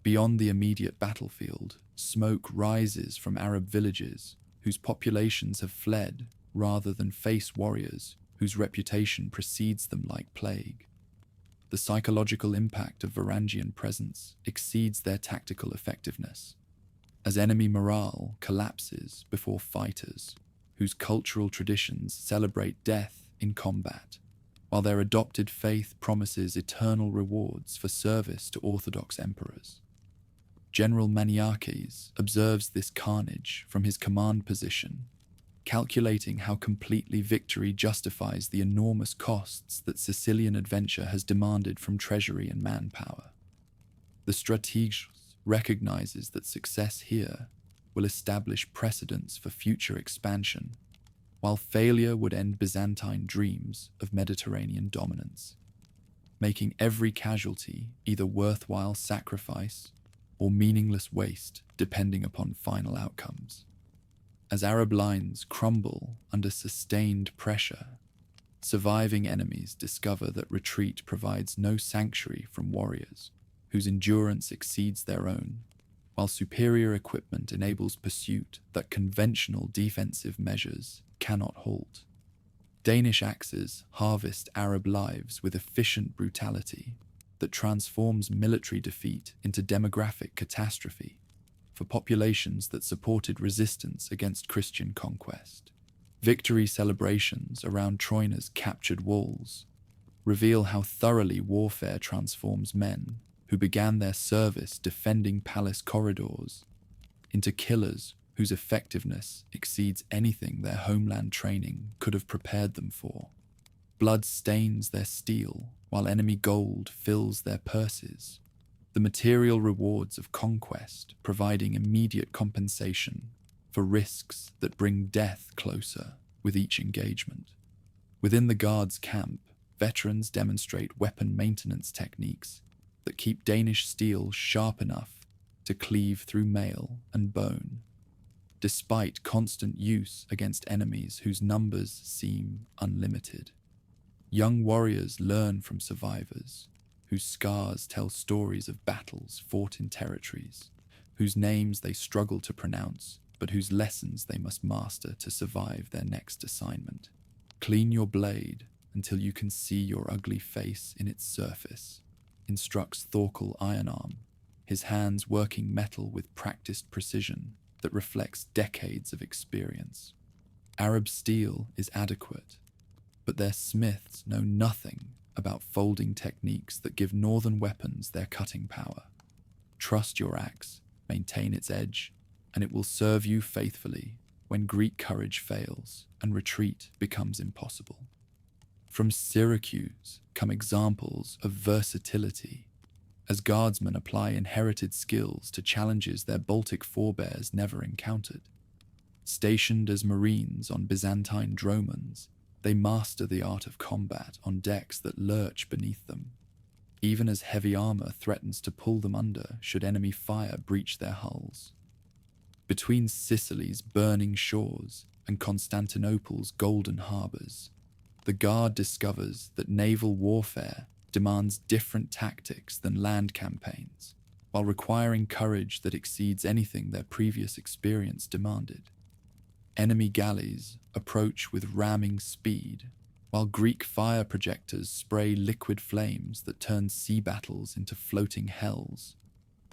S1: Beyond the immediate battlefield, smoke rises from Arab villages whose populations have fled rather than face warriors whose reputation precedes them like plague. The psychological impact of Varangian presence exceeds their tactical effectiveness, as enemy morale collapses before fighters whose cultural traditions celebrate death in combat, while their adopted faith promises eternal rewards for service to orthodox emperors. General Maniakes observes this carnage from his command position, calculating how completely victory justifies the enormous costs that Sicilian adventure has demanded from treasury and manpower. The strategos recognizes that success here will establish precedents for future expansion, while failure would end Byzantine dreams of Mediterranean dominance, making every casualty either worthwhile sacrifice or meaningless waste depending upon final outcomes. As Arab lines crumble under sustained pressure, surviving enemies discover that retreat provides no sanctuary from warriors whose endurance exceeds their own, while superior equipment enables pursuit that conventional defensive measures cannot halt. Danish axes harvest Arab lives with efficient brutality that transforms military defeat into demographic catastrophe for populations that supported resistance against Christian conquest. Victory celebrations around Troina's captured walls reveal how thoroughly warfare transforms men who began their service defending palace corridors into killers whose effectiveness exceeds anything their homeland training could have prepared them for. Blood stains their steel, while enemy gold fills their purses, the material rewards of conquest providing immediate compensation for risks that bring death closer with each engagement. Within the guards' camp, veterans demonstrate weapon maintenance techniques that keep Danish steel sharp enough to cleave through mail and bone, despite constant use against enemies whose numbers seem unlimited. Young warriors learn from survivors, whose scars tell stories of battles fought in territories, whose names they struggle to pronounce, but whose lessons they must master to survive their next assignment. Clean your blade until you can see your ugly face in its surface, instructs Thorkel Ironarm, his hands working metal with practiced precision that reflects decades of experience. Arab steel is adequate, but their smiths know nothing about folding techniques that give northern weapons their cutting power. Trust your axe, maintain its edge, and it will serve you faithfully when Greek courage fails and retreat becomes impossible. From Syracuse come examples of versatility, as guardsmen apply inherited skills to challenges their Baltic forebears never encountered. Stationed as marines on Byzantine dromons, they master the art of combat on decks that lurch beneath them, even as heavy armor threatens to pull them under should enemy fire breach their hulls. Between Sicily's burning shores and Constantinople's golden harbors, the Guard discovers that naval warfare demands different tactics than land campaigns, while requiring courage that exceeds anything their previous experience demanded. Enemy galleys approach with ramming speed, while Greek fire projectors spray liquid flames that turn sea battles into floating hells,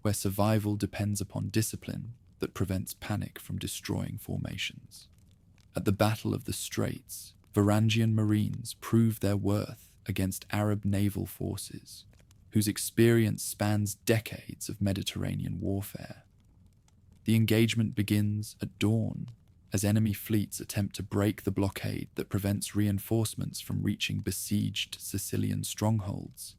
S1: where survival depends upon discipline that prevents panic from destroying formations. At the Battle of the Straits, Varangian marines proved their worth against Arab naval forces, whose experience spans decades of Mediterranean warfare. The engagement begins at dawn, as enemy fleets attempt to break the blockade that prevents reinforcements from reaching besieged Sicilian strongholds,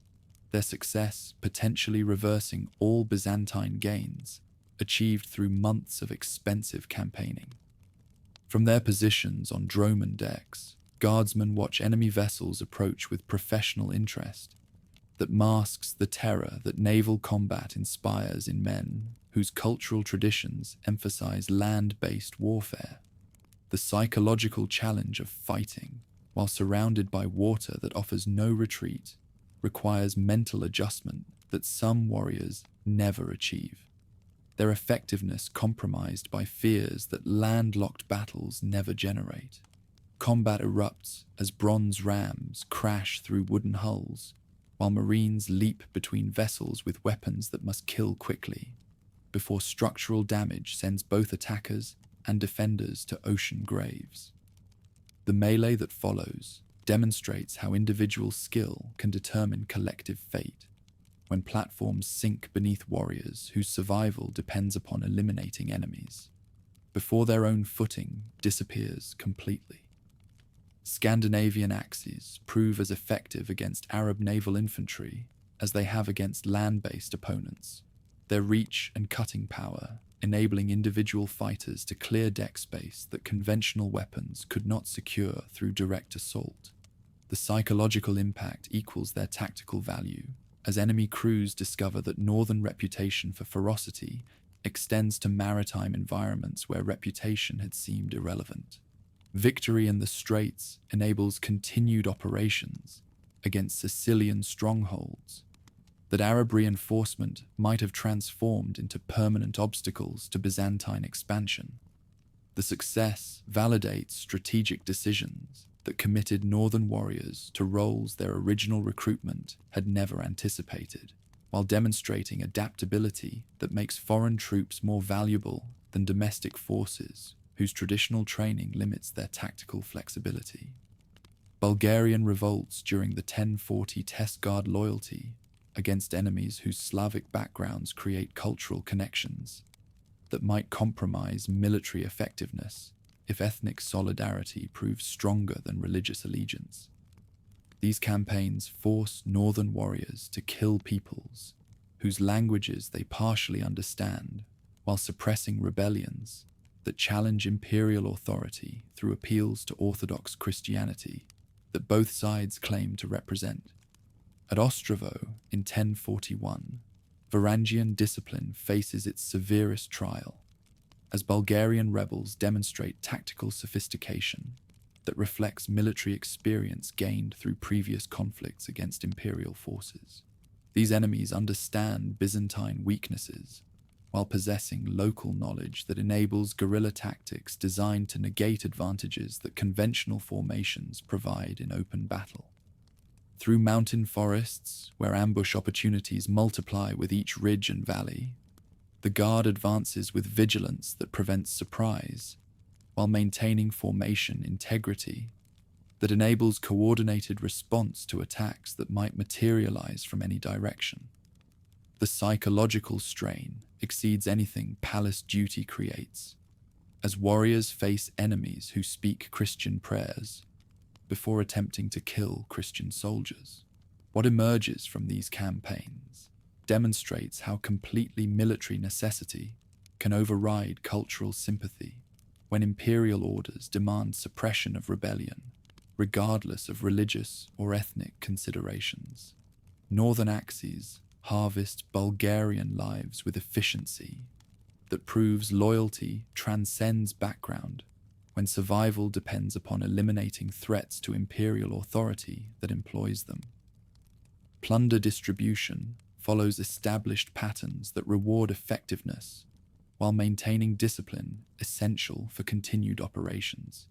S1: their success potentially reversing all Byzantine gains achieved through months of expensive campaigning. From their positions on droman decks, guardsmen watch enemy vessels approach with professional interest that masks the terror that naval combat inspires in men whose cultural traditions emphasize land-based warfare. The psychological challenge of fighting, while surrounded by water that offers no retreat, requires mental adjustment that some warriors never achieve, their effectiveness compromised by fears that landlocked battles never generate. Combat erupts as bronze rams crash through wooden hulls, while marines leap between vessels with weapons that must kill quickly, before structural damage sends both attackers and defenders to ocean graves. The melee that follows demonstrates how individual skill can determine collective fate, when platforms sink beneath warriors whose survival depends upon eliminating enemies, before their own footing disappears completely. Scandinavian axes prove as effective against Arab naval infantry as they have against land-based opponents, their reach and cutting power enabling individual fighters to clear deck space that conventional weapons could not secure through direct assault. The psychological impact equals their tactical value, as enemy crews discover that northern reputation for ferocity extends to maritime environments where reputation had seemed irrelevant. Victory in the Straits enables continued operations against Sicilian strongholds that Arab reinforcement might have transformed into permanent obstacles to Byzantine expansion. The success validates strategic decisions that committed northern warriors to roles their original recruitment had never anticipated, while demonstrating adaptability that makes foreign troops more valuable than domestic forces whose traditional training limits their tactical flexibility. Bulgarian revolts during the 1040 test guard loyalty against enemies whose Slavic backgrounds create cultural connections that might compromise military effectiveness if ethnic solidarity proves stronger than religious allegiance. These campaigns force northern warriors to kill peoples whose languages they partially understand, while suppressing rebellions that challenge imperial authority through appeals to Orthodox Christianity that both sides claim to represent. At Ostrovo in 1041, Varangian discipline faces its severest trial, as Bulgarian rebels demonstrate tactical sophistication that reflects military experience gained through previous conflicts against imperial forces. These enemies understand Byzantine weaknesses, while possessing local knowledge that enables guerrilla tactics designed to negate advantages that conventional formations provide in open battle. Through mountain forests, where ambush opportunities multiply with each ridge and valley, the guard advances with vigilance that prevents surprise, while maintaining formation integrity that enables coordinated response to attacks that might materialize from any direction. The psychological strain exceeds anything palace duty creates, as warriors face enemies who speak Christian prayers before attempting to kill Christian soldiers. What emerges from these campaigns demonstrates how completely military necessity can override cultural sympathy when imperial orders demand suppression of rebellion, regardless of religious or ethnic considerations. Northern axes harvest Bulgarian lives with efficiency that proves loyalty transcends background when survival depends upon eliminating threats to imperial authority that employs them. Plunder distribution follows established patterns that reward effectiveness while maintaining discipline essential for continued operations.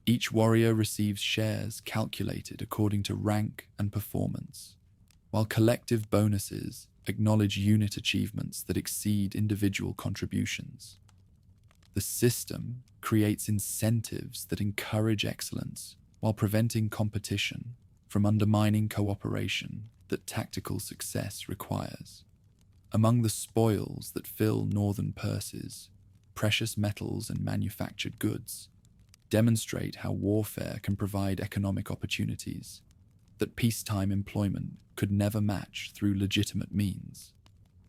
S1: Each warrior receives shares calculated according to rank and performance, while collective bonuses acknowledge unit achievements that exceed individual contributions. The system creates incentives that encourage excellence while preventing competition from undermining cooperation that tactical success requires. Among the spoils that fill northern purses, precious metals and manufactured goods demonstrate how warfare can provide economic opportunities that peacetime employment could never match through legitimate means.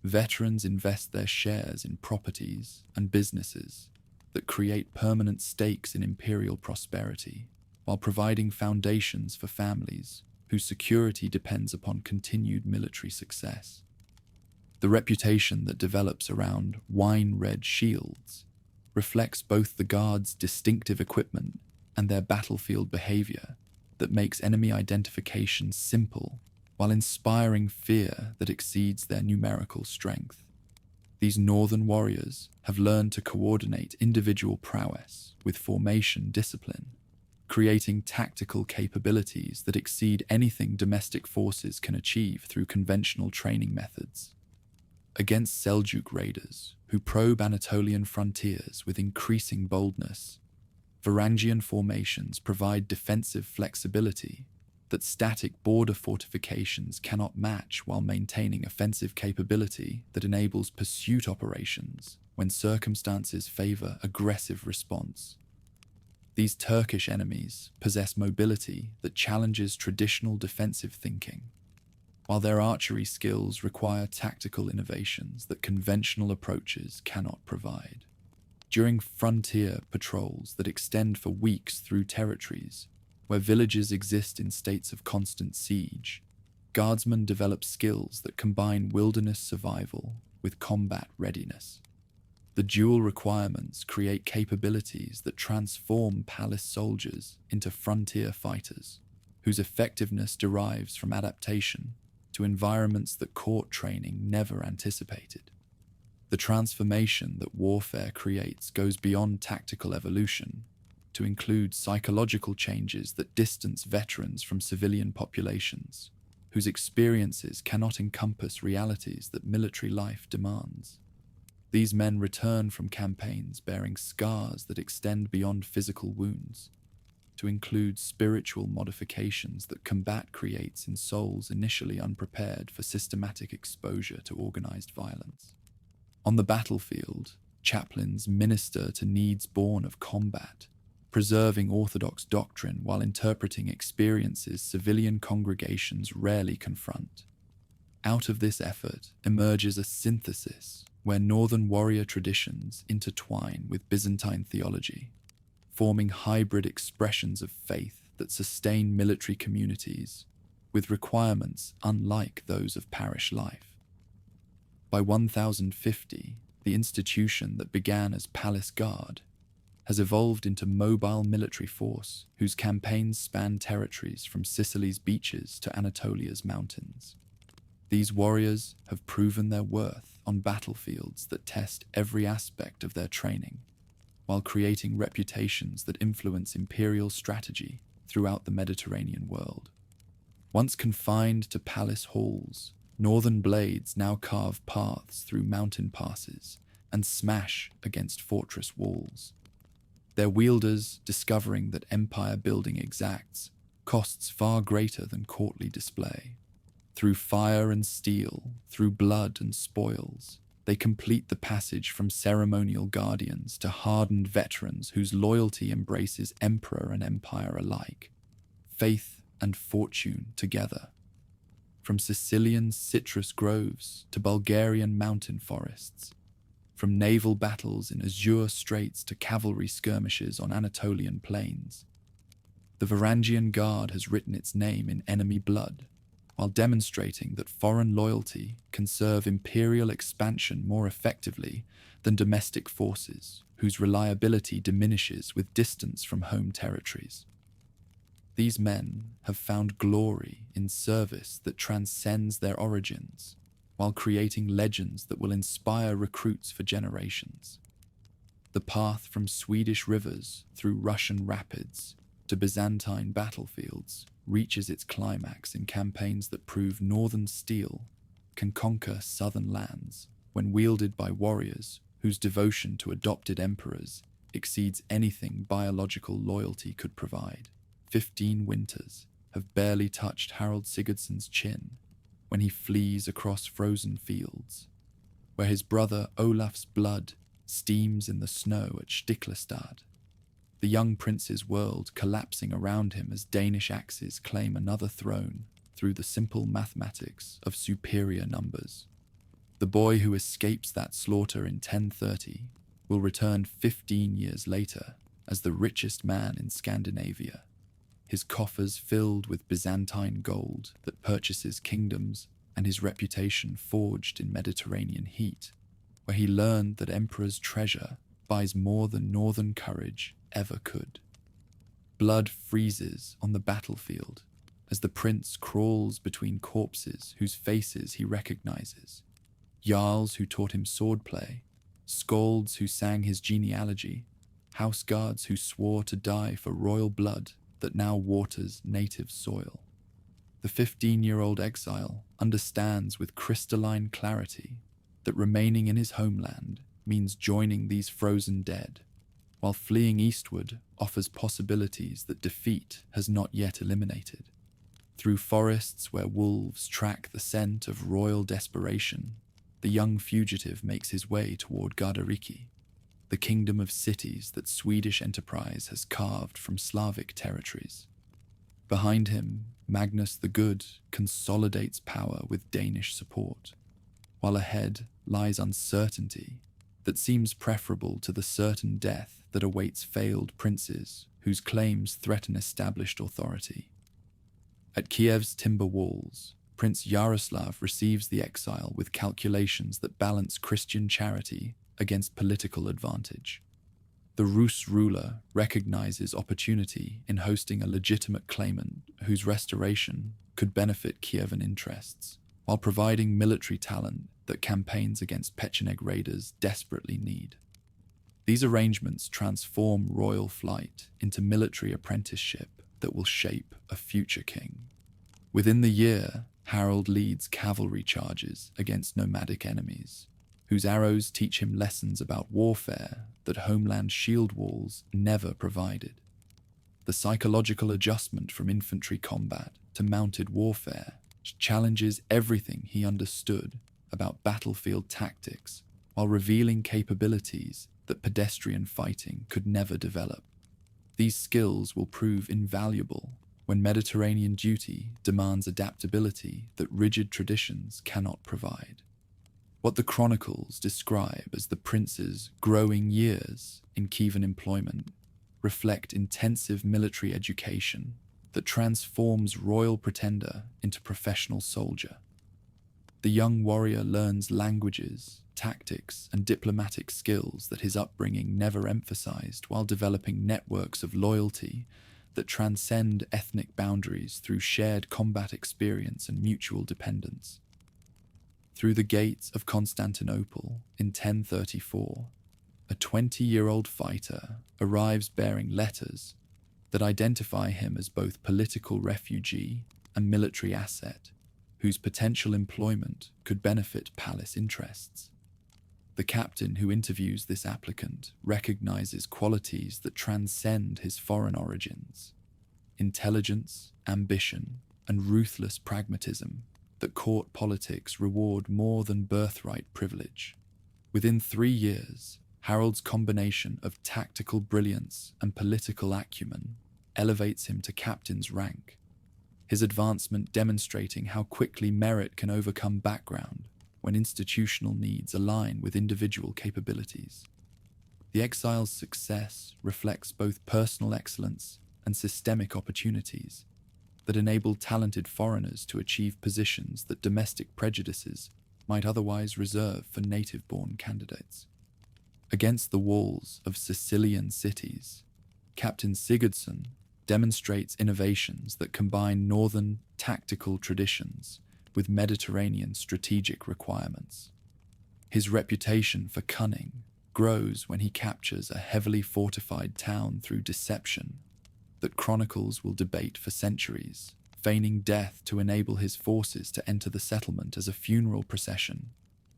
S1: Veterans invest their shares in properties and businesses that create permanent stakes in imperial prosperity, while providing foundations for families whose security depends upon continued military success. The reputation that develops around wine-red shields reflects both the Guards' distinctive equipment and their battlefield behavior that makes enemy identification simple while inspiring fear that exceeds their numerical strength. These northern warriors have learned to coordinate individual prowess with formation discipline, creating tactical capabilities that exceed anything domestic forces can achieve through conventional training methods. Against Seljuk raiders, who probe Anatolian frontiers with increasing boldness, Varangian formations provide defensive flexibility that static border fortifications cannot match, while maintaining offensive capability that enables pursuit operations when circumstances favor aggressive response. These Turkish enemies possess mobility that challenges traditional defensive thinking, while their archery skills require tactical innovations that conventional approaches cannot provide. During frontier patrols that extend for weeks through territories where villages exist in states of constant siege, guardsmen develop skills that combine wilderness survival with combat readiness. The dual requirements create capabilities that transform palace soldiers into frontier fighters, whose effectiveness derives from adaptation to environments that court training never anticipated. The transformation that warfare creates goes beyond tactical evolution to include psychological changes that distance veterans from civilian populations, whose experiences cannot encompass realities that military life demands. These men return from campaigns bearing scars that extend beyond physical wounds, to include spiritual modifications that combat creates in souls initially unprepared for systematic exposure to organized violence. On the battlefield, chaplains minister to needs born of combat, preserving orthodox doctrine while interpreting experiences civilian congregations rarely confront. Out of this effort emerges a synthesis where northern warrior traditions intertwine with Byzantine theology, forming hybrid expressions of faith that sustain military communities with requirements unlike those of parish life. By 1050, the institution that began as palace guard has evolved into mobile military force whose campaigns span territories from Sicily's beaches to Anatolia's mountains. These warriors have proven their worth on battlefields that test every aspect of their training, while creating reputations that influence imperial strategy throughout the Mediterranean world. Once confined to palace halls, northern blades now carve paths through mountain passes and smash against fortress walls. Their wielders, discovering that empire building exacts costs far greater than courtly display. Through fire and steel, through blood and spoils, they complete the passage from ceremonial guardians to hardened veterans whose loyalty embraces emperor and empire alike, faith and fortune together. From Sicilian citrus groves to Bulgarian mountain forests, from naval battles in azure straits to cavalry skirmishes on Anatolian plains, the Varangian Guard has written its name in enemy blood, while demonstrating that foreign loyalty can serve imperial expansion more effectively than domestic forces, whose reliability diminishes with distance from home territories. These men have found glory in service that transcends their origins, while creating legends that will inspire recruits for generations. The path from Swedish rivers through Russian rapids to Byzantine battlefields reaches its climax in campaigns that prove northern steel can conquer southern lands when wielded by warriors whose devotion to adopted emperors exceeds anything biological loyalty could provide. 15 winters have barely touched Harald Sigurdsson's chin when he flees across frozen fields, where his brother Olaf's blood steams in the snow at Stiklestad, the young prince's world collapsing around him as Danish axes claim another throne through the simple mathematics of superior numbers. The boy who escapes that slaughter in 1030 will return 15 years later as the richest man in Scandinavia, his coffers filled with Byzantine gold that purchases kingdoms, and his reputation forged in Mediterranean heat, where he learned that emperor's treasure buys more than northern courage ever could. Blood freezes on the battlefield as the prince crawls between corpses whose faces he recognizes, jarls who taught him swordplay, skalds who sang his genealogy, houseguards who swore to die for royal blood that now waters native soil. The 15-year-old exile understands with crystalline clarity that remaining in his homeland means joining these frozen dead, while fleeing eastward offers possibilities that defeat has not yet eliminated. Through forests where wolves track the scent of royal desperation, the young fugitive makes his way toward Gardariki, the kingdom of cities that Swedish enterprise has carved from Slavic territories. Behind him, Magnus the Good consolidates power with Danish support, while ahead lies uncertainty that seems preferable to the certain death that awaits failed princes whose claims threaten established authority. At Kiev's timber walls, Prince Yaroslav receives the exile with calculations that balance Christian charity against political advantage. The Rus ruler recognizes opportunity in hosting a legitimate claimant whose restoration could benefit Kievan interests, while providing military talent that campaigns against Pecheneg raiders desperately need. These arrangements transform royal flight into military apprenticeship that will shape a future king. Within the year, Harald leads cavalry charges against nomadic enemies, whose arrows teach him lessons about warfare that homeland shield walls never provided. The psychological adjustment from infantry combat to mounted warfare challenges everything he understood about battlefield tactics while revealing capabilities that pedestrian fighting could never develop. These skills will prove invaluable when Mediterranean duty demands adaptability that rigid traditions cannot provide. What the chronicles describe as the prince's growing years in Kievan employment reflect intensive military education that transforms royal pretender into professional soldier. The young warrior learns languages, tactics, and diplomatic skills that his upbringing never emphasized, while developing networks of loyalty that transcend ethnic boundaries through shared combat experience and mutual dependence. Through the gates of Constantinople in 1034, a 20-year-old fighter arrives bearing letters that identify him as both political refugee and military asset, whose potential employment could benefit palace interests. The captain who interviews this applicant recognizes qualities that transcend his foreign origins: intelligence, ambition, and ruthless pragmatism that court politics reward more than birthright privilege. Within 3 years, Harald's combination of tactical brilliance and political acumen elevates him to captain's rank, his advancement demonstrating how quickly merit can overcome background when institutional needs align with individual capabilities. The exile's success reflects both personal excellence and systemic opportunities that enable talented foreigners to achieve positions that domestic prejudices might otherwise reserve for native-born candidates. Against the walls of Sicilian cities, Captain Sigurdsson demonstrates innovations that combine northern tactical traditions with Mediterranean strategic requirements. His reputation for cunning grows when he captures a heavily fortified town through deception that chronicles will debate for centuries, feigning death to enable his forces to enter the settlement as a funeral procession,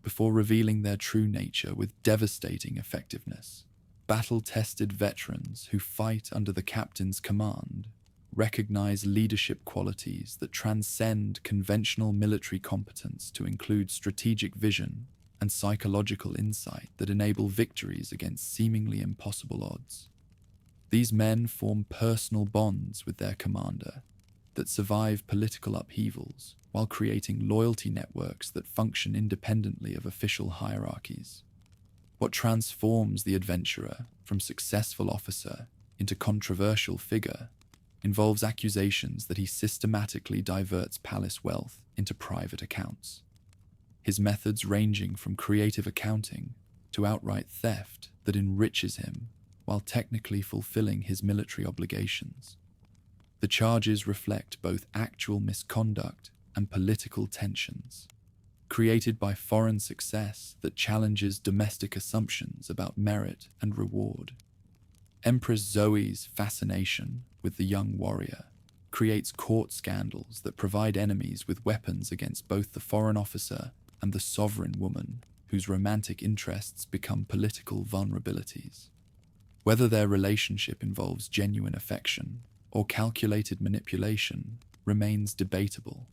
S1: before revealing their true nature with devastating effectiveness. Battle-tested veterans who fight under the captain's command recognize leadership qualities that transcend conventional military competence to include strategic vision and psychological insight that enable victories against seemingly impossible odds. These men form personal bonds with their commander that survive political upheavals while creating loyalty networks that function independently of official hierarchies. What transforms the adventurer from successful officer into controversial figure involves accusations that he systematically diverts palace wealth into private accounts, his methods ranging from creative accounting to outright theft that enriches him while technically fulfilling his military obligations. The charges reflect both actual misconduct and political tensions, created by foreign success that challenges domestic assumptions about merit and reward. Empress Zoe's fascination with the young warrior creates court scandals that provide enemies with weapons against both the foreign officer and the sovereign woman, whose romantic interests become political vulnerabilities. Whether their relationship involves genuine affection or calculated manipulation remains debatable,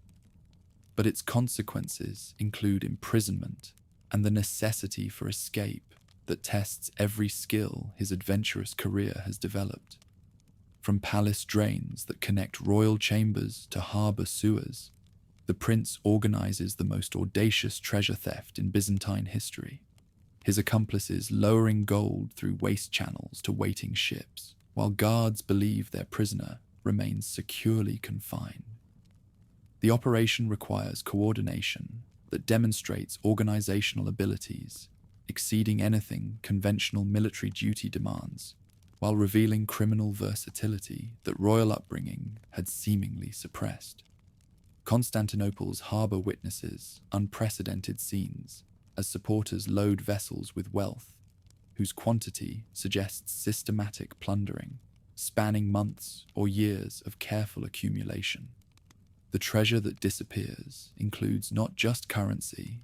S1: but its consequences include imprisonment and the necessity for escape that tests every skill his adventurous career has developed. From palace drains that connect royal chambers to harbour sewers, the prince organizes the most audacious treasure theft in Byzantine history, his accomplices lowering gold through waste channels to waiting ships, while guards believe their prisoner remains securely confined. The operation requires coordination that demonstrates organizational abilities exceeding anything conventional military duty demands, while revealing criminal versatility that royal upbringing had seemingly suppressed. Constantinople's harbour witnesses unprecedented scenes as supporters load vessels with wealth, whose quantity suggests systematic plundering, spanning months or years of careful accumulation. The treasure that disappears includes not just currency,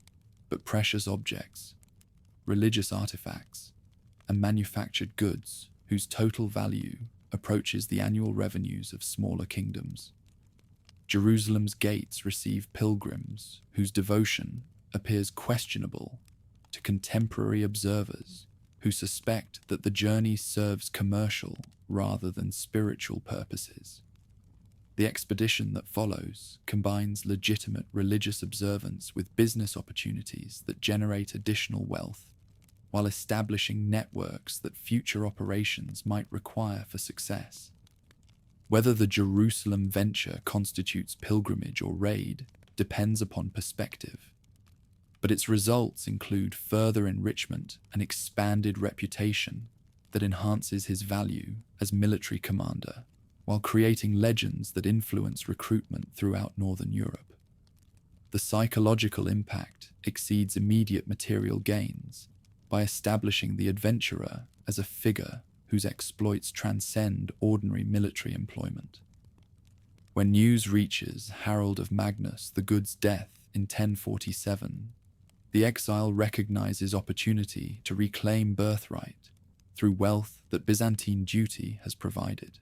S1: but precious objects, religious artifacts, and manufactured goods whose total value approaches the annual revenues of smaller kingdoms. Jerusalem's gates receive pilgrims whose devotion appears questionable to contemporary observers who suspect that the journey serves commercial rather than spiritual purposes. The expedition that follows combines legitimate religious observance with business opportunities that generate additional wealth, while establishing networks that future operations might require for success. Whether the Jerusalem venture constitutes pilgrimage or raid depends upon perspective, but its results include further enrichment and expanded reputation that enhances his value as military commander, while creating legends that influence recruitment throughout Northern Europe. The psychological impact exceeds immediate material gains by establishing the adventurer as a figure whose exploits transcend ordinary military employment. When news reaches Harald of Magnus the Good's death in 1047, the exile recognizes opportunity to reclaim birthright through wealth that Byzantine duty has provided.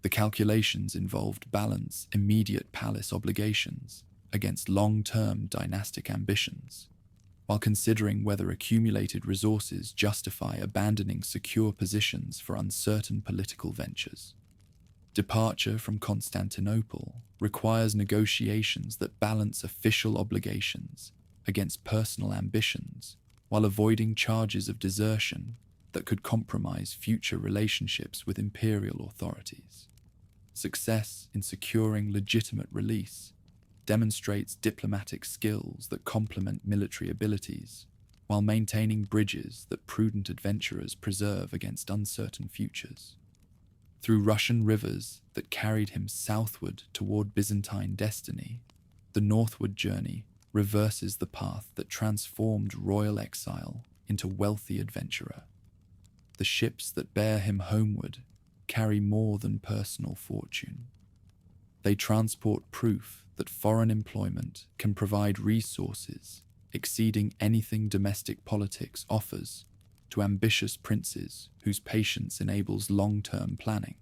S1: The calculations involved balance immediate palace obligations against long-term dynastic ambitions, while considering whether accumulated resources justify abandoning secure positions for uncertain political ventures. Departure from Constantinople requires negotiations that balance official obligations against personal ambitions, while avoiding charges of desertion that could compromise future relationships with imperial authorities. Success in securing legitimate release demonstrates diplomatic skills that complement military abilities, while maintaining bridges that prudent adventurers preserve against uncertain futures. Through Russian rivers that carried him southward toward Byzantine destiny, the northward journey reverses the path that transformed royal exile into wealthy adventurer. The ships that bear him homeward carry more than personal fortune. They transport proof that foreign employment can provide resources exceeding anything domestic politics offers to ambitious princes whose patience enables long-term planning.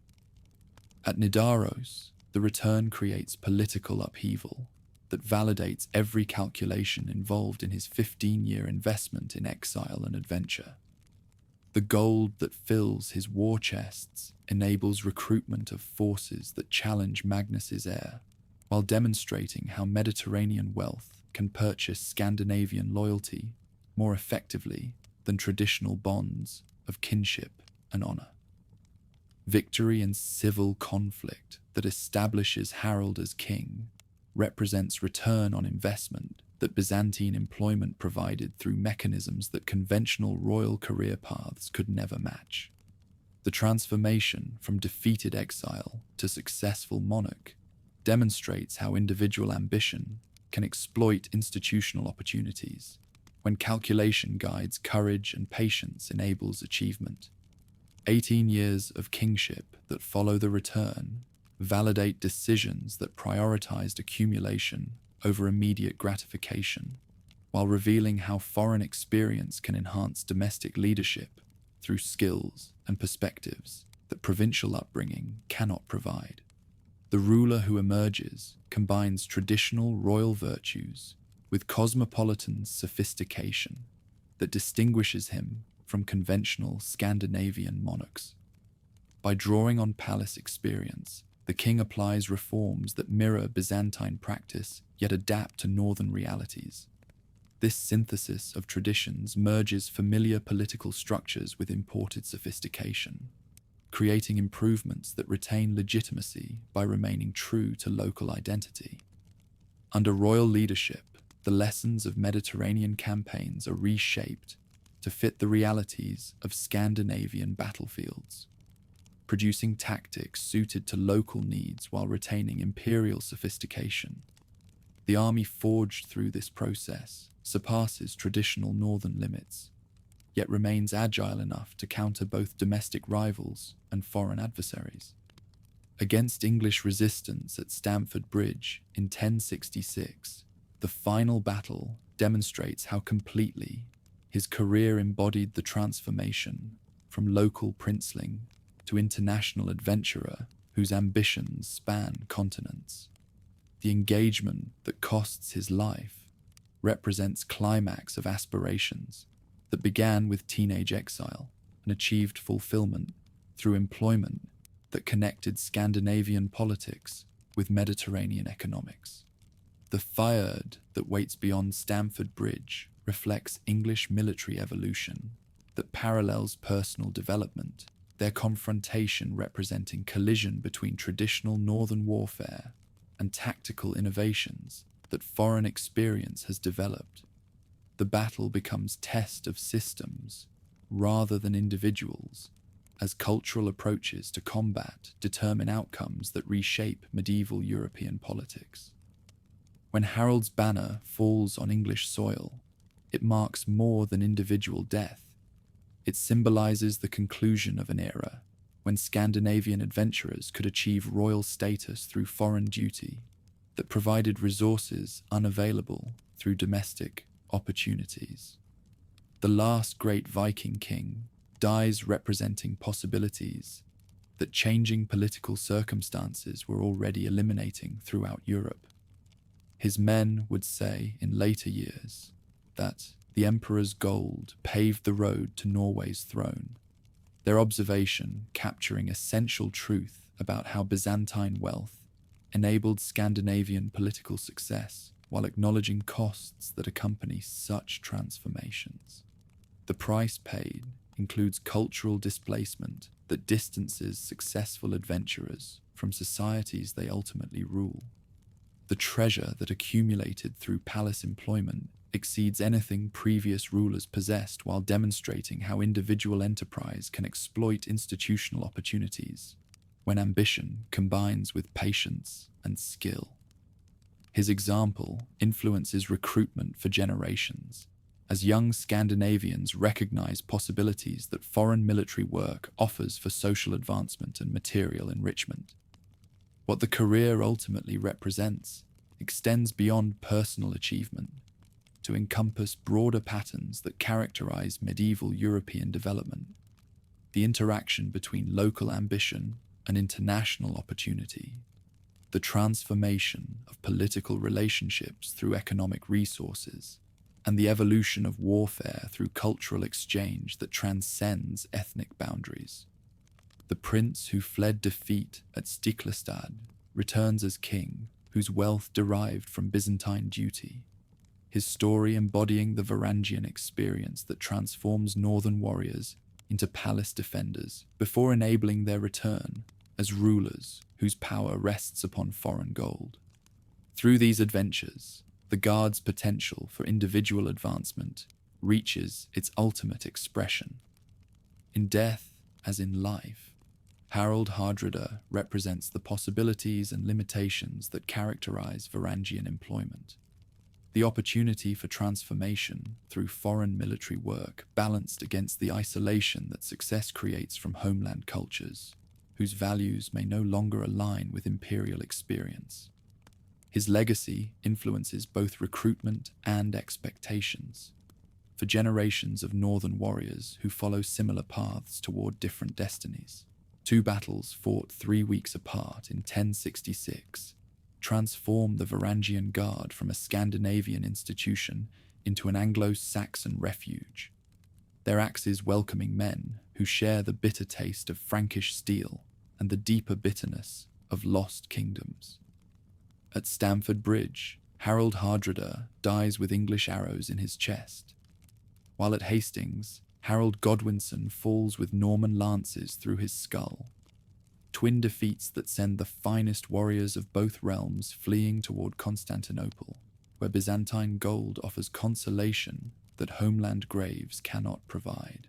S1: At Nidaros, the return creates political upheaval that validates every calculation involved in his 15-year investment in exile and adventure. The gold that fills his war chests enables recruitment of forces that challenge Magnus's heir, while demonstrating how Mediterranean wealth can purchase Scandinavian loyalty more effectively than traditional bonds of kinship and honor. Victory in civil conflict that establishes Harald as king represents return on investment that Byzantine employment provided through mechanisms that conventional royal career paths could never match. The transformation from defeated exile to successful monarch demonstrates how individual ambition can exploit institutional opportunities when calculation guides courage and patience enables achievement. 18 years of kingship that follow the return validate decisions that prioritized accumulation over immediate gratification, while revealing how foreign experience can enhance domestic leadership through skills and perspectives that provincial upbringing cannot provide. The ruler who emerges combines traditional royal virtues with cosmopolitan sophistication that distinguishes him from conventional Scandinavian monarchs. By drawing on palace experience, the king applies reforms that mirror Byzantine practice yet adapt to northern realities. This synthesis of traditions merges familiar political structures with imported sophistication, creating improvements that retain legitimacy by remaining true to local identity. Under royal leadership, the lessons of Mediterranean campaigns are reshaped to fit the realities of Scandinavian battlefields, producing tactics suited to local needs while retaining imperial sophistication. The army forged through this process surpasses traditional northern limits, yet remains agile enough to counter both domestic rivals and foreign adversaries. Against English resistance at Stamford Bridge in 1066, the final battle demonstrates how completely his career embodied the transformation from local princeling to international adventurer whose ambitions span continents. The engagement that costs his life represents climax of aspirations that began with teenage exile and achieved fulfillment through employment that connected Scandinavian politics with Mediterranean economics. The Fyrd that waits beyond Stamford Bridge reflects English military evolution that parallels personal development, their confrontation representing collision between traditional northern warfare and tactical innovations that foreign experience has developed. The battle becomes test of systems rather than individuals, as cultural approaches to combat determine outcomes that reshape medieval European politics. When Harald's banner falls on English soil, it marks more than individual death. It symbolizes the conclusion of an era when Scandinavian adventurers could achieve royal status through foreign duty that provided resources unavailable through domestic opportunities. The last great Viking king dies representing possibilities that changing political circumstances were already eliminating throughout Europe. His men would say in later years that the emperor's gold paved the road to Norway's throne, their observation capturing essential truth about how Byzantine wealth enabled Scandinavian political success while acknowledging costs that accompany such transformations. The price paid includes cultural displacement that distances successful adventurers from societies they ultimately rule. The treasure that accumulated through palace employment exceeds anything previous rulers possessed, while demonstrating how individual enterprise can exploit institutional opportunities when ambition combines with patience and skill. His example influences recruitment for generations, as young Scandinavians recognize possibilities that foreign military work offers for social advancement and material enrichment. What the career ultimately represents extends beyond personal achievement to encompass broader patterns that characterize medieval European development. The interaction between local ambition and international opportunity, the transformation of political relationships through economic resources, and the evolution of warfare through cultural exchange that transcends ethnic boundaries. The prince who fled defeat at Stiklestad returns as king, whose wealth derived from Byzantine duty, his story embodying the Varangian experience that transforms northern warriors into palace defenders before enabling their return as rulers whose power rests upon foreign gold. Through these adventures, the Guard's potential for individual advancement reaches its ultimate expression. In death as in life, Harald Hardrada represents the possibilities and limitations that characterize Varangian employment. The opportunity for transformation through foreign military work balanced against the isolation that success creates from homeland cultures, whose values may no longer align with imperial experience. His legacy influences both recruitment and expectations. For generations of northern warriors who follow similar paths toward different destinies, two battles fought 3 weeks apart in 1066 transformed the Varangian Guard from a Scandinavian institution into an Anglo-Saxon refuge, their axes welcoming men who share the bitter taste of Frankish steel and the deeper bitterness of lost kingdoms. At Stamford Bridge, Harald Hardrada dies with English arrows in his chest, while at Hastings, Harold Godwinson falls with Norman lances through his skull. Twin defeats that send the finest warriors of both realms fleeing toward Constantinople, where Byzantine gold offers consolation that homeland graves cannot provide.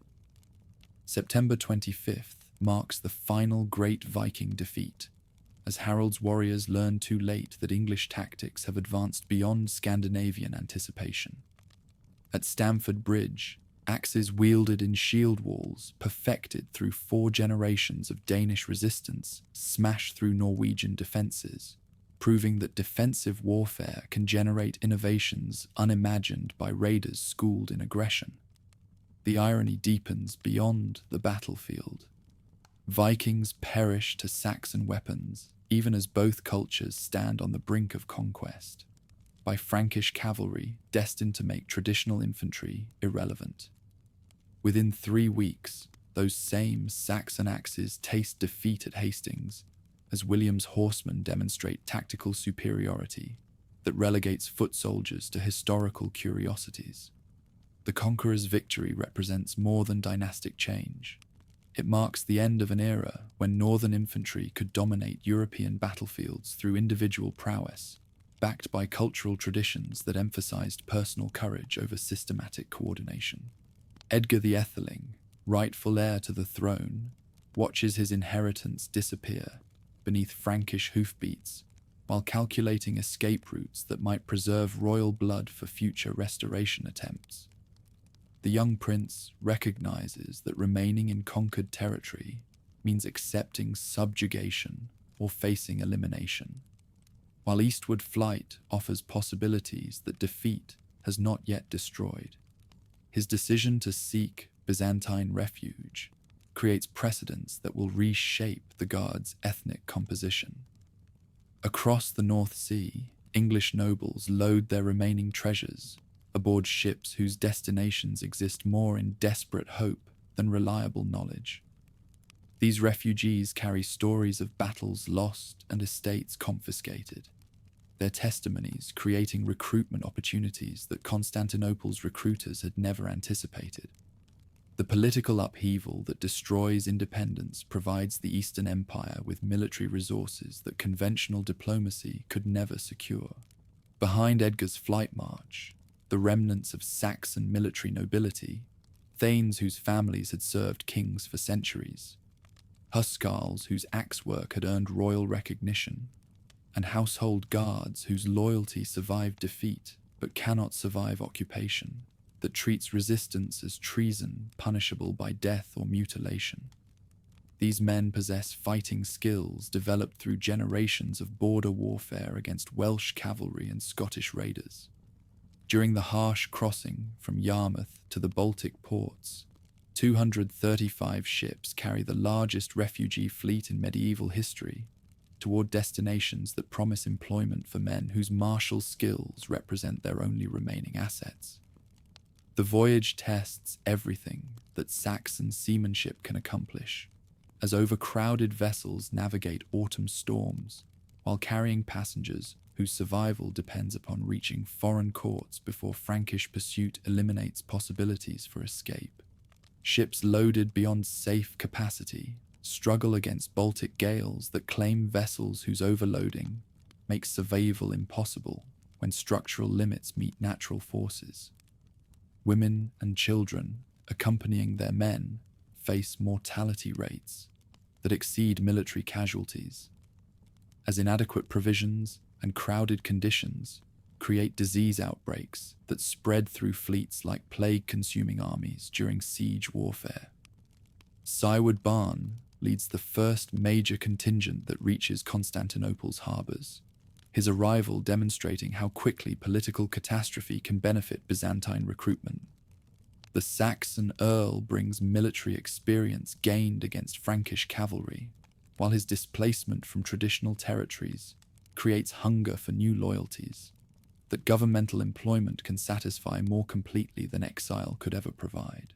S1: September 25th marks the final great Viking defeat, as Harold's warriors learn too late that English tactics have advanced beyond Scandinavian anticipation. At Stamford Bridge, axes wielded in shield walls, perfected through 4 generations of Danish resistance, smash through Norwegian defences, proving that defensive warfare can generate innovations unimagined by raiders schooled in aggression. The irony deepens beyond the battlefield. Vikings perish to Saxon weapons, even as both cultures stand on the brink of conquest, by Frankish cavalry destined to make traditional infantry irrelevant. Within 3 weeks, those same Saxon axes taste defeat at Hastings, as William's horsemen demonstrate tactical superiority that relegates foot soldiers to historical curiosities. The conqueror's victory represents more than dynastic change. It marks the end of an era when northern infantry could dominate European battlefields through individual prowess, backed by cultural traditions that emphasized personal courage over systematic coordination. Edgar the Atheling, rightful heir to the throne, watches his inheritance disappear beneath Frankish hoofbeats while calculating escape routes that might preserve royal blood for future restoration attempts. The young prince recognizes that remaining in conquered territory means accepting subjugation or facing elimination, while eastward flight offers possibilities that defeat has not yet destroyed. His decision to seek Byzantine refuge creates precedents that will reshape the Guard's ethnic composition. Across the North Sea, English nobles load their remaining treasures aboard ships whose destinations exist more in desperate hope than reliable knowledge. These refugees carry stories of battles lost and estates confiscated, their testimonies creating recruitment opportunities that Constantinople's recruiters had never anticipated. The political upheaval that destroys independence provides the Eastern Empire with military resources that conventional diplomacy could never secure. Behind Edgar's flight march, the remnants of Saxon military nobility, thanes whose families had served kings for centuries, huscarls whose axe work had earned royal recognition, and household guards whose loyalty survived defeat but cannot survive occupation, that treats resistance as treason punishable by death or mutilation. These men possess fighting skills developed through generations of border warfare against Welsh cavalry and Scottish raiders. During the harsh crossing from Yarmouth to the Baltic ports, 235 ships carry the largest refugee fleet in medieval history toward destinations that promise employment for men whose martial skills represent their only remaining assets. The voyage tests everything that Saxon seamanship can accomplish, as overcrowded vessels navigate autumn storms while carrying passengers whose survival depends upon reaching foreign courts before Frankish pursuit eliminates possibilities for escape. Ships loaded beyond safe capacity struggle against Baltic gales that claim vessels whose overloading makes survival impossible when structural limits meet natural forces. Women and children accompanying their men face mortality rates that exceed military casualties, as inadequate provisions and crowded conditions create disease outbreaks that spread through fleets like plague-consuming armies during siege warfare. Syward Barn leads the first major contingent that reaches Constantinople's harbours, his arrival demonstrating how quickly political catastrophe can benefit Byzantine recruitment. The Saxon Earl brings military experience gained against Frankish cavalry, while his displacement from traditional territories creates hunger for new loyalties that governmental employment can satisfy more completely than exile could ever provide.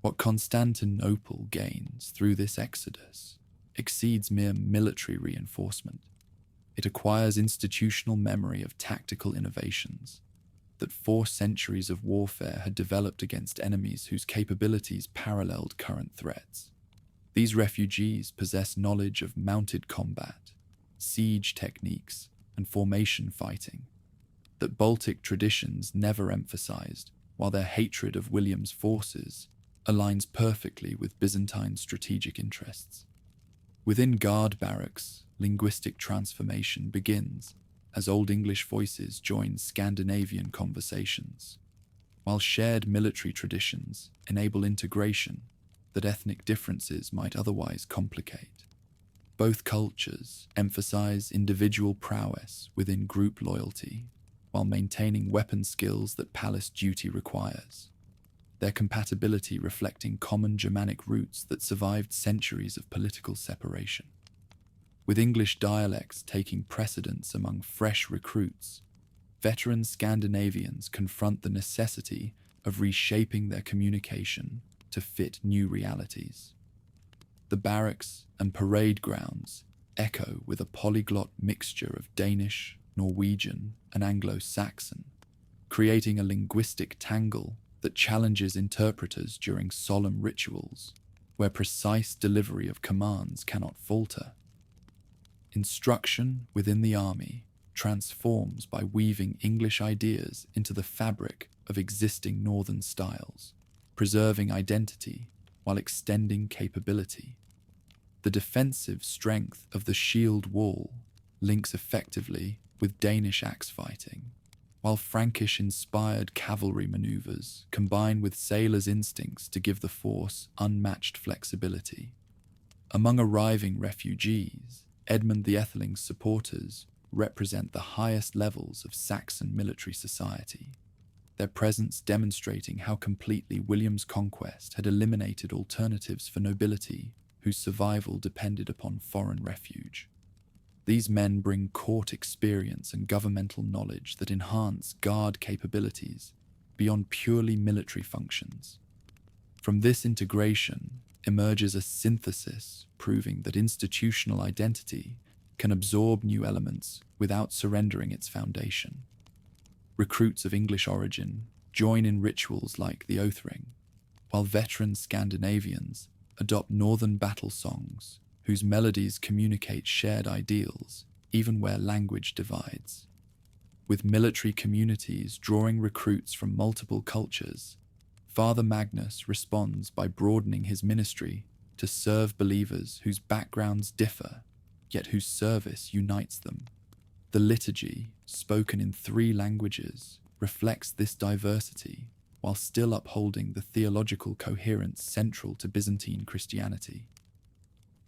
S1: What Constantinople gains through this exodus exceeds mere military reinforcement. It acquires institutional memory of tactical innovations that 4 centuries of warfare had developed against enemies whose capabilities paralleled current threats. These refugees possess knowledge of mounted combat, siege techniques, and formation fighting that Baltic traditions never emphasized, while their hatred of William's forces aligns perfectly with Byzantine strategic interests. Within guard barracks, linguistic transformation begins as Old English voices join Scandinavian conversations, while shared military traditions enable integration that ethnic differences might otherwise complicate. Both cultures emphasize individual prowess within group loyalty, while maintaining weapon skills that palace duty requires, their compatibility reflecting common Germanic roots that survived centuries of political separation. With English dialects taking precedence among fresh recruits, veteran Scandinavians confront the necessity of reshaping their communication to fit new realities. The barracks and parade grounds echo with a polyglot mixture of Danish, Norwegian, and Anglo-Saxon, creating a linguistic tangle that challenges interpreters during solemn rituals, where precise delivery of commands cannot falter. Instruction within the army transforms by weaving English ideas into the fabric of existing Northern styles, preserving identity while extending capability. The defensive strength of the shield wall links effectively with Danish axe fighting, while Frankish-inspired cavalry maneuvers combine with sailors' instincts to give the force unmatched flexibility. Among arriving refugees, Edmund the Etheling's supporters represent the highest levels of Saxon military society, their presence demonstrating how completely William's conquest had eliminated alternatives for nobility whose survival depended upon foreign refuge. These men bring court experience and governmental knowledge that enhance guard capabilities beyond purely military functions. From this integration emerges a synthesis proving that institutional identity can absorb new elements without surrendering its foundation. Recruits of English origin join in rituals like the Oath Ring, while veteran Scandinavians adopt northern battle songs whose melodies communicate shared ideals even where language divides. With military communities drawing recruits from multiple cultures, Father Magnus responds by broadening his ministry to serve believers whose backgrounds differ, yet whose service unites them. The liturgy, spoken in 3 languages, reflects this diversity while still upholding the theological coherence central to Byzantine Christianity.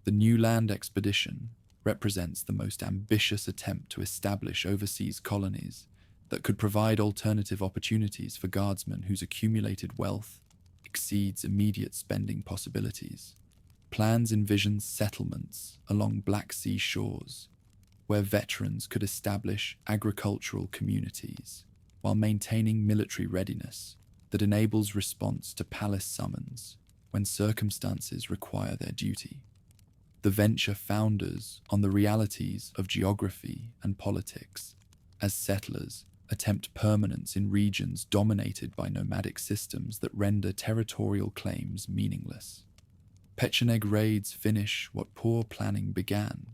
S1: The New Land expedition represents the most ambitious attempt to establish overseas colonies that could provide alternative opportunities for guardsmen whose accumulated wealth exceeds immediate spending possibilities. Plans envision settlements along Black Sea shores, where veterans could establish agricultural communities while maintaining military readiness that enables response to palace summons when circumstances require their duty. The venture founders on the realities of geography and politics as settlers attempt permanence in regions dominated by nomadic systems that render territorial claims meaningless. Pecheneg raids finish what poor planning began,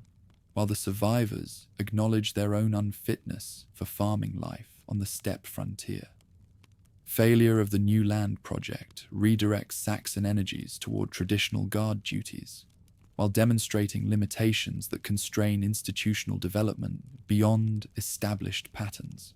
S1: while the survivors acknowledge their own unfitness for farming life on the steppe frontier. Failure of the New Land project redirects Saxon energies toward traditional guard duties, while demonstrating limitations that constrain institutional development beyond established patterns.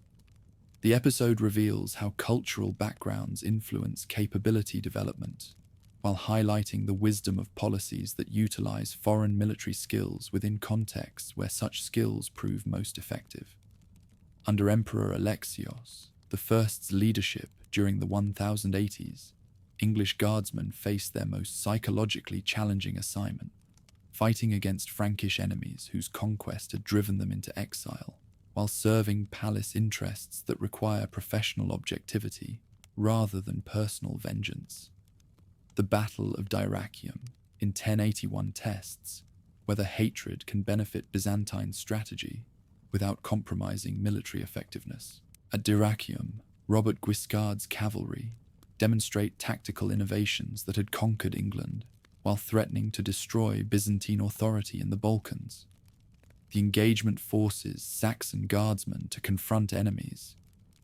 S1: The episode reveals how cultural backgrounds influence capability development, while highlighting the wisdom of policies that utilize foreign military skills within contexts where such skills prove most effective. Under Emperor Alexios I's leadership during the 1080s, English guardsmen faced their most psychologically challenging assignment, fighting against Frankish enemies whose conquest had driven them into exile, while serving palace interests that require professional objectivity rather than personal vengeance. The Battle of Dyrrhachium in 1081 tests whether hatred can benefit Byzantine strategy without compromising military effectiveness. At Dyrrhachium, Robert Guiscard's cavalry demonstrate tactical innovations that had conquered England while threatening to destroy Byzantine authority in the Balkans. The engagement forces Saxon guardsmen to confront enemies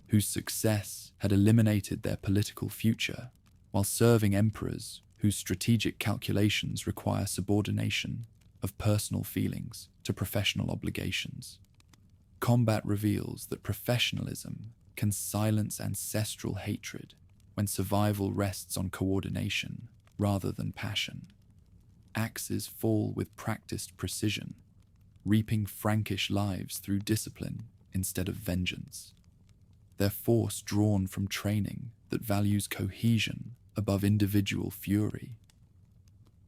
S1: whose success had eliminated their political future, while serving emperors whose strategic calculations require subordination of personal feelings to professional obligations. Combat reveals that professionalism can silence ancestral hatred when survival rests on coordination rather than passion. Axes fall with practiced precision, reaping Frankish lives through discipline instead of vengeance. Their force drawn from training that values cohesion above individual fury.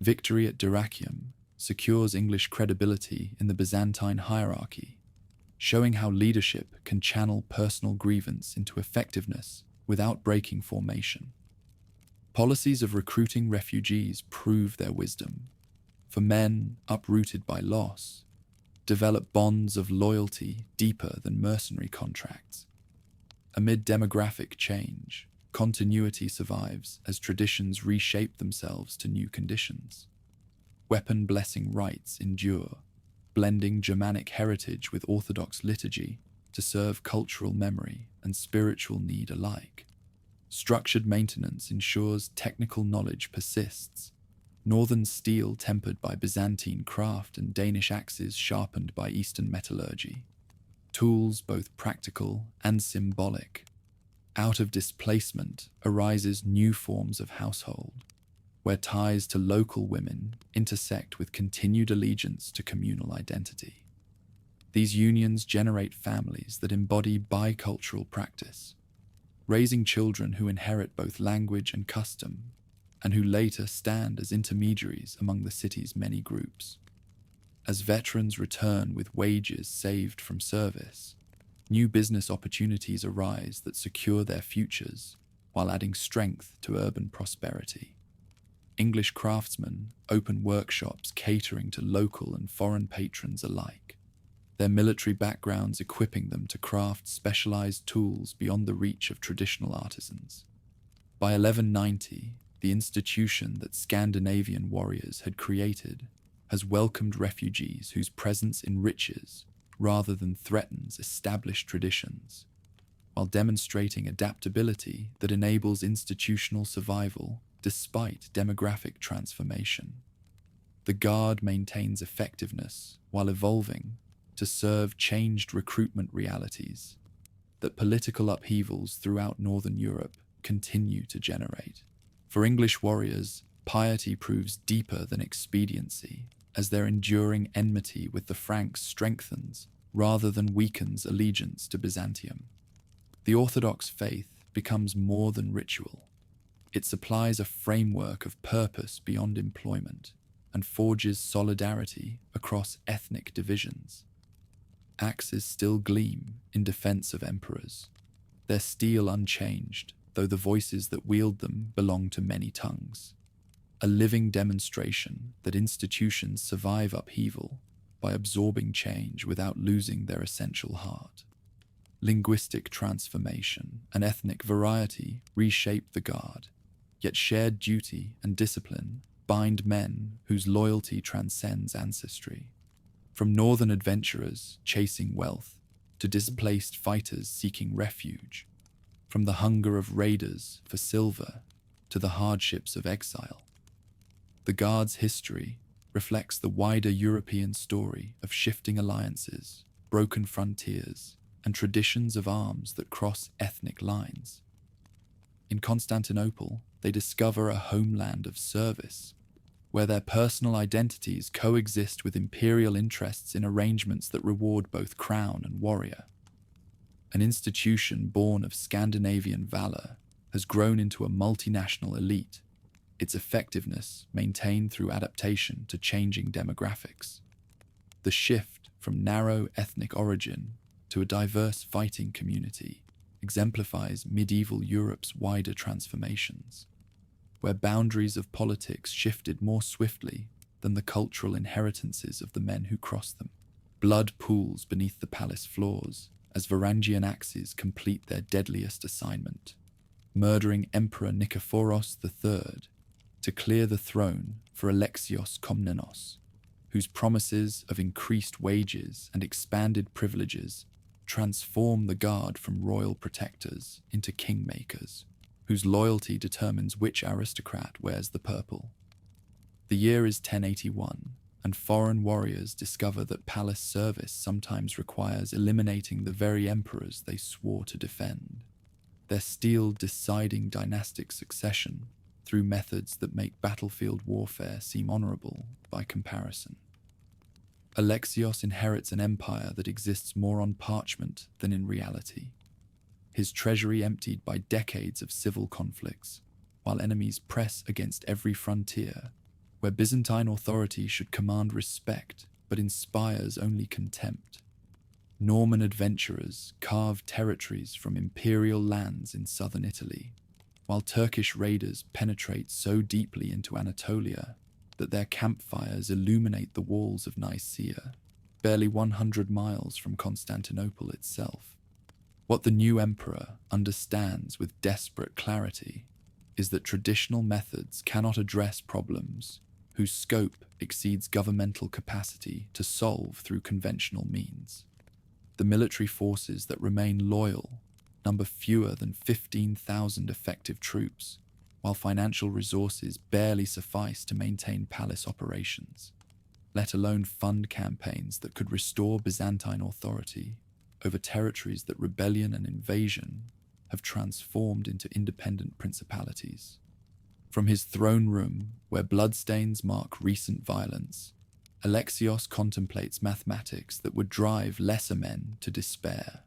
S1: Victory at Dyrrhachium secures English credibility in the Byzantine hierarchy, showing how leadership can channel personal grievance into effectiveness without breaking formation. Policies of recruiting refugees prove their wisdom, for men uprooted by loss develop bonds of loyalty deeper than mercenary contracts. Amid demographic change, continuity survives as traditions reshape themselves to new conditions. Weapon-blessing rites endure, blending Germanic heritage with Orthodox liturgy to serve cultural memory and spiritual need alike. Structured maintenance ensures technical knowledge persists, northern steel tempered by Byzantine craft and Danish axes sharpened by Eastern metallurgy. Tools both practical and symbolic. Out of displacement arises new forms of household, where ties to local women intersect with continued allegiance to communal identity. These unions generate families that embody bicultural practice, raising children who inherit both language and custom, and who later stand as intermediaries among the city's many groups. As veterans return with wages saved from service, new business opportunities arise that secure their futures while adding strength to urban prosperity. English craftsmen open workshops catering to local and foreign patrons alike, their military backgrounds equipping them to craft specialized tools beyond the reach of traditional artisans. By 1190, the institution that Scandinavian warriors had created has welcomed refugees whose presence enriches rather than threatens established traditions, while demonstrating adaptability that enables institutional survival despite demographic transformation. The Guard maintains effectiveness while evolving to serve changed recruitment realities that political upheavals throughout Northern Europe continue to generate. For English warriors, piety proves deeper than expediency, as their enduring enmity with the Franks strengthens rather than weakens allegiance to Byzantium. The Orthodox faith becomes more than ritual. It supplies a framework of purpose beyond employment and forges solidarity across ethnic divisions. Axes still gleam in defense of emperors, their steel unchanged, though the voices that wield them belong to many tongues. A living demonstration that institutions survive upheaval by absorbing change without losing their essential heart. Linguistic transformation and ethnic variety reshape the Guard, yet shared duty and discipline bind men whose loyalty transcends ancestry. From northern adventurers chasing wealth to displaced fighters seeking refuge, from the hunger of raiders for silver to the hardships of exile, the Guard's history reflects the wider European story of shifting alliances, broken frontiers, and traditions of arms that cross ethnic lines. In Constantinople, they discover a homeland of service, where their personal identities coexist with imperial interests in arrangements that reward both crown and warrior. An institution born of Scandinavian valor has grown into a multinational elite, its effectiveness maintained through adaptation to changing demographics. The shift from narrow ethnic origin to a diverse fighting community exemplifies medieval Europe's wider transformations, where boundaries of politics shifted more swiftly than the cultural inheritances of the men who crossed them. Blood pools beneath the palace floors as Varangian axes complete their deadliest assignment, murdering Emperor Nikephoros III to clear the throne for Alexios Komnenos, whose promises of increased wages and expanded privileges transform the guard from royal protectors into kingmakers, whose loyalty determines which aristocrat wears the purple. The year is 1081, and foreign warriors discover that palace service sometimes requires eliminating the very emperors they swore to defend. Their steel deciding dynastic succession through methods that make battlefield warfare seem honorable by comparison. Alexios inherits an empire that exists more on parchment than in reality, his treasury emptied by decades of civil conflicts, while enemies press against every frontier, where Byzantine authority should command respect but inspires only contempt. Norman adventurers carve territories from imperial lands in southern Italy, while Turkish raiders penetrate so deeply into Anatolia that their campfires illuminate the walls of Nicaea, barely 100 miles from Constantinople itself. What the new emperor understands with desperate clarity is that traditional methods cannot address problems whose scope exceeds governmental capacity to solve through conventional means. The military forces that remain loyal number fewer than 15,000 effective troops, while financial resources barely suffice to maintain palace operations, let alone fund campaigns that could restore Byzantine authority over territories that rebellion and invasion have transformed into independent principalities. From his throne room, where bloodstains mark recent violence, Alexios contemplates mathematics that would drive lesser men to despair.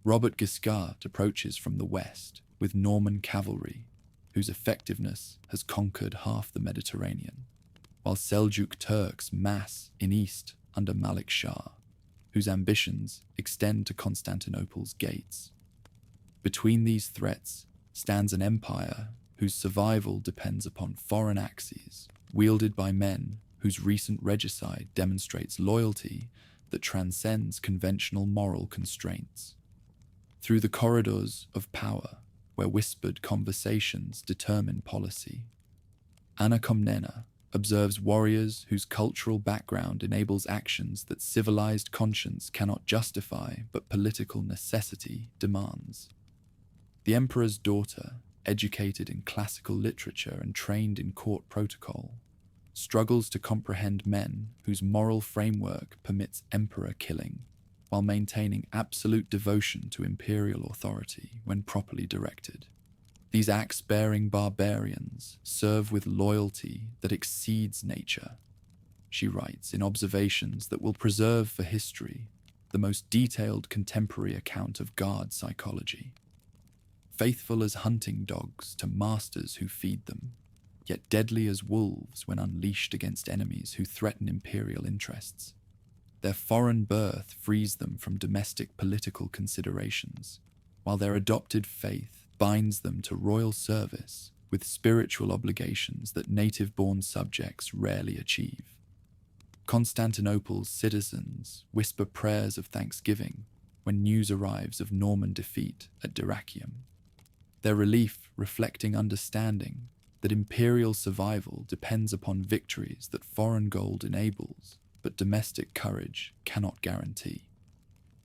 S1: Robert Guiscard approaches from the west with Norman cavalry, whose effectiveness has conquered half the Mediterranean, while Seljuk Turks mass in east under Malik Shah, whose ambitions extend to Constantinople's gates. Between these threats stands an empire whose survival depends upon foreign axes, wielded by men whose recent regicide demonstrates loyalty that transcends conventional moral constraints. Through the corridors of power, where whispered conversations determine policy, Anna Komnena observes warriors whose cultural background enables actions that civilized conscience cannot justify but political necessity demands. The emperor's daughter, educated in classical literature and trained in court protocol, struggles to comprehend men whose moral framework permits emperor killing, while maintaining absolute devotion to imperial authority when properly directed. These axe-bearing barbarians serve with loyalty that exceeds nature, she writes in observations that will preserve for history the most detailed contemporary account of guard psychology. Faithful as hunting dogs to masters who feed them, yet deadly as wolves when unleashed against enemies who threaten imperial interests. Their foreign birth frees them from domestic political considerations, while their adopted faith binds them to royal service with spiritual obligations that native-born subjects rarely achieve. Constantinople's citizens whisper prayers of thanksgiving when news arrives of Norman defeat at Dyrrhachium, their relief reflecting understanding that imperial survival depends upon victories that foreign gold enables, but domestic courage cannot guarantee.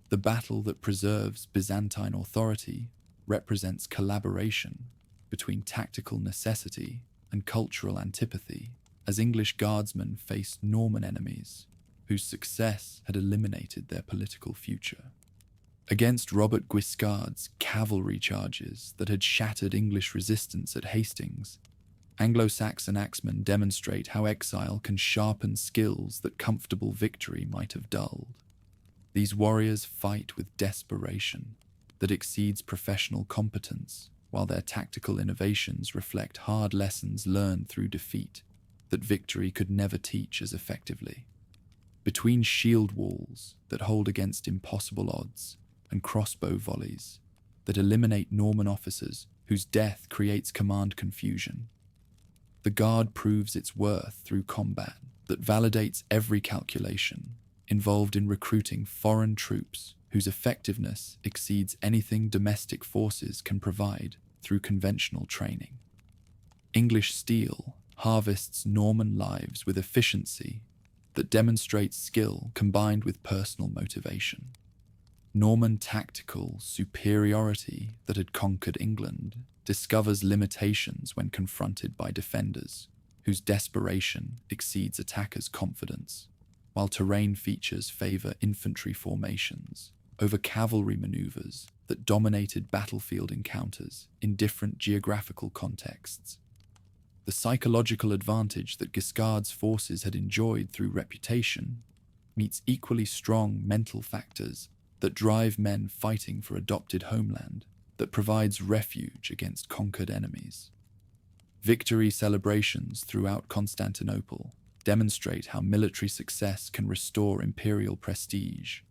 S1: The battle that preserves Byzantine authority represents collaboration between tactical necessity and cultural antipathy, as English guardsmen faced Norman enemies whose success had eliminated their political future. Against Robert Guiscard's cavalry charges that had shattered English resistance at Hastings, Anglo-Saxon axemen demonstrate how exile can sharpen skills that comfortable victory might have dulled. These warriors fight with desperation that exceeds professional competence, while their tactical innovations reflect hard lessons learned through defeat that victory could never teach as effectively. Between shield walls that hold against impossible odds and crossbow volleys that eliminate Norman officers whose death creates command confusion, the Guard proves its worth through combat that validates every calculation involved in recruiting foreign troops whose effectiveness exceeds anything domestic forces can provide through conventional training. English steel harvests Norman lives with efficiency that demonstrates skill combined with personal motivation. Norman tactical superiority that had conquered England discovers limitations when confronted by defenders whose desperation exceeds attackers' confidence, while terrain features favor infantry formations over cavalry maneuvers that dominated battlefield encounters in different geographical contexts. The psychological advantage that Guiscard's forces had enjoyed through reputation meets equally strong mental factors that drive men fighting for adopted homeland that provides refuge against conquered enemies. Victory celebrations throughout Constantinople demonstrate how military success can restore imperial prestige,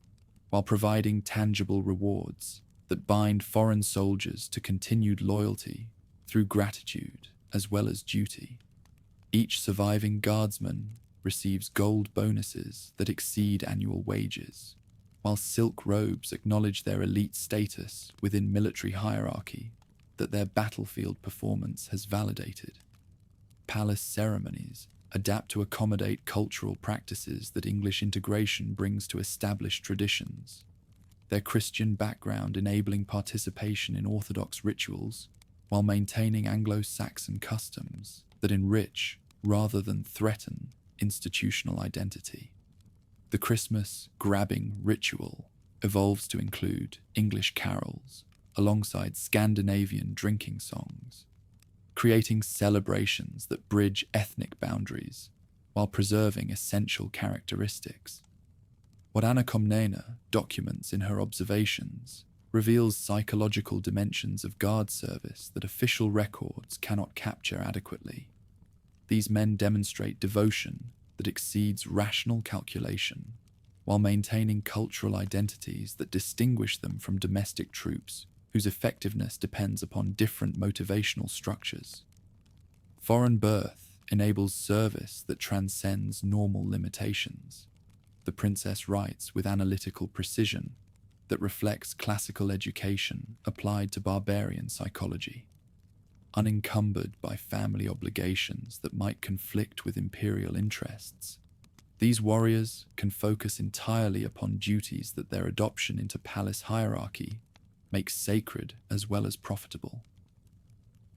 S1: while providing tangible rewards that bind foreign soldiers to continued loyalty through gratitude as well as duty. Each surviving guardsman receives gold bonuses that exceed annual wages, while silk robes acknowledge their elite status within military hierarchy that their battlefield performance has validated. Palace ceremonies adapt to accommodate cultural practices that English integration brings to established traditions, their Christian background enabling participation in Orthodox rituals while maintaining Anglo-Saxon customs that enrich rather than threaten institutional identity. The Christmas grabbing ritual evolves to include English carols alongside Scandinavian drinking songs, creating celebrations that bridge ethnic boundaries while preserving essential characteristics. What Anna Komnena documents in her observations reveals psychological dimensions of guard service that official records cannot capture adequately. These men demonstrate devotion that exceeds rational calculation, while maintaining cultural identities that distinguish them from domestic troops whose effectiveness depends upon different motivational structures. Foreign birth enables service that transcends normal limitations. The princess writes with analytical precision that reflects classical education applied to barbarian psychology, unencumbered by family obligations that might conflict with imperial interests. These warriors can focus entirely upon duties that their adoption into palace hierarchy makes sacred as well as profitable.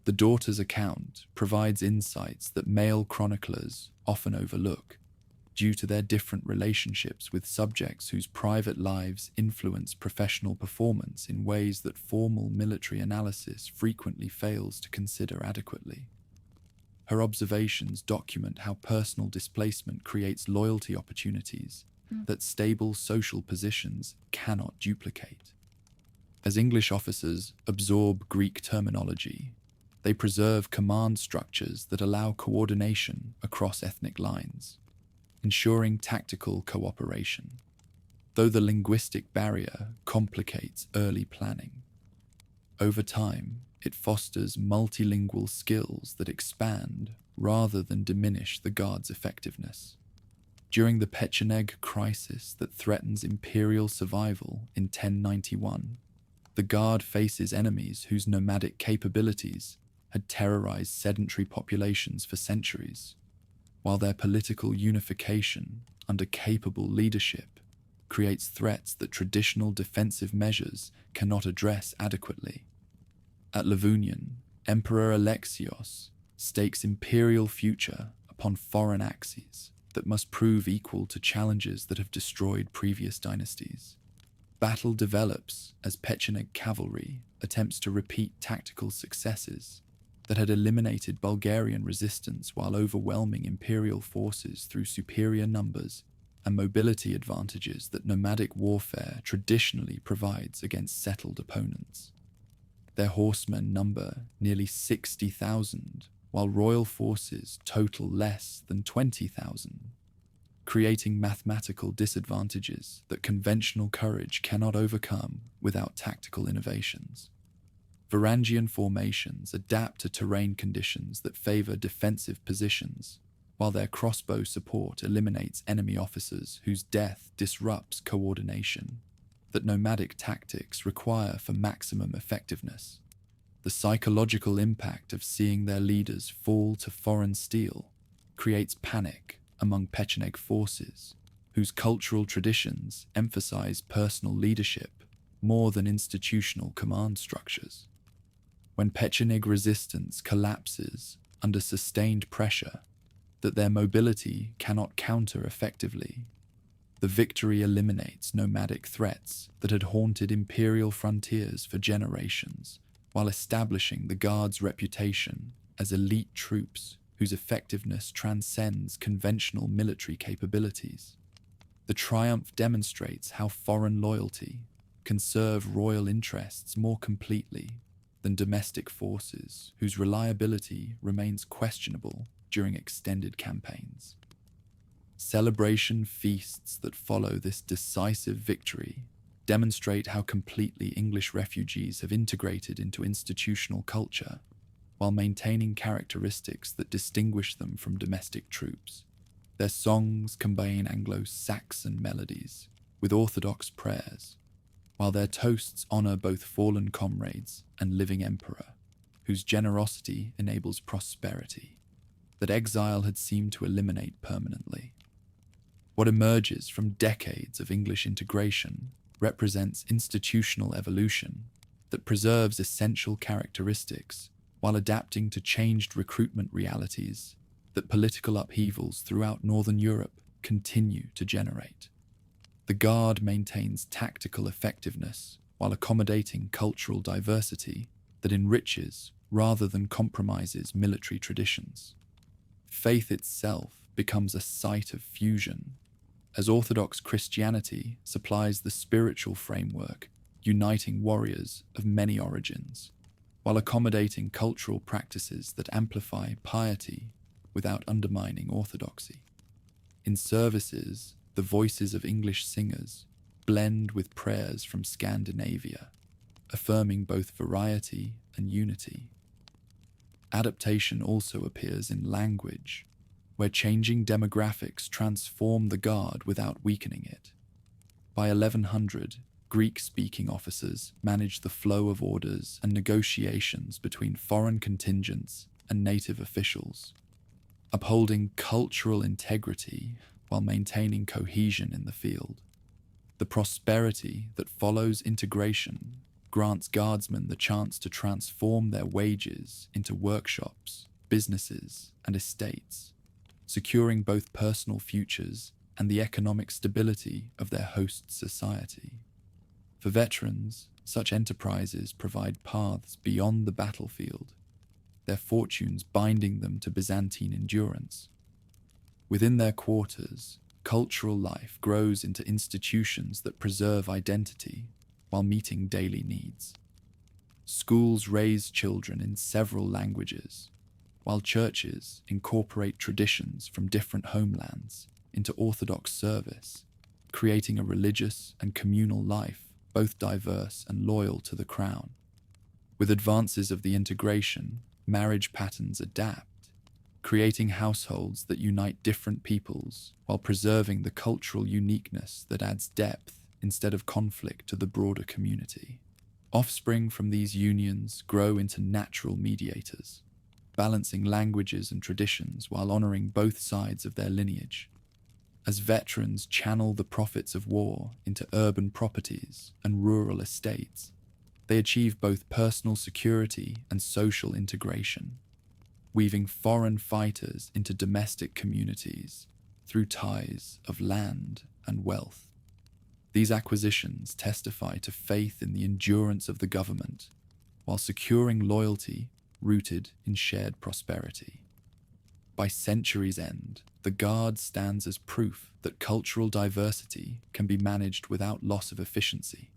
S1: The daughter's account provides insights that male chroniclers often overlook, due to their different relationships with subjects whose private lives influence professional performance in ways that formal military analysis frequently fails to consider adequately. Her observations document how personal displacement creates loyalty opportunities that stable social positions cannot duplicate. As English officers absorb Greek terminology, they preserve command structures that allow coordination across ethnic lines, ensuring tactical cooperation, though the linguistic barrier complicates early planning. Over time, it fosters multilingual skills that expand rather than diminish the Guard's effectiveness. During the Pecheneg crisis that threatens imperial survival in 1091, the Guard faces enemies whose nomadic capabilities had terrorized sedentary populations for centuries, while their political unification under capable leadership creates threats that traditional defensive measures cannot address adequately. At Livonian, Emperor Alexios stakes imperial future upon foreign axes that must prove equal to challenges that have destroyed previous dynasties. Battle develops as Pecheneg cavalry attempts to repeat tactical successes that had eliminated Bulgarian resistance while overwhelming imperial forces through superior numbers and mobility advantages that nomadic warfare traditionally provides against settled opponents. Their horsemen number nearly 60,000, while royal forces total less than 20,000, creating mathematical disadvantages that conventional courage cannot overcome without tactical innovations. Varangian formations adapt to terrain conditions that favor defensive positions, while their crossbow support eliminates enemy officers whose death disrupts coordination that nomadic tactics require for maximum effectiveness. The psychological impact of seeing their leaders fall to foreign steel creates panic among Pecheneg forces, whose cultural traditions emphasize personal leadership more than institutional command structures. When Pecheneg resistance collapses under sustained pressure that their mobility cannot counter effectively, the victory eliminates nomadic threats that had haunted imperial frontiers for generations, while establishing the Guard's reputation as elite troops whose effectiveness transcends conventional military capabilities. The triumph demonstrates how foreign loyalty can serve royal interests more completely than domestic forces whose reliability remains questionable during extended campaigns. Celebration feasts that follow this decisive victory demonstrate how completely English refugees have integrated into institutional culture while maintaining characteristics that distinguish them from domestic troops. Their songs combine Anglo-Saxon melodies with Orthodox prayers, while their toasts honor both fallen comrades and living emperor, whose generosity enables prosperity that exile had seemed to eliminate permanently. What emerges from decades of English integration represents institutional evolution that preserves essential characteristics while adapting to changed recruitment realities that political upheavals throughout Northern Europe continue to generate. The Guard maintains tactical effectiveness while accommodating cultural diversity that enriches rather than compromises military traditions. Faith itself becomes a site of fusion, as Orthodox Christianity supplies the spiritual framework uniting warriors of many origins, while accommodating cultural practices that amplify piety without undermining orthodoxy. In services, the voices of English singers blend with prayers from Scandinavia, affirming both variety and unity. Adaptation also appears in language, where changing demographics transform the Guard without weakening it. By 1100, Greek-speaking officers managed the flow of orders and negotiations between foreign contingents and native officials, upholding cultural integrity while maintaining cohesion in the field. The prosperity that follows integration grants guardsmen the chance to transform their wages into workshops, businesses, and estates, securing both personal futures and the economic stability of their host society. For veterans, such enterprises provide paths beyond the battlefield, their fortunes binding them to Byzantine endurance. Within their quarters, cultural life grows into institutions that preserve identity while meeting daily needs. Schools raise children in several languages, while churches incorporate traditions from different homelands into Orthodox service, creating a religious and communal life both diverse and loyal to the crown. With advances of the integration, marriage patterns adapt, creating households that unite different peoples while preserving the cultural uniqueness that adds depth instead of conflict to the broader community. Offspring from these unions grow into natural mediators, balancing languages and traditions while honoring both sides of their lineage. As veterans channel the profits of war into urban properties and rural estates, they achieve both personal security and social integration, weaving foreign fighters into domestic communities through ties of land and wealth. These acquisitions testify to faith in the endurance of the government, while securing loyalty rooted in shared prosperity. By century's end, the Guard stands as proof that cultural diversity can be managed without loss of efficiency,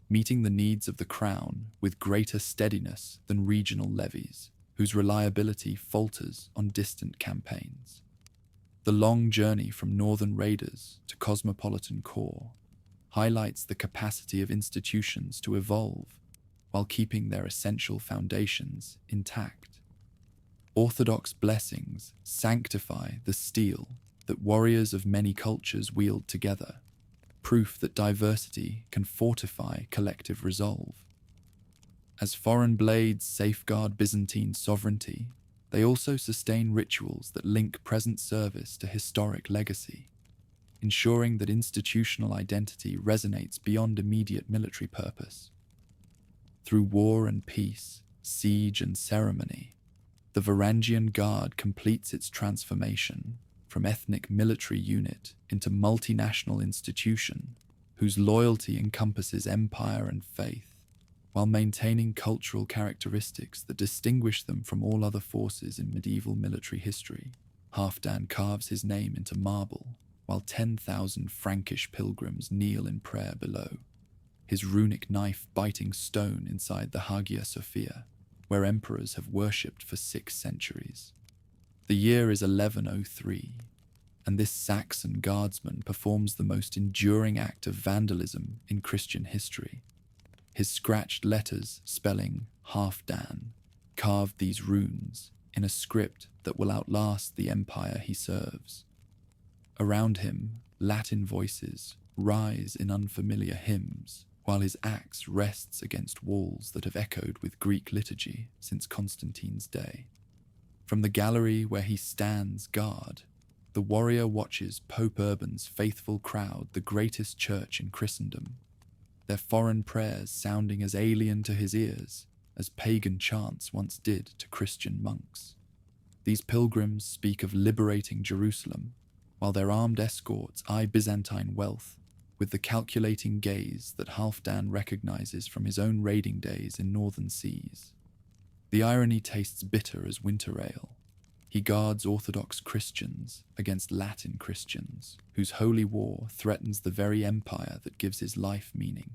S1: meeting the needs of the crown with greater steadiness than regional levies, whose reliability falters on distant campaigns. The long journey from northern raiders to cosmopolitan core highlights the capacity of institutions to evolve while keeping their essential foundations intact. Orthodox blessings sanctify the steel that warriors of many cultures wield together, proof that diversity can fortify collective resolve. As foreign blades safeguard Byzantine sovereignty, they also sustain rituals that link present service to historic legacy, ensuring that institutional identity resonates beyond immediate military purpose. Through war and peace, siege and ceremony, the Varangian Guard completes its transformation from ethnic military unit into multinational institution whose loyalty encompasses empire and faith, while maintaining cultural characteristics that distinguish them from all other forces in medieval military history. Halfdan carves his name into marble, while 10,000 Frankish pilgrims kneel in prayer below, his runic knife biting stone inside the Hagia Sophia, where emperors have worshipped for 6 centuries. The year is 1103, and this Saxon guardsman performs the most enduring act of vandalism in Christian history. His scratched letters spelling Halfdan carved these runes in a script that will outlast the empire he serves. Around him, Latin voices rise in unfamiliar hymns, while his axe rests against walls that have echoed with Greek liturgy since Constantine's day. From the gallery where he stands guard, the warrior watches Pope Urban's faithful crowd the greatest church in Christendom, their foreign prayers sounding as alien to his ears as pagan chants once did to Christian monks. These pilgrims speak of liberating Jerusalem, while their armed escorts eye Byzantine wealth with the calculating gaze that Halfdan recognizes from his own raiding days in northern seas. The irony tastes bitter as winter ale. He guards Orthodox Christians against Latin Christians, whose holy war threatens the very empire that gives his life meaning.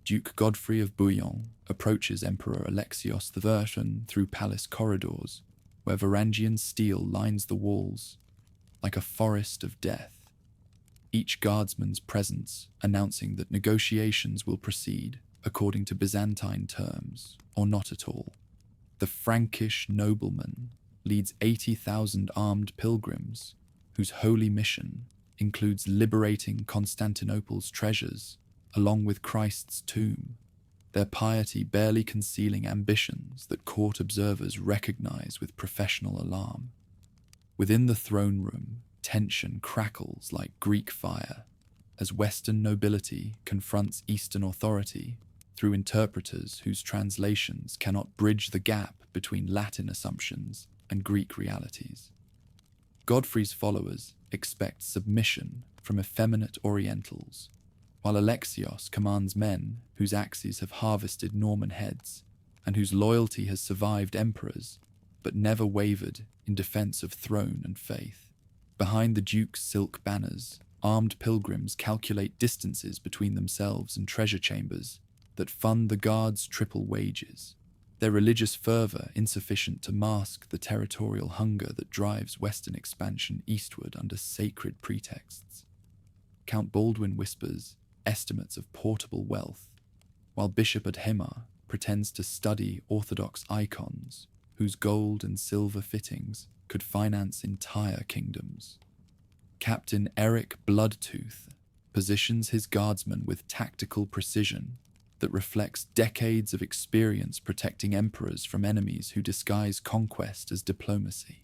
S1: Duke Godfrey of Bouillon approaches Emperor Alexios I through palace corridors, where Varangian steel lines the walls like a forest of death, each guardsman's presence announcing that negotiations will proceed according to Byzantine terms, or not at all. The Frankish nobleman leads 80,000 armed pilgrims, whose holy mission includes liberating Constantinople's treasures, along with Christ's tomb, their piety barely concealing ambitions that court observers recognize with professional alarm. Within the throne room, tension crackles like Greek fire, as Western nobility confronts Eastern authority through interpreters whose translations cannot bridge the gap between Latin assumptions and Greek realities. Godfrey's followers expect submission from effeminate Orientals, while Alexios commands men whose axes have harvested Norman heads and whose loyalty has survived emperors but never wavered in defense of throne and faith. Behind the Duke's silk banners, armed pilgrims calculate distances between themselves and treasure chambers that fund the guards' triple wages, their religious fervor insufficient to mask the territorial hunger that drives Western expansion eastward under sacred pretexts. Count Baldwin whispers estimates of portable wealth, while Bishop Adhemar pretends to study Orthodox icons whose gold and silver fittings could finance entire kingdoms. Captain Eric Bloodtooth positions his guardsmen with tactical precision that reflects decades of experience protecting emperors from enemies who disguise conquest as diplomacy.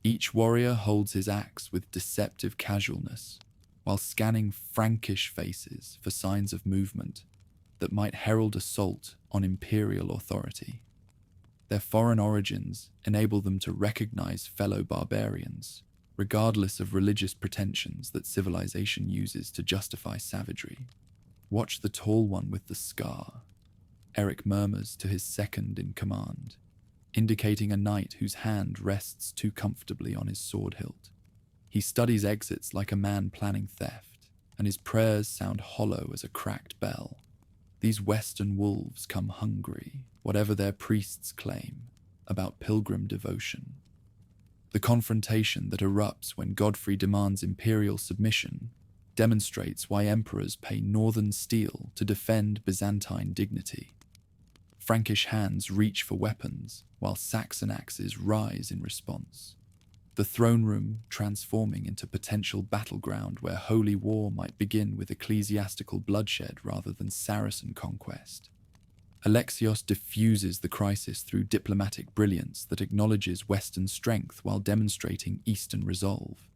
S1: Each warrior holds his axe with deceptive casualness, while scanning Frankish faces for signs of movement that might herald assault on imperial authority. Their foreign origins enable them to recognize fellow barbarians, regardless of religious pretensions that civilization uses to justify savagery. "Watch the tall one with the scar," Eric murmurs to his second in command, indicating a knight whose hand rests too comfortably on his sword hilt. He studies exits like a man planning theft, and his prayers sound hollow as a cracked bell. These Western wolves come hungry, whatever their priests claim, about pilgrim devotion. The confrontation that erupts when Godfrey demands imperial submission demonstrates why emperors pay northern steel to defend Byzantine dignity. Frankish hands reach for weapons, while Saxon axes rise in response. The throne room transforming into potential battleground where holy war might begin with ecclesiastical bloodshed rather than Saracen conquest. Alexios diffuses the crisis through diplomatic brilliance that acknowledges Western strength while demonstrating Eastern resolve.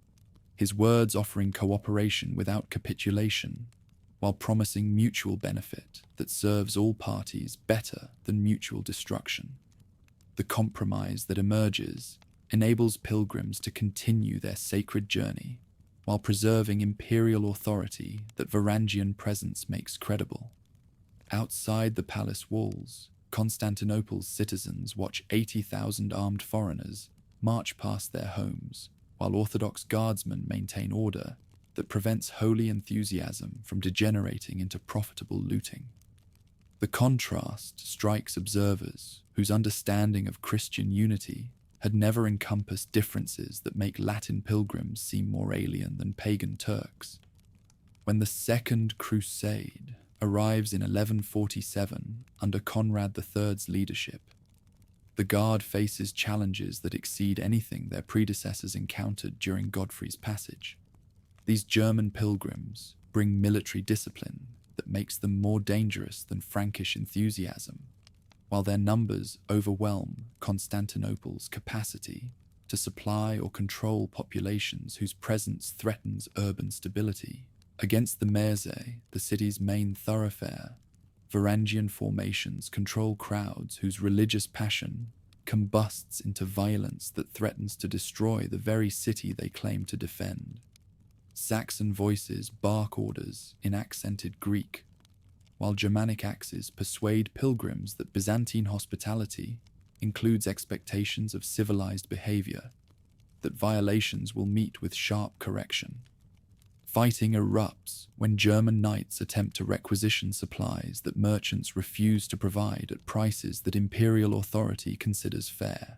S1: His words offering cooperation without capitulation, while promising mutual benefit that serves all parties better than mutual destruction. The compromise that emerges enables pilgrims to continue their sacred journey while preserving imperial authority that Varangian presence makes credible. Outside the palace walls, Constantinople's citizens watch 80,000 armed foreigners march past their homes, while Orthodox guardsmen maintain order that prevents holy enthusiasm from degenerating into profitable looting. The contrast strikes observers whose understanding of Christian unity had never encompassed differences that make Latin pilgrims seem more alien than pagan Turks. When the Second Crusade arrives in 1147 under Conrad III's leadership, the Guard faces challenges that exceed anything their predecessors encountered during Godfrey's passage. These German pilgrims bring military discipline that makes them more dangerous than Frankish enthusiasm, while their numbers overwhelm Constantinople's capacity to supply or control populations whose presence threatens urban stability. Against the Mersey, the city's main thoroughfare, Varangian formations control crowds whose religious passion combusts into violence that threatens to destroy the very city they claim to defend. Saxon voices bark orders in accented Greek, while Germanic axes persuade pilgrims that Byzantine hospitality includes expectations of civilized behavior, that violations will meet with sharp correction. Fighting erupts when German knights attempt to requisition supplies that merchants refuse to provide at prices that imperial authority considers fair.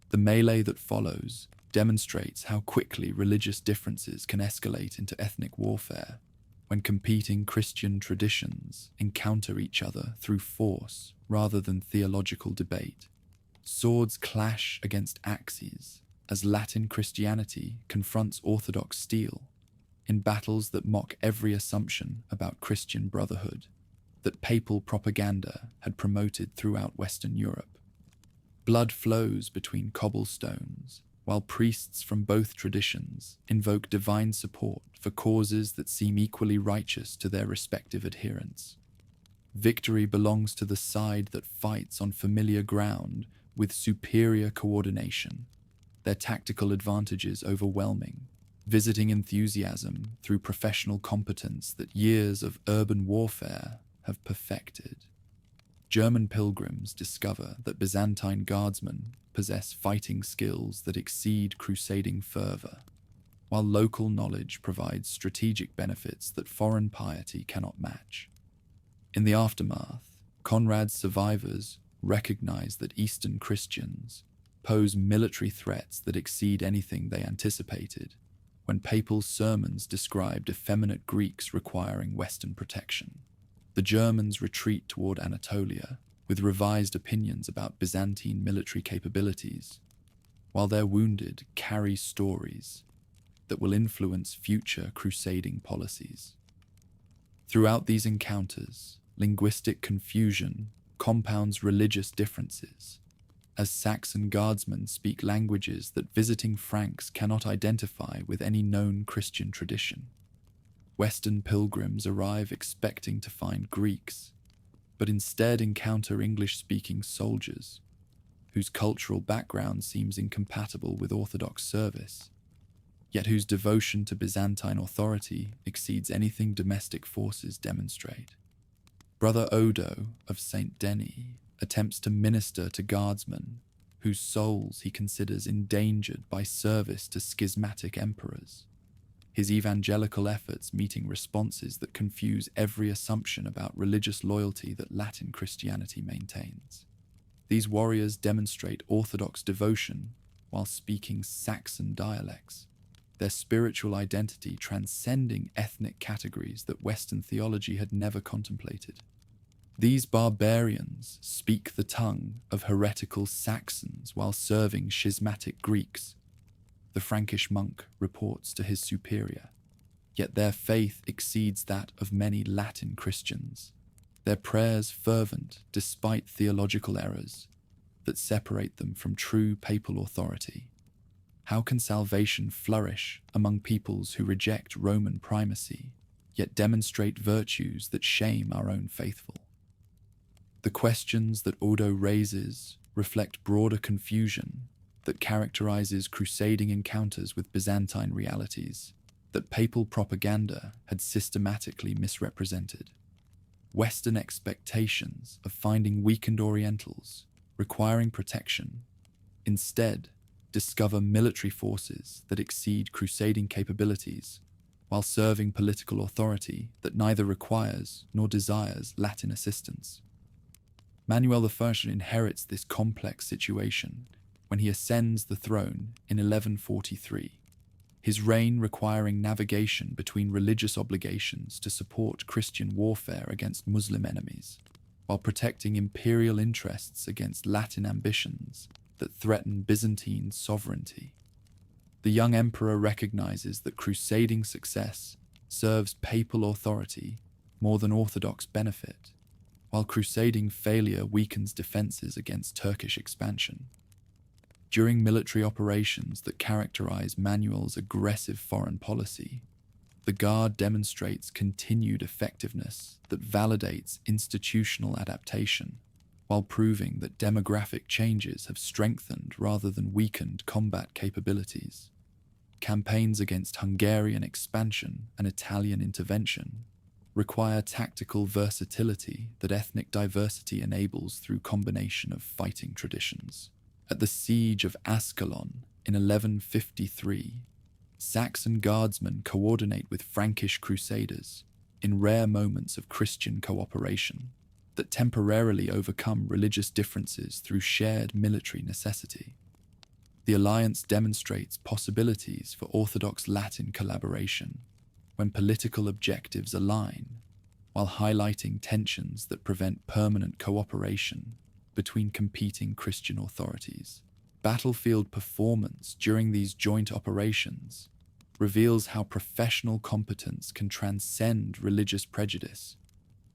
S1: The melee that follows demonstrates how quickly religious differences can escalate into ethnic warfare when competing Christian traditions encounter each other through force rather than theological debate. Swords clash against axes as Latin Christianity confronts Orthodox steel in battles that mock every assumption about Christian brotherhood that papal propaganda had promoted throughout Western Europe. Blood flows between cobblestones, while priests from both traditions invoke divine support for causes that seem equally righteous to their respective adherents. Victory belongs to the side that fights on familiar ground with superior coordination, their tactical advantages overwhelming, visiting enthusiasm through professional competence that years of urban warfare have perfected. German pilgrims discover that Byzantine guardsmen possess fighting skills that exceed crusading fervor, while local knowledge provides strategic benefits that foreign piety cannot match. In the aftermath, Conrad's survivors recognize that Eastern Christians pose military threats that exceed anything they anticipated, when papal sermons described effeminate Greeks requiring Western protection. The Germans retreat toward Anatolia with revised opinions about Byzantine military capabilities, while their wounded carry stories that will influence future crusading policies. Throughout these encounters, linguistic confusion compounds religious differences, as Saxon guardsmen speak languages that visiting Franks cannot identify with any known Christian tradition. Western pilgrims arrive expecting to find Greeks, but instead encounter English-speaking soldiers, whose cultural background seems incompatible with Orthodox service. yet whose devotion to Byzantine authority exceeds anything domestic forces demonstrate. Brother Odo of St. Denis attempts to minister to guardsmen whose souls he considers endangered by service to schismatic emperors, his evangelical efforts meeting responses that confuse every assumption about religious loyalty that Latin Christianity maintains. These warriors demonstrate orthodox devotion while speaking Saxon dialects, their spiritual identity transcending ethnic categories that Western theology had never contemplated. These barbarians speak the tongue of heretical Saxons while serving schismatic Greeks, the Frankish monk reports to his superior. Yet their faith exceeds that of many Latin Christians, their prayers fervent despite theological errors that separate them from true papal authority. How can salvation flourish among peoples who reject Roman primacy, yet demonstrate virtues that shame our own faithful? The questions that Odo raises reflect broader confusion that characterizes crusading encounters with Byzantine realities that papal propaganda had systematically misrepresented. Western expectations of finding weakened Orientals requiring protection instead discover military forces that exceed crusading capabilities while serving political authority that neither requires nor desires Latin assistance. Manuel I inherits this complex situation when he ascends the throne in 1143, his reign requiring navigation between religious obligations to support Christian warfare against Muslim enemies, while protecting imperial interests against Latin ambitions that threaten Byzantine sovereignty. The young emperor recognizes that crusading success serves papal authority more than Orthodox benefit, while crusading failure weakens defenses against Turkish expansion. During military operations that characterize Manuel's aggressive foreign policy, the Guard demonstrates continued effectiveness that validates institutional adaptation, while proving that demographic changes have strengthened rather than weakened combat capabilities. Campaigns against Hungarian expansion and Italian intervention require tactical versatility that ethnic diversity enables through combination of fighting traditions. At the siege of Ascalon in 1153, Saxon guardsmen coordinate with Frankish crusaders in rare moments of Christian cooperation that temporarily overcome religious differences through shared military necessity. The alliance demonstrates possibilities for Orthodox Latin collaboration when political objectives align, while highlighting tensions that prevent permanent cooperation between competing Christian authorities. Battlefield performance during these joint operations reveals how professional competence can transcend religious prejudice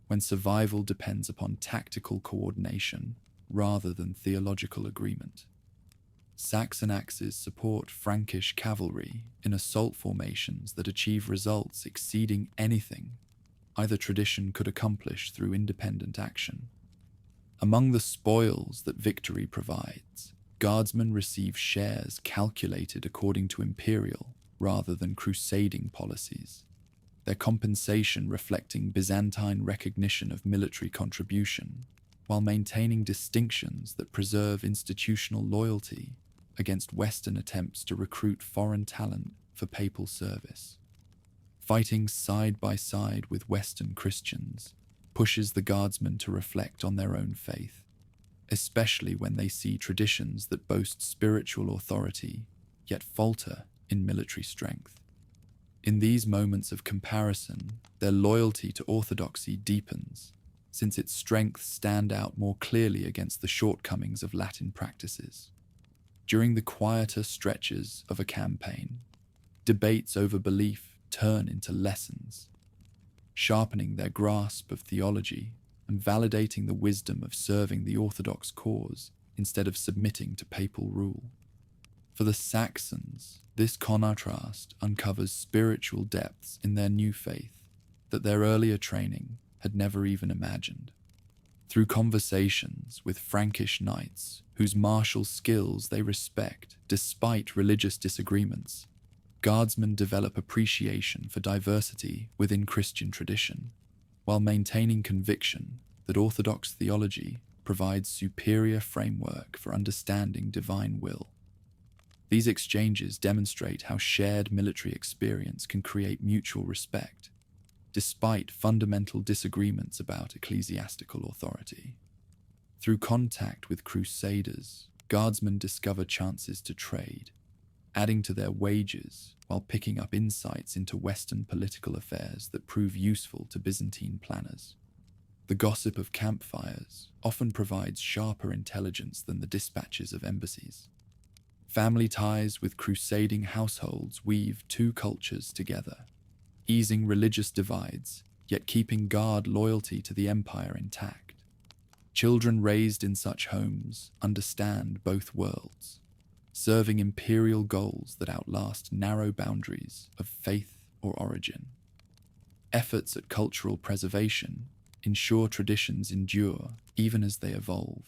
S1: when survival depends upon tactical coordination rather than theological agreement. Saxon axes support Frankish cavalry in assault formations that achieve results exceeding anything either tradition could accomplish through independent action. Among the spoils that victory provides, guardsmen receive shares calculated according to imperial rather than crusading policies, their compensation reflecting Byzantine recognition of military contribution, while maintaining distinctions that preserve institutional loyalty against Western attempts to recruit foreign talent for papal service. Fighting side by side with Western Christians pushes the guardsmen to reflect on their own faith, especially when they see traditions that boast spiritual authority yet falter in military strength. In these moments of comparison, their loyalty to orthodoxy deepens, since its strengths stand out more clearly against the shortcomings of Latin practices. During the quieter stretches of a campaign, debates over belief turn into lessons, sharpening their grasp of theology and validating the wisdom of serving the Orthodox cause instead of submitting to papal rule. For the Saxons, this contrast uncovers spiritual depths in their new faith that their earlier training had never even imagined. Through conversations with Frankish knights whose martial skills they respect despite religious disagreements, Guardsmen develop appreciation for diversity within Christian tradition, while maintaining conviction that Orthodox theology provides superior framework for understanding divine will. These exchanges demonstrate how shared military experience can create mutual respect, despite fundamental disagreements about ecclesiastical authority. Through contact with crusaders, guardsmen discover chances to trade, adding to their wages while picking up insights into Western political affairs that prove useful to Byzantine planners. The gossip of campfires often provides sharper intelligence than the dispatches of embassies. Family ties with crusading households weave two cultures together, easing religious divides, yet keeping guard loyalty to the empire intact. Children raised in such homes understand both worlds, serving imperial goals that outlast narrow boundaries of faith or origin. Efforts at cultural preservation ensure traditions endure even as they evolve.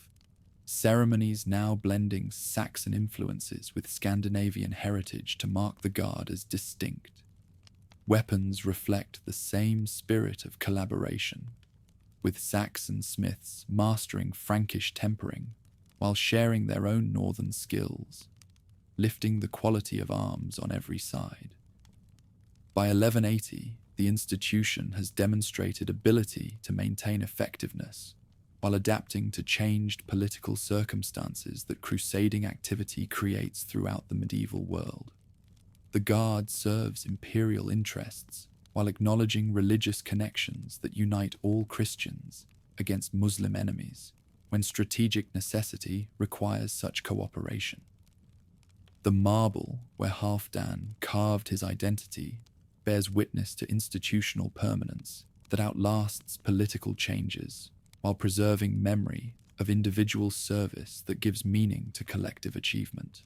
S1: Ceremonies now blending Saxon influences with Scandinavian heritage to mark the guard as distinct. Weapons reflect the same spirit of collaboration, with Saxon smiths mastering Frankish tempering while sharing their own northern skills, lifting the quality of arms on every side. By 1180, the institution has demonstrated ability to maintain effectiveness while adapting to changed political circumstances that crusading activity creates throughout the medieval world. The Guard serves imperial interests while acknowledging religious connections that unite all Christians against Muslim enemies when strategic necessity requires such cooperation. The marble where Halfdan carved his identity bears witness to institutional permanence that outlasts political changes while preserving memory of individual service that gives meaning to collective achievement.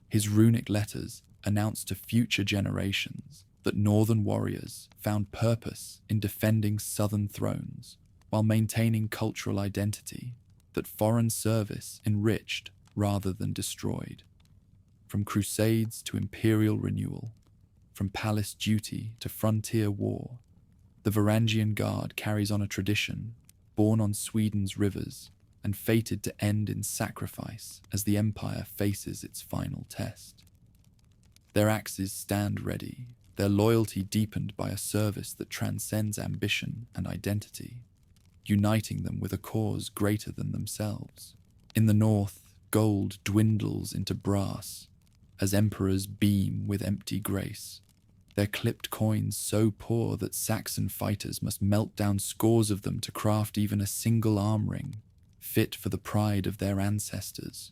S1: His runic letters announce to future generations that northern warriors found purpose in defending southern thrones while maintaining cultural identity that foreign service enriched rather than destroyed. From crusades to imperial renewal, from palace duty to frontier war, the Varangian Guard carries on a tradition born on Sweden's rivers and fated to end in sacrifice as the empire faces its final test. Their axes stand ready, their loyalty deepened by a service that transcends ambition and identity, uniting them with a cause greater than themselves. In the north, gold dwindles into brass as emperors beam with empty grace, their clipped coins so poor that Saxon fighters must melt down scores of them to craft even a single arm ring, fit for the pride of their ancestors.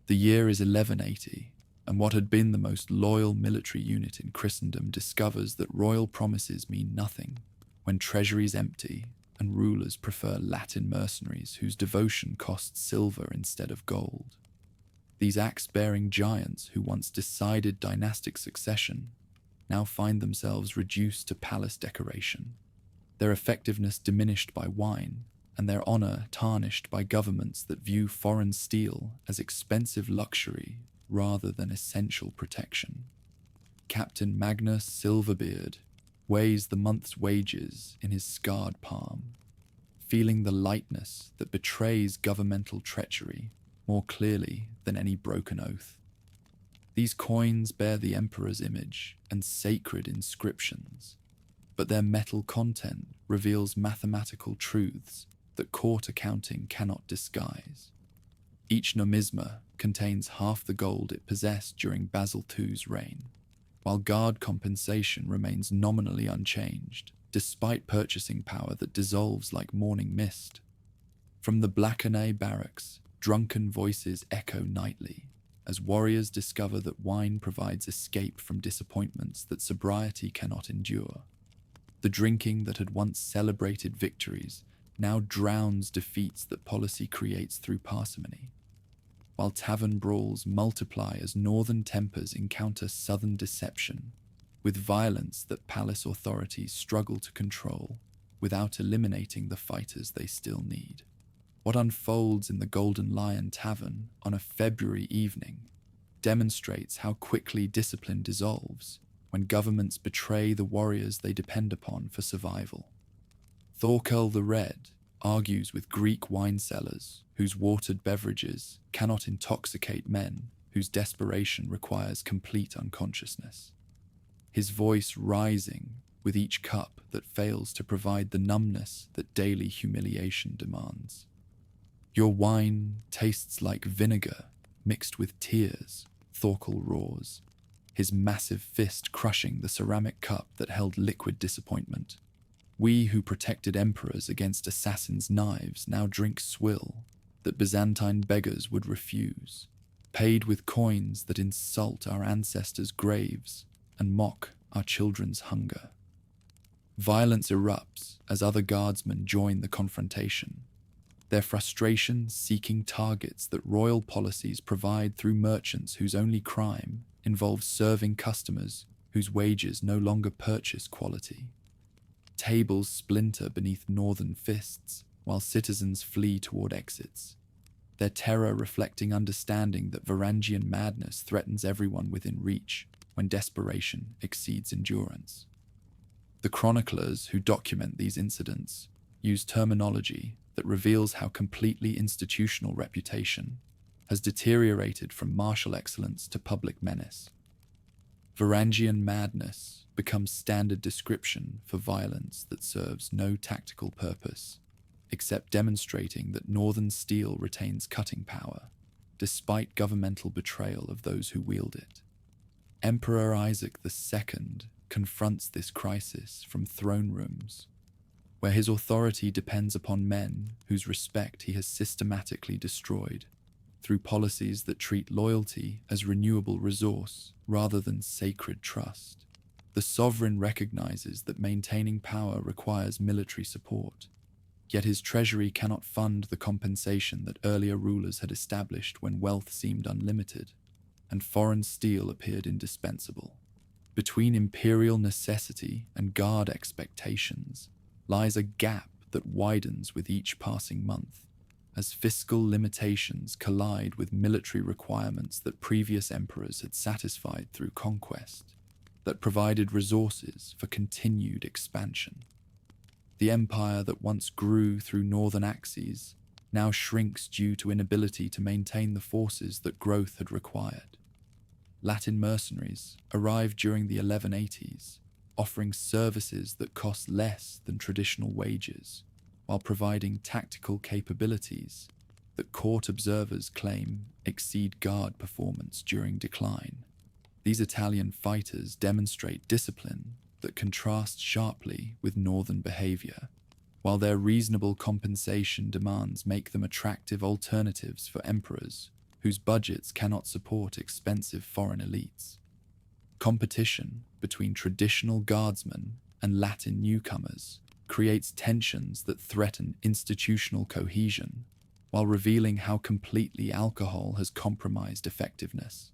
S1: The year is 1180, and what had been the most loyal military unit in Christendom discovers that royal promises mean nothing when treasuries empty and rulers prefer Latin mercenaries whose devotion costs silver instead of gold. These axe-bearing giants who once decided dynastic succession now find themselves reduced to palace decoration, their effectiveness diminished by wine, and their honor tarnished by governments that view foreign steel as expensive luxury rather than essential protection. Captain Magnus Silverbeard weighs the month's wages in his scarred palm, feeling the lightness that betrays governmental treachery more clearly than any broken oath. These coins bear the emperor's image and sacred inscriptions, but their metal content reveals mathematical truths that court accounting cannot disguise. Each numisma contains half the gold it possessed during Basil II's reign, while guard compensation remains nominally unchanged, despite purchasing power that dissolves like morning mist. From the Blackernay barracks, drunken voices echo nightly, as warriors discover that wine provides escape from disappointments that sobriety cannot endure. The drinking that had once celebrated victories now drowns defeats that policy creates through parsimony, while tavern brawls multiply as northern tempers encounter southern deception, with violence that palace authorities struggle to control without eliminating the fighters they still need. What unfolds in the Golden Lion Tavern on a February evening demonstrates how quickly discipline dissolves when governments betray the warriors they depend upon for survival. Thorkel the Red argues with Greek wine sellers whose watered beverages cannot intoxicate men whose desperation requires complete unconsciousness, his voice rising with each cup that fails to provide the numbness that daily humiliation demands. Your wine tastes like vinegar mixed with tears, Thorkel roars, his massive fist crushing the ceramic cup that held liquid disappointment. We who protected emperors against assassins' knives now drink swill that Byzantine beggars would refuse, paid with coins that insult our ancestors' graves and mock our children's hunger. Violence erupts as other guardsmen join the confrontation, their frustration seeking targets that royal policies provide through merchants whose only crime involves serving customers whose wages no longer purchase quality. Tables splinter beneath northern fists while citizens flee toward exits, their terror reflecting understanding that Varangian madness threatens everyone within reach when desperation exceeds endurance. The chroniclers who document these incidents use terminology that reveals how completely institutional reputation has deteriorated from martial excellence to public menace. Varangian madness becomes standard description for violence that serves no tactical purpose, except demonstrating that northern steel retains cutting power, despite governmental betrayal of those who wield it. Emperor Isaac II confronts this crisis from throne rooms, where his authority depends upon men whose respect he has systematically destroyed through policies that treat loyalty as renewable resource rather than sacred trust. The sovereign recognizes that maintaining power requires military support, yet his treasury cannot fund the compensation that earlier rulers had established when wealth seemed unlimited and foreign steel appeared indispensable. Between imperial necessity and guard expectations lies a gap that widens with each passing month, as fiscal limitations collide with military requirements that previous emperors had satisfied through conquest, that provided resources for continued expansion. The empire that once grew through northern axes now shrinks due to inability to maintain the forces that growth had required. Latin mercenaries arrived during the 1180s, offering services that cost less than traditional wages, while providing tactical capabilities that court observers claim exceed guard performance during decline. These Italian fighters demonstrate discipline that contrasts sharply with northern behavior, while their reasonable compensation demands make them attractive alternatives for emperors whose budgets cannot support expensive foreign elites. Competition between traditional guardsmen and Latin newcomers creates tensions that threaten institutional cohesion, while revealing how completely alcohol has compromised effectiveness.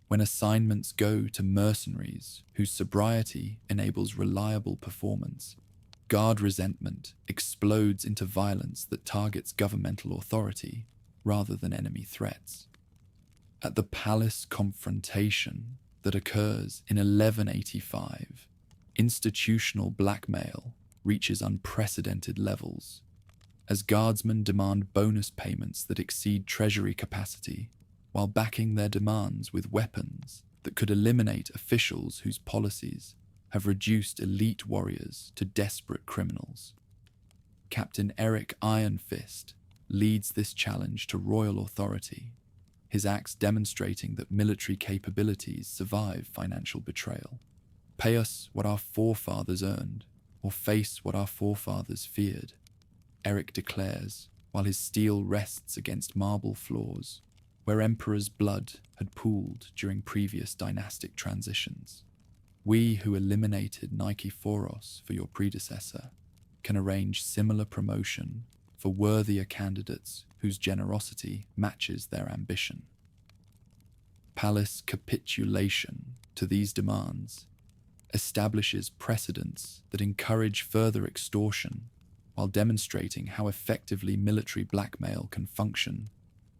S1: When assignments go to mercenaries whose sobriety enables reliable performance, guard resentment explodes into violence that targets governmental authority rather than enemy threats. At the palace confrontation that occurs in 1185, institutional blackmail reaches unprecedented levels, as guardsmen demand bonus payments that exceed treasury capacity, while backing their demands with weapons that could eliminate officials whose policies have reduced elite warriors to desperate criminals. Captain Eric Ironfist leads this challenge to royal authority, his acts demonstrating that military capabilities survive financial betrayal. Pay us what our forefathers earned, or face what our forefathers feared, Eric declares, while his steel rests against marble floors, where emperors' blood had pooled during previous dynastic transitions. We who eliminated Nikephoros for your predecessor can arrange similar promotion for worthier candidates whose generosity matches their ambition. Palace capitulation to these demands establishes precedents that encourage further extortion while demonstrating how effectively military blackmail can function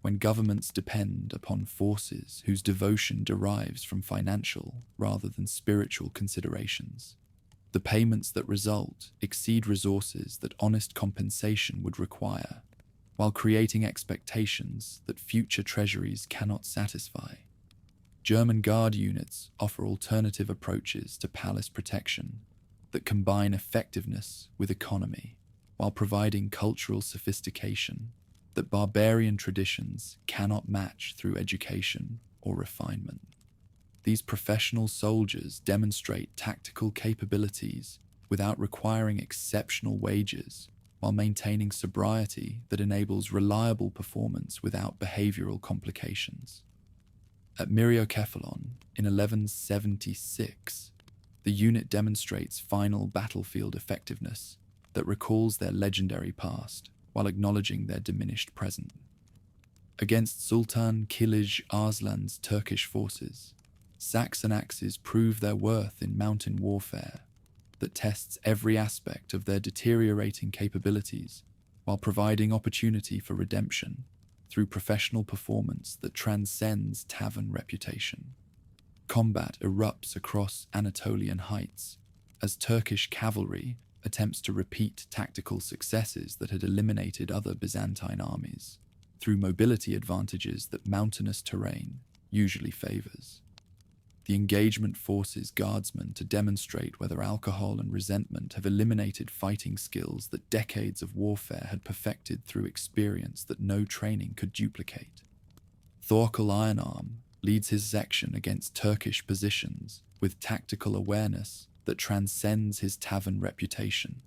S1: when governments depend upon forces whose devotion derives from financial rather than spiritual considerations. The payments that result exceed resources that honest compensation would require, while creating expectations that future treasuries cannot satisfy. German Guard units offer alternative approaches to palace protection that combine effectiveness with economy, while providing cultural sophistication that barbarian traditions cannot match through education or refinement. These professional soldiers demonstrate tactical capabilities without requiring exceptional wages, while maintaining sobriety that enables reliable performance without behavioral complications. At Myriokephalon in 1176, the unit demonstrates final battlefield effectiveness that recalls their legendary past while acknowledging their diminished present. Against Sultan Kilij Arslan's Turkish forces, Saxon axes prove their worth in mountain warfare that tests every aspect of their deteriorating capabilities while providing opportunity for redemption through professional performance that transcends tavern reputation. Combat erupts across Anatolian heights as Turkish cavalry attempts to repeat tactical successes that had eliminated other Byzantine armies through mobility advantages that mountainous terrain usually favors. The engagement forces guardsmen to demonstrate whether alcohol and resentment have eliminated fighting skills that decades of warfare had perfected through experience that no training could duplicate. Thorkel Ironarm leads his section against Turkish positions with tactical awareness that transcends his tavern reputation,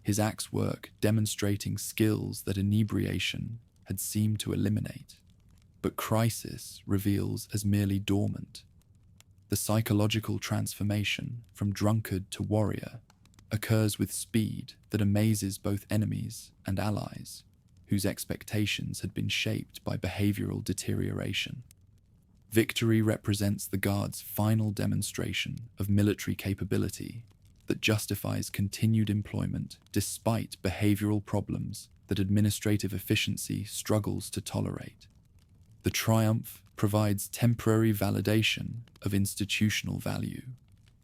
S1: his axe work demonstrating skills that inebriation had seemed to eliminate, but crisis reveals as merely dormant. The psychological transformation from drunkard to warrior occurs with speed that amazes both enemies and allies, whose expectations had been shaped by behavioral deterioration. Victory represents the Guard's final demonstration of military capability that justifies continued employment despite behavioral problems that administrative efficiency struggles to tolerate. The triumph provides temporary validation of institutional value,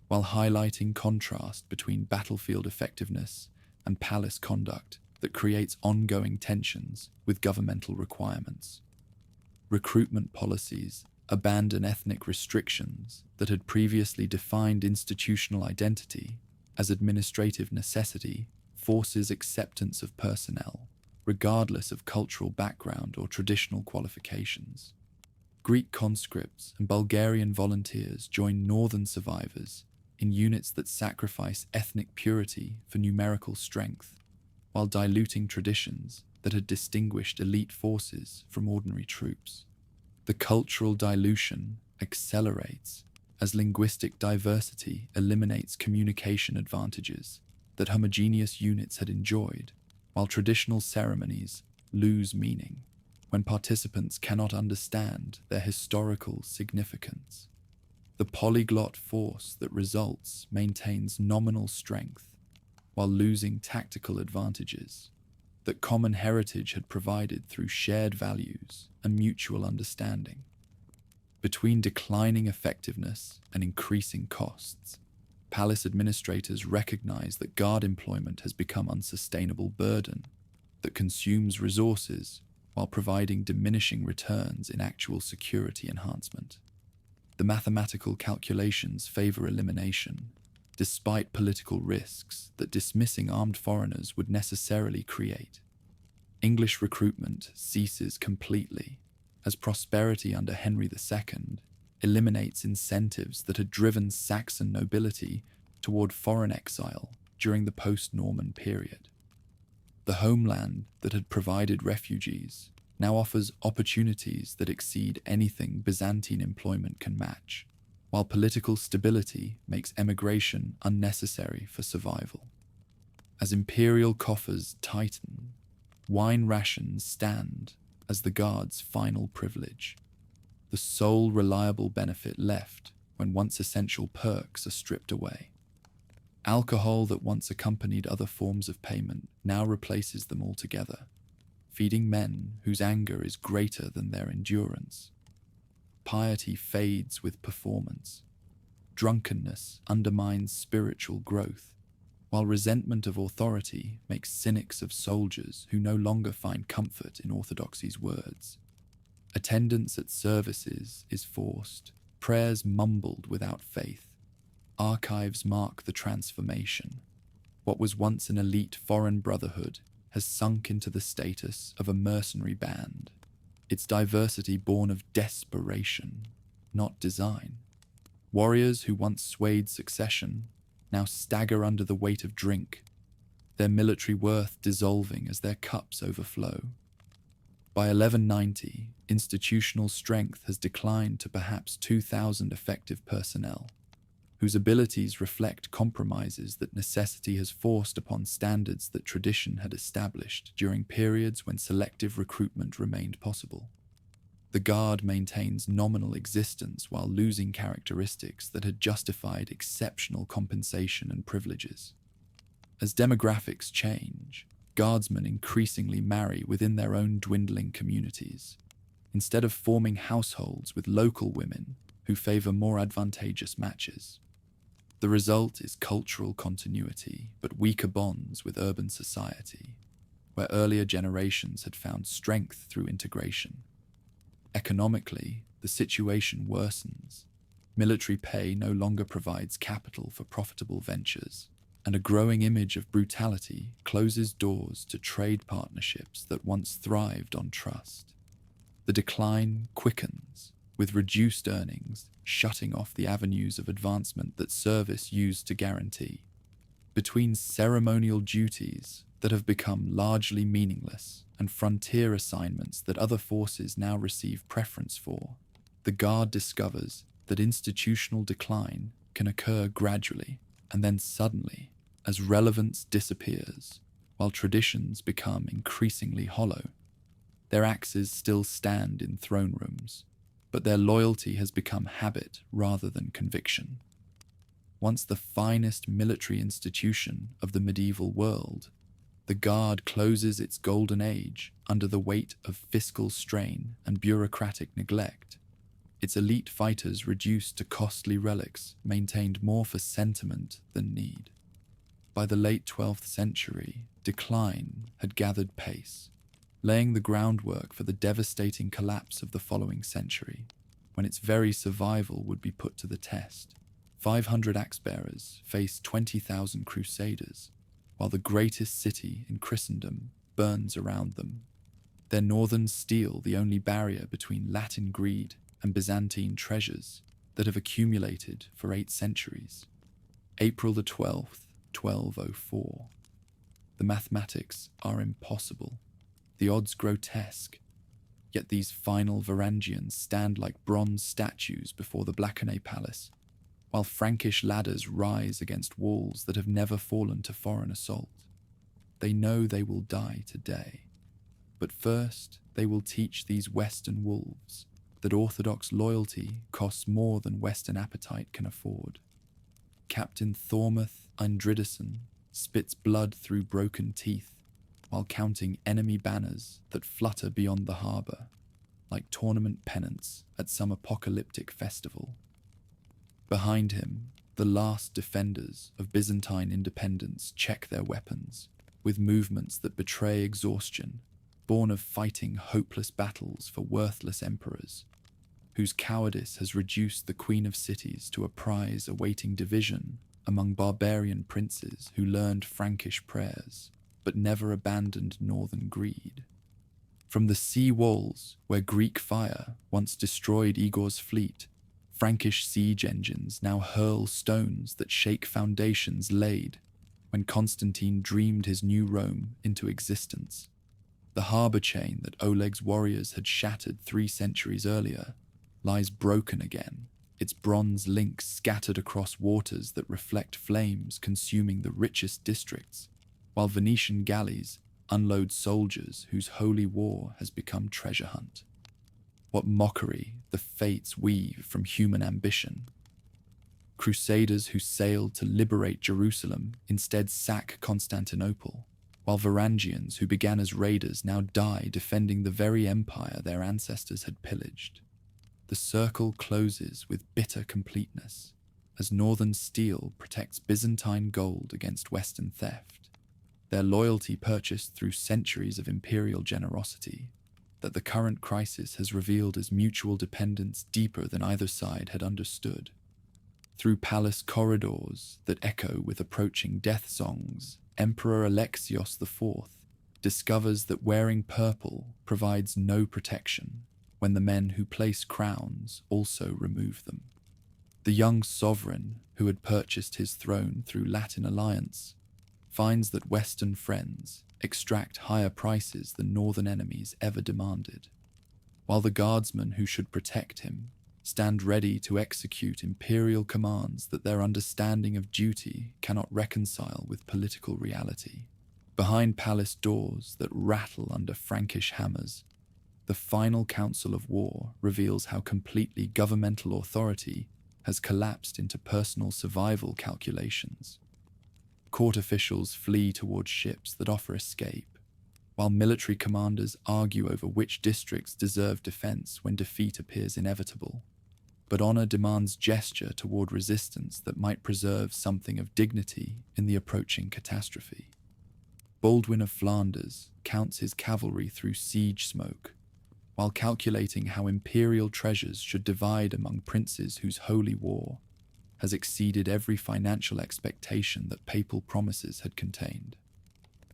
S1: while highlighting contrast between battlefield effectiveness and palace conduct that creates ongoing tensions with governmental requirements. Recruitment policies abandon ethnic restrictions that had previously defined institutional identity as administrative necessity, forces acceptance of personnel, regardless of cultural background or traditional qualifications. Greek conscripts and Bulgarian volunteers join northern survivors in units that sacrifice ethnic purity for numerical strength, while diluting traditions that had distinguished elite forces from ordinary troops. The cultural dilution accelerates as linguistic diversity eliminates communication advantages that homogeneous units had enjoyed, while traditional ceremonies lose meaning when participants cannot understand their historical significance. The polyglot force that results maintains nominal strength while losing tactical advantages that common heritage had provided through shared values and mutual understanding. Between declining effectiveness and increasing costs, palace administrators recognize that guard employment has become an unsustainable burden that consumes resources while providing diminishing returns in actual security enhancement. The mathematical calculations favor elimination, despite political risks that dismissing armed foreigners would necessarily create. English recruitment ceases completely, as prosperity under Henry II eliminates incentives that had driven Saxon nobility toward foreign exile during the post-Norman period. The homeland that had provided refugees now offers opportunities that exceed anything Byzantine employment can match, while political stability makes emigration unnecessary for survival. As imperial coffers tighten, wine rations stand as the Guard's final privilege, the sole reliable benefit left when once essential perks are stripped away. Alcohol that once accompanied other forms of payment now replaces them altogether, feeding men whose anger is greater than their endurance. Piety fades with performance. Drunkenness undermines spiritual growth, while resentment of authority makes cynics of soldiers who no longer find comfort in orthodoxy's words. Attendance at services is forced, prayers mumbled without faith. Archives mark the transformation. What was once an elite foreign brotherhood has sunk into the status of a mercenary band, its diversity born of desperation, not design. Warriors who once swayed succession now stagger under the weight of drink, their military worth dissolving as their cups overflow. By 1190, institutional strength has declined to perhaps 2,000 effective personnel, whose abilities reflect compromises that necessity has forced upon standards that tradition had established during periods when selective recruitment remained possible. The Guard maintains nominal existence while losing characteristics that had justified exceptional compensation and privileges. As demographics change, Guardsmen increasingly marry within their own dwindling communities, instead of forming households with local women who favor more advantageous matches. The result is cultural continuity, but weaker bonds with urban society, where earlier generations had found strength through integration. Economically, the situation worsens. Military pay no longer provides capital for profitable ventures, and a growing image of brutality closes doors to trade partnerships that once thrived on trust. The decline quickens, with reduced earnings shutting off the avenues of advancement that service used to guarantee. Between ceremonial duties that have become largely meaningless and frontier assignments that other forces now receive preference for, the Guard discovers that institutional decline can occur gradually and then suddenly as relevance disappears, while traditions become increasingly hollow. Their axes still stand in throne rooms, but their loyalty has become habit rather than conviction. Once the finest military institution of the medieval world, the Guard closes its golden age under the weight of fiscal strain and bureaucratic neglect, its elite fighters reduced to costly relics maintained more for sentiment than need. By the late 12th century, decline had gathered pace, laying the groundwork for the devastating collapse of the following century, when its very survival would be put to the test. 500 axe-bearers faced 20,000 crusaders, while the greatest city in Christendom burns around them. Their northern steel the only barrier between Latin greed and Byzantine treasures that have accumulated for 8 centuries. April the 12th, 1204. The mathematics are impossible, the odds grotesque, yet these final Varangians stand like bronze statues before the Blackenay Palace, while Frankish ladders rise against walls that have never fallen to foreign assault. They know they will die today, but first they will teach these Western wolves that orthodox loyalty costs more than Western appetite can afford. Captain Thormuth Eindridason spits blood through broken teeth while counting enemy banners that flutter beyond the harbour, like tournament pennants at some apocalyptic festival. Behind him, the last defenders of Byzantine independence check their weapons, with movements that betray exhaustion, born of fighting hopeless battles for worthless emperors, whose cowardice has reduced the Queen of Cities to a prize awaiting division among barbarian princes who learned Frankish prayers, but never abandoned northern greed. From the sea walls, where Greek fire once destroyed Igor's fleet, Frankish siege engines now hurl stones that shake foundations laid when Constantine dreamed his new Rome into existence. The harbour chain that Oleg's warriors had shattered 3 centuries earlier lies broken again, its bronze links scattered across waters that reflect flames consuming the richest districts, while Venetian galleys unload soldiers whose holy war has become treasure hunt. What mockery the fates weave from human ambition. Crusaders who sailed to liberate Jerusalem instead sack Constantinople, while Varangians who began as raiders now die defending the very empire their ancestors had pillaged. The circle closes with bitter completeness, as northern steel protects Byzantine gold against western theft, their loyalty purchased through centuries of imperial generosity, that the current crisis has revealed as mutual dependence deeper than either side had understood. Through palace corridors that echo with approaching death songs, Emperor Alexios IV discovers that wearing purple provides no protection when the men who place crowns also remove them. The young sovereign, who had purchased his throne through Latin alliance, finds that Western friends extract higher prices than northern enemies ever demanded, while the guardsmen who should protect him stand ready to execute imperial commands that their understanding of duty cannot reconcile with political reality. Behind palace doors that rattle under Frankish hammers, the final council of war reveals how completely governmental authority has collapsed into personal survival calculations. Court officials flee towards ships that offer escape, while military commanders argue over which districts deserve defense when defeat appears inevitable. But honor demands gesture toward resistance that might preserve something of dignity in the approaching catastrophe. Baldwin of Flanders counts his cavalry through siege smoke, while calculating how imperial treasures should divide among princes whose holy war has exceeded every financial expectation that papal promises had contained.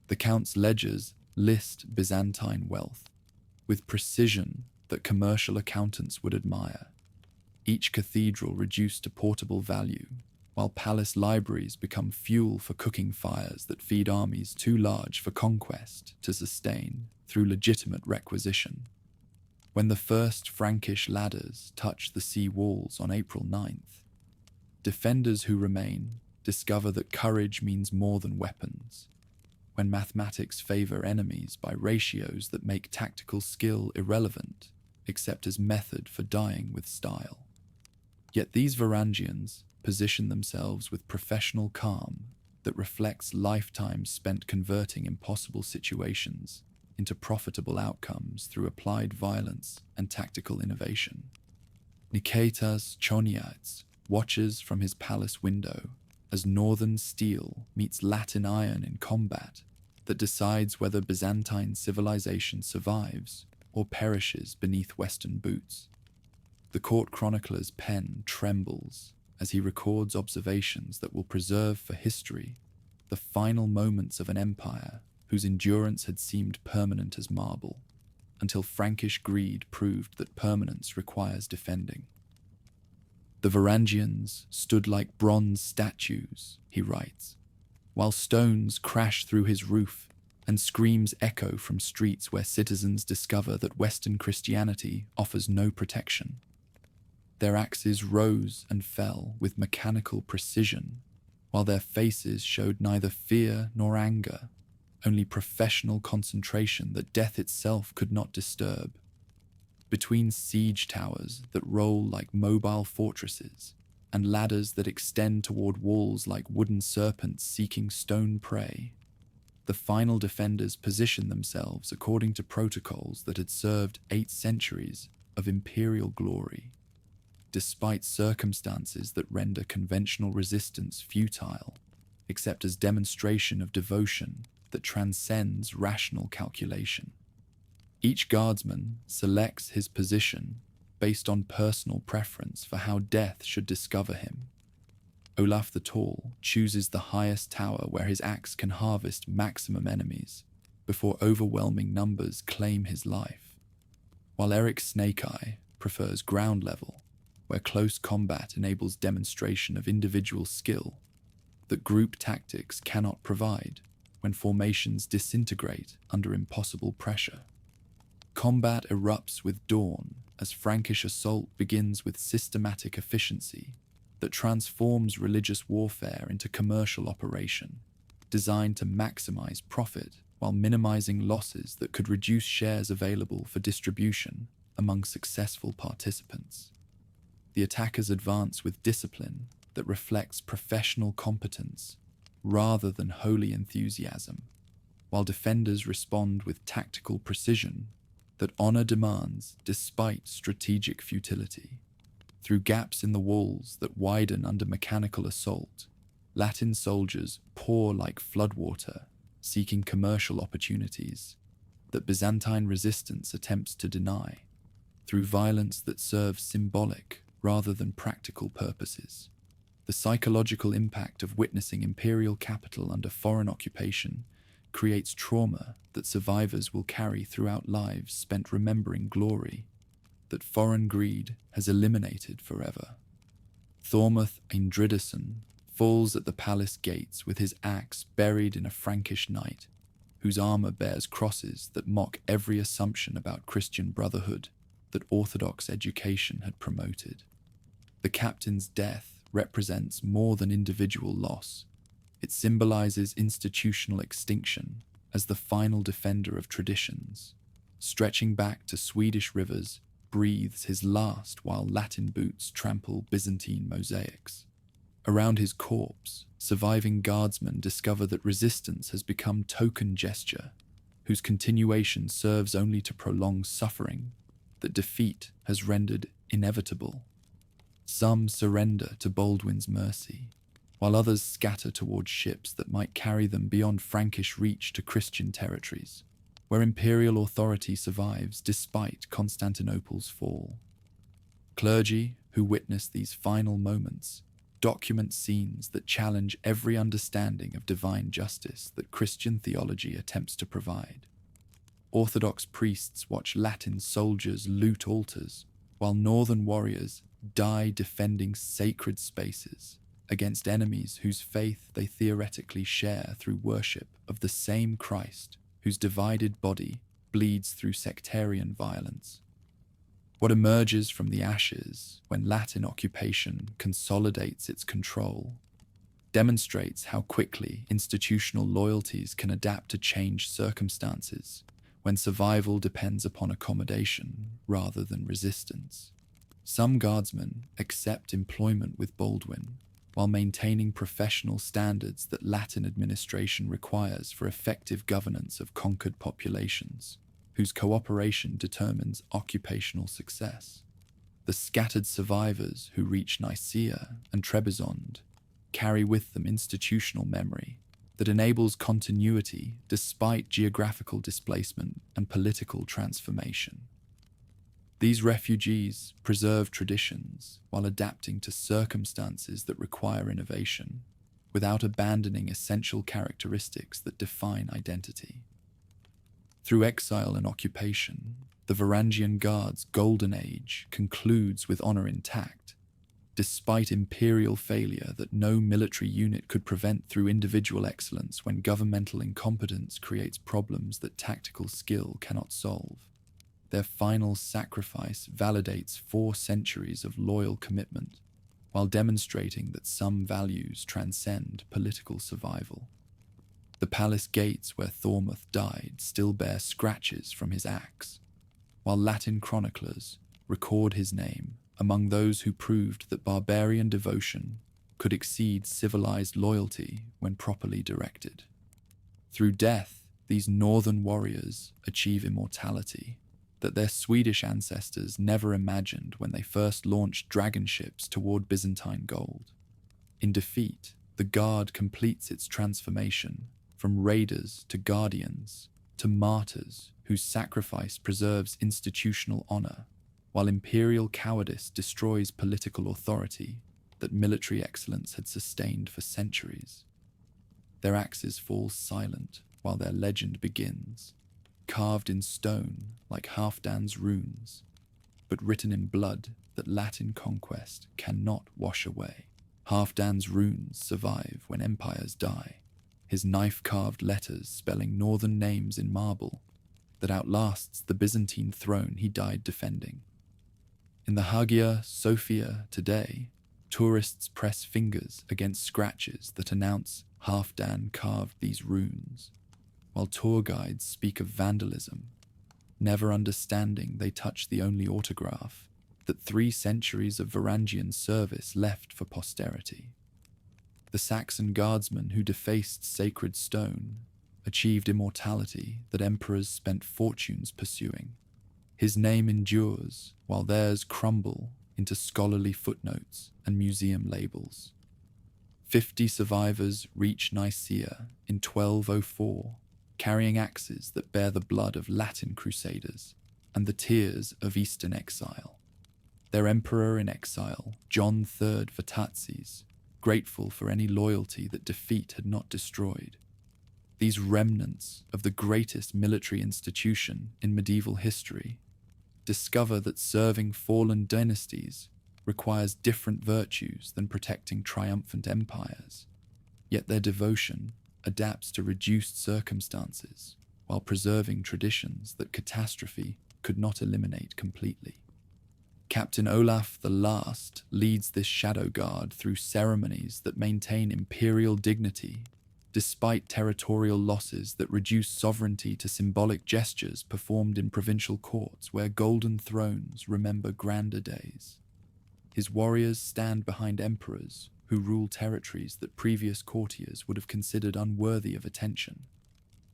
S1: The count's ledgers list Byzantine wealth with precision that commercial accountants would admire, each cathedral reduced to portable value, while palace libraries become fuel for cooking fires that feed armies too large for conquest to sustain through legitimate requisition. When the first Frankish ladders touch the sea walls on April 9th, defenders who remain discover that courage means more than weapons. When mathematics favor enemies by ratios that make tactical skill irrelevant, except as method for dying with style. Yet these Varangians position themselves with professional calm that reflects lifetimes spent converting impossible situations into profitable outcomes through applied violence and tactical innovation. Niketas Choniates watches from his palace window as northern steel meets Latin iron in combat that decides whether Byzantine civilization survives or perishes beneath Western boots. The court chronicler's pen trembles as he records observations that will preserve for history the final moments of an empire whose endurance had seemed permanent as marble, until Frankish greed proved that permanence requires defending. The Varangians stood like bronze statues, he writes, while stones crash through his roof and screams echo from streets where citizens discover that Western Christianity offers no protection. Their axes rose and fell with mechanical precision, while their faces showed neither fear nor anger, only professional concentration that death itself could not disturb. Between siege towers that roll like mobile fortresses and ladders that extend toward walls like wooden serpents seeking stone prey, the final defenders position themselves according to protocols that had served 8 centuries of imperial glory, despite circumstances that render conventional resistance futile, except as demonstration of devotion that transcends rational calculation. Each guardsman selects his position based on personal preference for how death should discover him. Olaf the Tall chooses the highest tower where his axe can harvest maximum enemies before overwhelming numbers claim his life, while Eric Snakeeye prefers ground level, where close combat enables demonstration of individual skill that group tactics cannot provide when formations disintegrate under impossible pressure. Combat erupts with dawn as Frankish assault begins with systematic efficiency that transforms religious warfare into commercial operation, designed to maximize profit while minimizing losses that could reduce shares available for distribution among successful participants. The attackers advance with discipline that reflects professional competence rather than holy enthusiasm, while defenders respond with tactical precision that honor demands despite strategic futility. Through gaps in the walls that widen under mechanical assault, Latin soldiers pour like floodwater, seeking commercial opportunities that Byzantine resistance attempts to deny, through violence that serves symbolic rather than practical purposes. The psychological impact of witnessing imperial capital under foreign occupation creates trauma that survivors will carry throughout lives spent remembering glory that foreign greed has eliminated forever. Thormuth Eindridason falls at the palace gates with his axe buried in a Frankish knight, whose armor bears crosses that mock every assumption about Christian brotherhood that Orthodox education had promoted. The captain's death represents more than individual loss. It symbolizes institutional extinction as the final defender of traditions. Stretching back to Swedish rivers, breathes his last while Latin boots trample Byzantine mosaics. Around his corpse, surviving guardsmen discover that resistance has become token gesture, whose continuation serves only to prolong suffering that defeat has rendered inevitable. Some surrender to Baldwin's mercy, while others scatter towards ships that might carry them beyond Frankish reach to Christian territories, where imperial authority survives despite Constantinople's fall. Clergy who witness these final moments document scenes that challenge every understanding of divine justice that Christian theology attempts to provide. Orthodox priests watch Latin soldiers loot altars, while northern warriors die defending sacred spaces against enemies whose faith they theoretically share through worship of the same Christ whose divided body bleeds through sectarian violence. What emerges from the ashes when Latin occupation consolidates its control demonstrates how quickly institutional loyalties can adapt to changed circumstances when survival depends upon accommodation rather than resistance. Some guardsmen accept employment with Baldwin while maintaining professional standards that Latin administration requires for effective governance of conquered populations, whose cooperation determines occupational success. The scattered survivors who reach Nicaea and Trebizond carry with them institutional memory that enables continuity despite geographical displacement and political transformation. These refugees preserve traditions while adapting to circumstances that require innovation, without abandoning essential characteristics that define identity. Through exile and occupation, the Varangian Guard's golden age concludes with honor intact, despite imperial failure that no military unit could prevent through individual excellence when governmental incompetence creates problems that tactical skill cannot solve. Their final sacrifice validates 4 centuries of loyal commitment, while demonstrating that some values transcend political survival. The palace gates where Thormuth died still bear scratches from his axe, while Latin chroniclers record his name among those who proved that barbarian devotion could exceed civilized loyalty when properly directed. Through death, these northern warriors achieve immortality that their Swedish ancestors never imagined when they first launched dragon ships toward Byzantine gold. In defeat, the Guard completes its transformation from raiders to guardians to martyrs whose sacrifice preserves institutional honor, while imperial cowardice destroys political authority that military excellence had sustained for centuries. Their axes fall silent while their legend begins, carved in stone like Halfdan's runes, but written in blood that Latin conquest cannot wash away. Halfdan's runes survive when empires die, his knife-carved letters spelling northern names in marble that outlasts the Byzantine throne he died defending. In the Hagia Sophia today, tourists press fingers against scratches that announce Halfdan carved these runes, while tour guides speak of vandalism, never understanding they touch the only autograph that 3 centuries of Varangian service left for posterity. The Saxon guardsmen who defaced sacred stone achieved immortality that emperors spent fortunes pursuing. His name endures while theirs crumble into scholarly footnotes and museum labels. 50 survivors reach Nicaea in 1204, carrying axes that bear the blood of Latin crusaders and the tears of Eastern exile. Their emperor in exile, John III Vatatzes, grateful for any loyalty that defeat had not destroyed. These remnants of the greatest military institution in medieval history discover that serving fallen dynasties requires different virtues than protecting triumphant empires, yet their devotion adapts to reduced circumstances while preserving traditions that catastrophe could not eliminate completely. Captain Olaf the Last leads this shadow guard through ceremonies that maintain imperial dignity despite territorial losses that reduce sovereignty to symbolic gestures performed in provincial courts where golden thrones remember grander days. His warriors stand behind emperors who rule territories that previous courtiers would have considered unworthy of attention,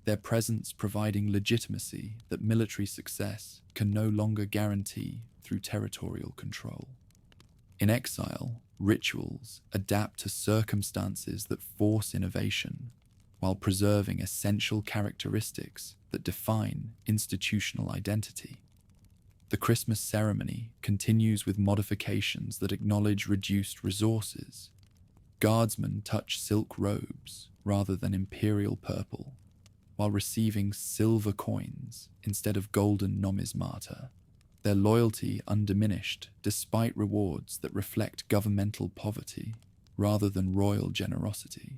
S1: their presence providing legitimacy that military success can no longer guarantee through territorial control. In exile, rituals adapt to circumstances that force innovation, while preserving essential characteristics that define institutional identity. The Christmas ceremony continues with modifications that acknowledge reduced resources. Guardsmen touch silk robes rather than imperial purple, while receiving silver coins instead of golden numismata, their loyalty undiminished despite rewards that reflect governmental poverty rather than royal generosity.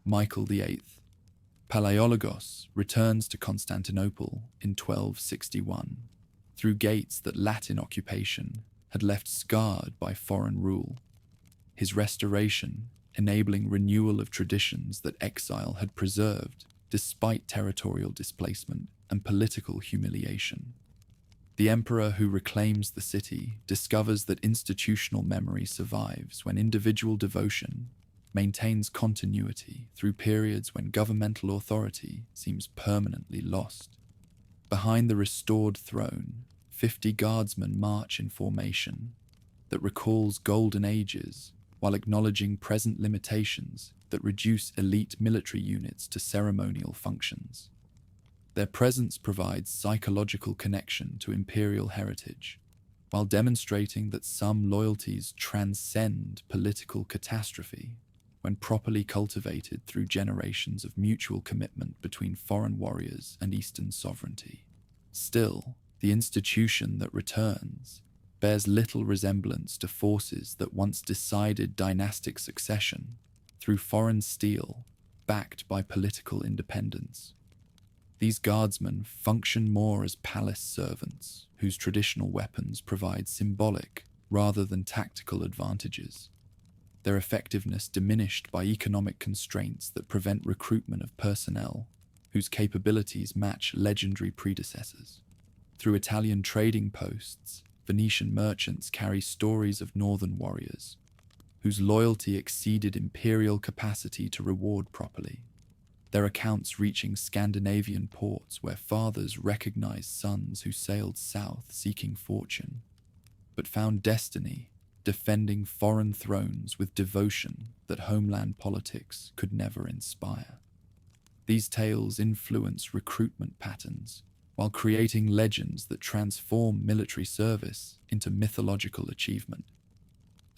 S1: Michael VIII, Palaiologos, returns to Constantinople in 1261 through gates that Latin occupation had left scarred by foreign rule. His restoration enabling renewal of traditions that exile had preserved despite territorial displacement and political humiliation. The emperor who reclaims the city discovers that institutional memory survives when individual devotion maintains continuity through periods when governmental authority seems permanently lost. Behind the restored throne, 50 guardsmen march in formation that recalls golden ages while acknowledging present limitations that reduce elite military units to ceremonial functions. Their presence provides psychological connection to imperial heritage, while demonstrating that some loyalties transcend political catastrophe when properly cultivated through generations of mutual commitment between foreign warriors and Eastern sovereignty. Still, the institution that returns bears little resemblance to forces that once decided dynastic succession through foreign steel backed by political independence. These guardsmen function more as palace servants whose traditional weapons provide symbolic rather than tactical advantages, their effectiveness diminished by economic constraints that prevent recruitment of personnel whose capabilities match legendary predecessors. Through Italian trading posts, Venetian merchants carry stories of northern warriors whose loyalty exceeded imperial capacity to reward properly, their accounts reaching Scandinavian ports where fathers recognized sons who sailed south seeking fortune, but found destiny defending foreign thrones with devotion that homeland politics could never inspire. These tales influence recruitment patterns while creating legends that transform military service into mythological achievement.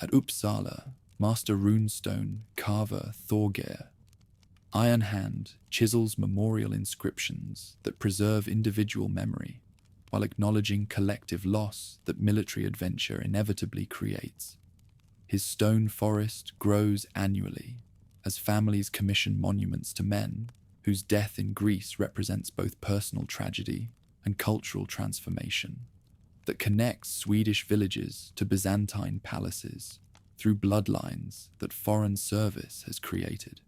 S1: At Uppsala, master runestone carver Thorgeir Iron Hand chisels memorial inscriptions that preserve individual memory while acknowledging collective loss that military adventure inevitably creates. His stone forest grows annually as families commission monuments to men whose death in Greece represents both personal tragedy and cultural transformation, that connects Swedish villages to Byzantine palaces through bloodlines that foreign service has created.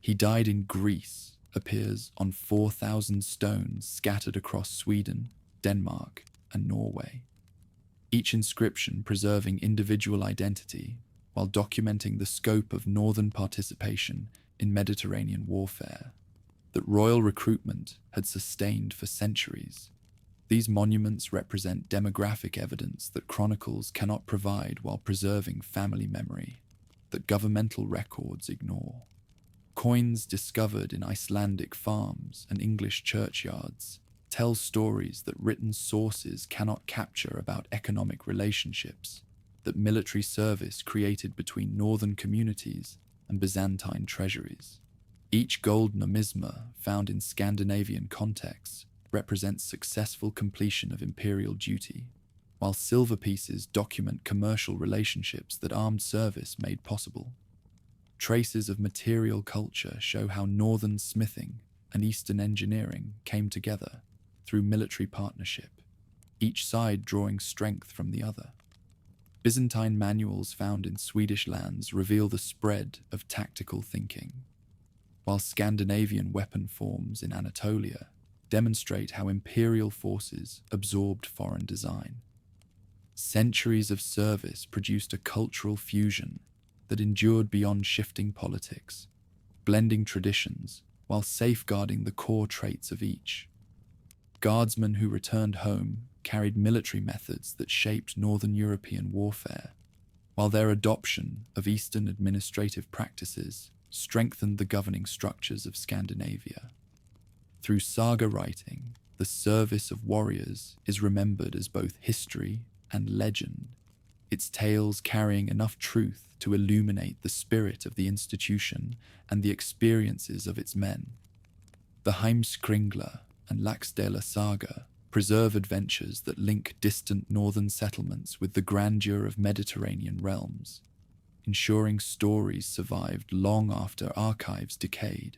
S1: He died in Greece appears on 4,000 stones scattered across Sweden, Denmark, and Norway, each inscription preserving individual identity while documenting the scope of northern participation in Mediterranean warfare. that royal recruitment had sustained for centuries. These monuments represent demographic evidence that chronicles cannot provide while preserving family memory that governmental records ignore. Coins discovered in Icelandic farms and English churchyards tell stories that written sources cannot capture about economic relationships that military service created between northern communities and Byzantine treasuries. Each gold numisma found in Scandinavian contexts represents successful completion of imperial duty, while silver pieces document commercial relationships that armed service made possible. Traces of material culture show how northern smithing and eastern engineering came together through military partnership, each side drawing strength from the other. Byzantine manuals found in Swedish lands reveal the spread of tactical thinking, while Scandinavian weapon forms in Anatolia demonstrate how imperial forces absorbed foreign design. Centuries of service produced a cultural fusion that endured beyond shifting politics, blending traditions while safeguarding the core traits of each. Guardsmen who returned home carried military methods that shaped Northern European warfare, while their adoption of Eastern administrative practices strengthened the governing structures of Scandinavia. Through saga writing, the service of warriors is remembered as both history and legend, its tales carrying enough truth to illuminate the spirit of the institution and the experiences of its men. The Heimskringla and Laxdela saga preserve adventures that link distant northern settlements with the grandeur of Mediterranean realms, ensuring stories survived long after archives decayed.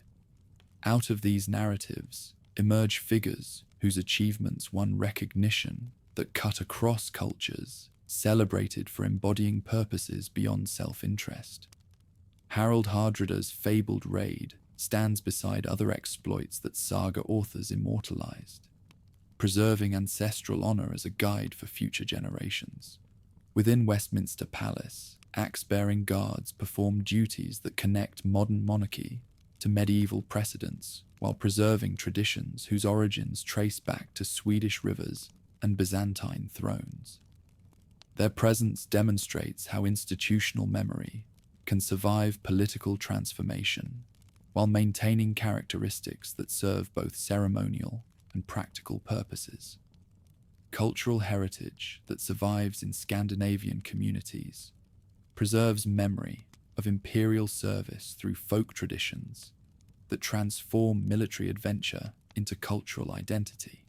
S1: Out of these narratives emerge figures whose achievements won recognition that cut across cultures, celebrated for embodying purposes beyond self-interest. Harald Hardrada's fabled raid stands beside other exploits that saga authors immortalized, preserving ancestral honor as a guide for future generations. Within Westminster Palace, axe-bearing guards perform duties that connect modern monarchy to medieval precedents while preserving traditions whose origins trace back to Swedish rivers and Byzantine thrones. Their presence demonstrates how institutional memory can survive political transformation while maintaining characteristics that serve both ceremonial and practical purposes. Cultural heritage that survives in Scandinavian communities preserves memory of imperial service through folk traditions that transform military adventure into cultural identity.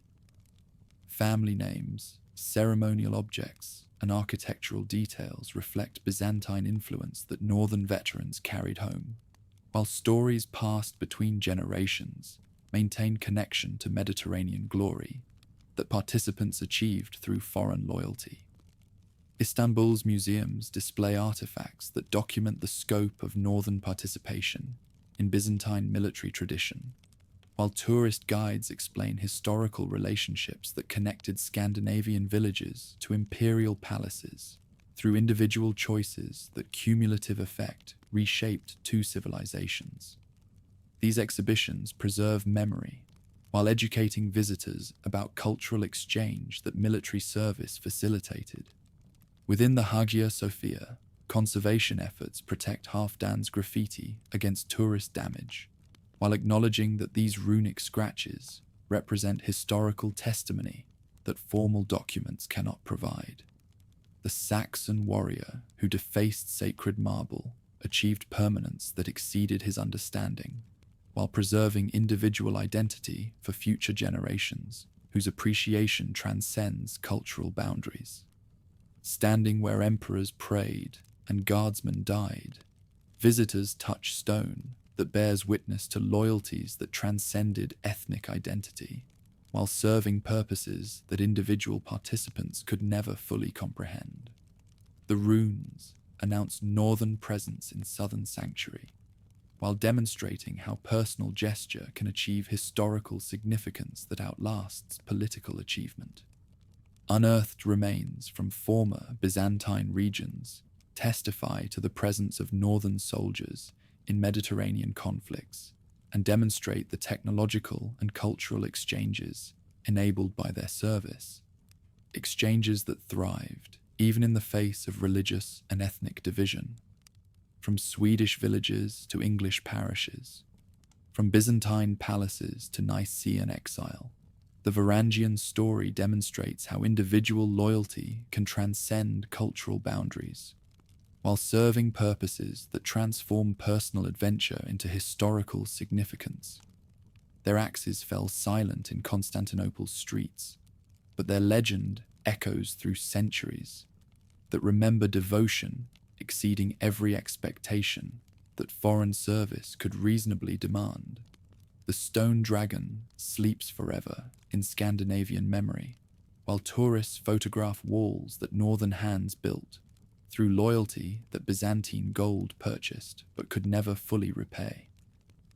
S1: Family names, ceremonial objects, and architectural details reflect Byzantine influence that northern veterans carried home, while stories passed between generations maintain connection to Mediterranean glory that participants achieved through foreign loyalty. Istanbul's museums display artifacts that document the scope of northern participation in Byzantine military tradition, while tourist guides explain historical relationships that connected Scandinavian villages to imperial palaces through individual choices that cumulative effect reshaped two civilizations. These exhibitions preserve memory while educating visitors about cultural exchange that military service facilitated. Within the Hagia Sophia, conservation efforts protect Halfdan's graffiti against tourist damage, while acknowledging that these runic scratches represent historical testimony that formal documents cannot provide. The Saxon warrior who defaced sacred marble achieved permanence that exceeded his understanding, while preserving individual identity for future generations whose appreciation transcends cultural boundaries. Standing where emperors prayed and guardsmen died, visitors touch stone that bears witness to loyalties that transcended ethnic identity, while serving purposes that individual participants could never fully comprehend. The runes announce northern presence in southern sanctuary, while demonstrating how personal gesture can achieve historical significance that outlasts political achievement. Unearthed remains from former Byzantine regions testify to the presence of northern soldiers in Mediterranean conflicts and demonstrate the technological and cultural exchanges enabled by their service. Exchanges that thrived, even in the face of religious and ethnic division. From Swedish villages to English parishes, from Byzantine palaces to Nicaean exile, the Varangian story demonstrates how individual loyalty can transcend cultural boundaries, while serving purposes that transform personal adventure into historical significance. Their axes fell silent in Constantinople's streets, but their legend echoes through centuries that remember devotion exceeding every expectation that foreign service could reasonably demand. The stone dragon sleeps forever in Scandinavian memory, while tourists photograph walls that northern hands built through loyalty that Byzantine gold purchased but could never fully repay.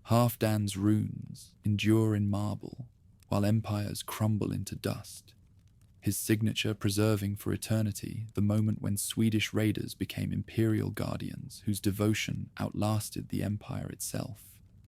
S1: Halfdan's runes endure in marble, while empires crumble into dust, his signature preserving for eternity the moment when Swedish raiders became imperial guardians whose devotion outlasted the empire itself.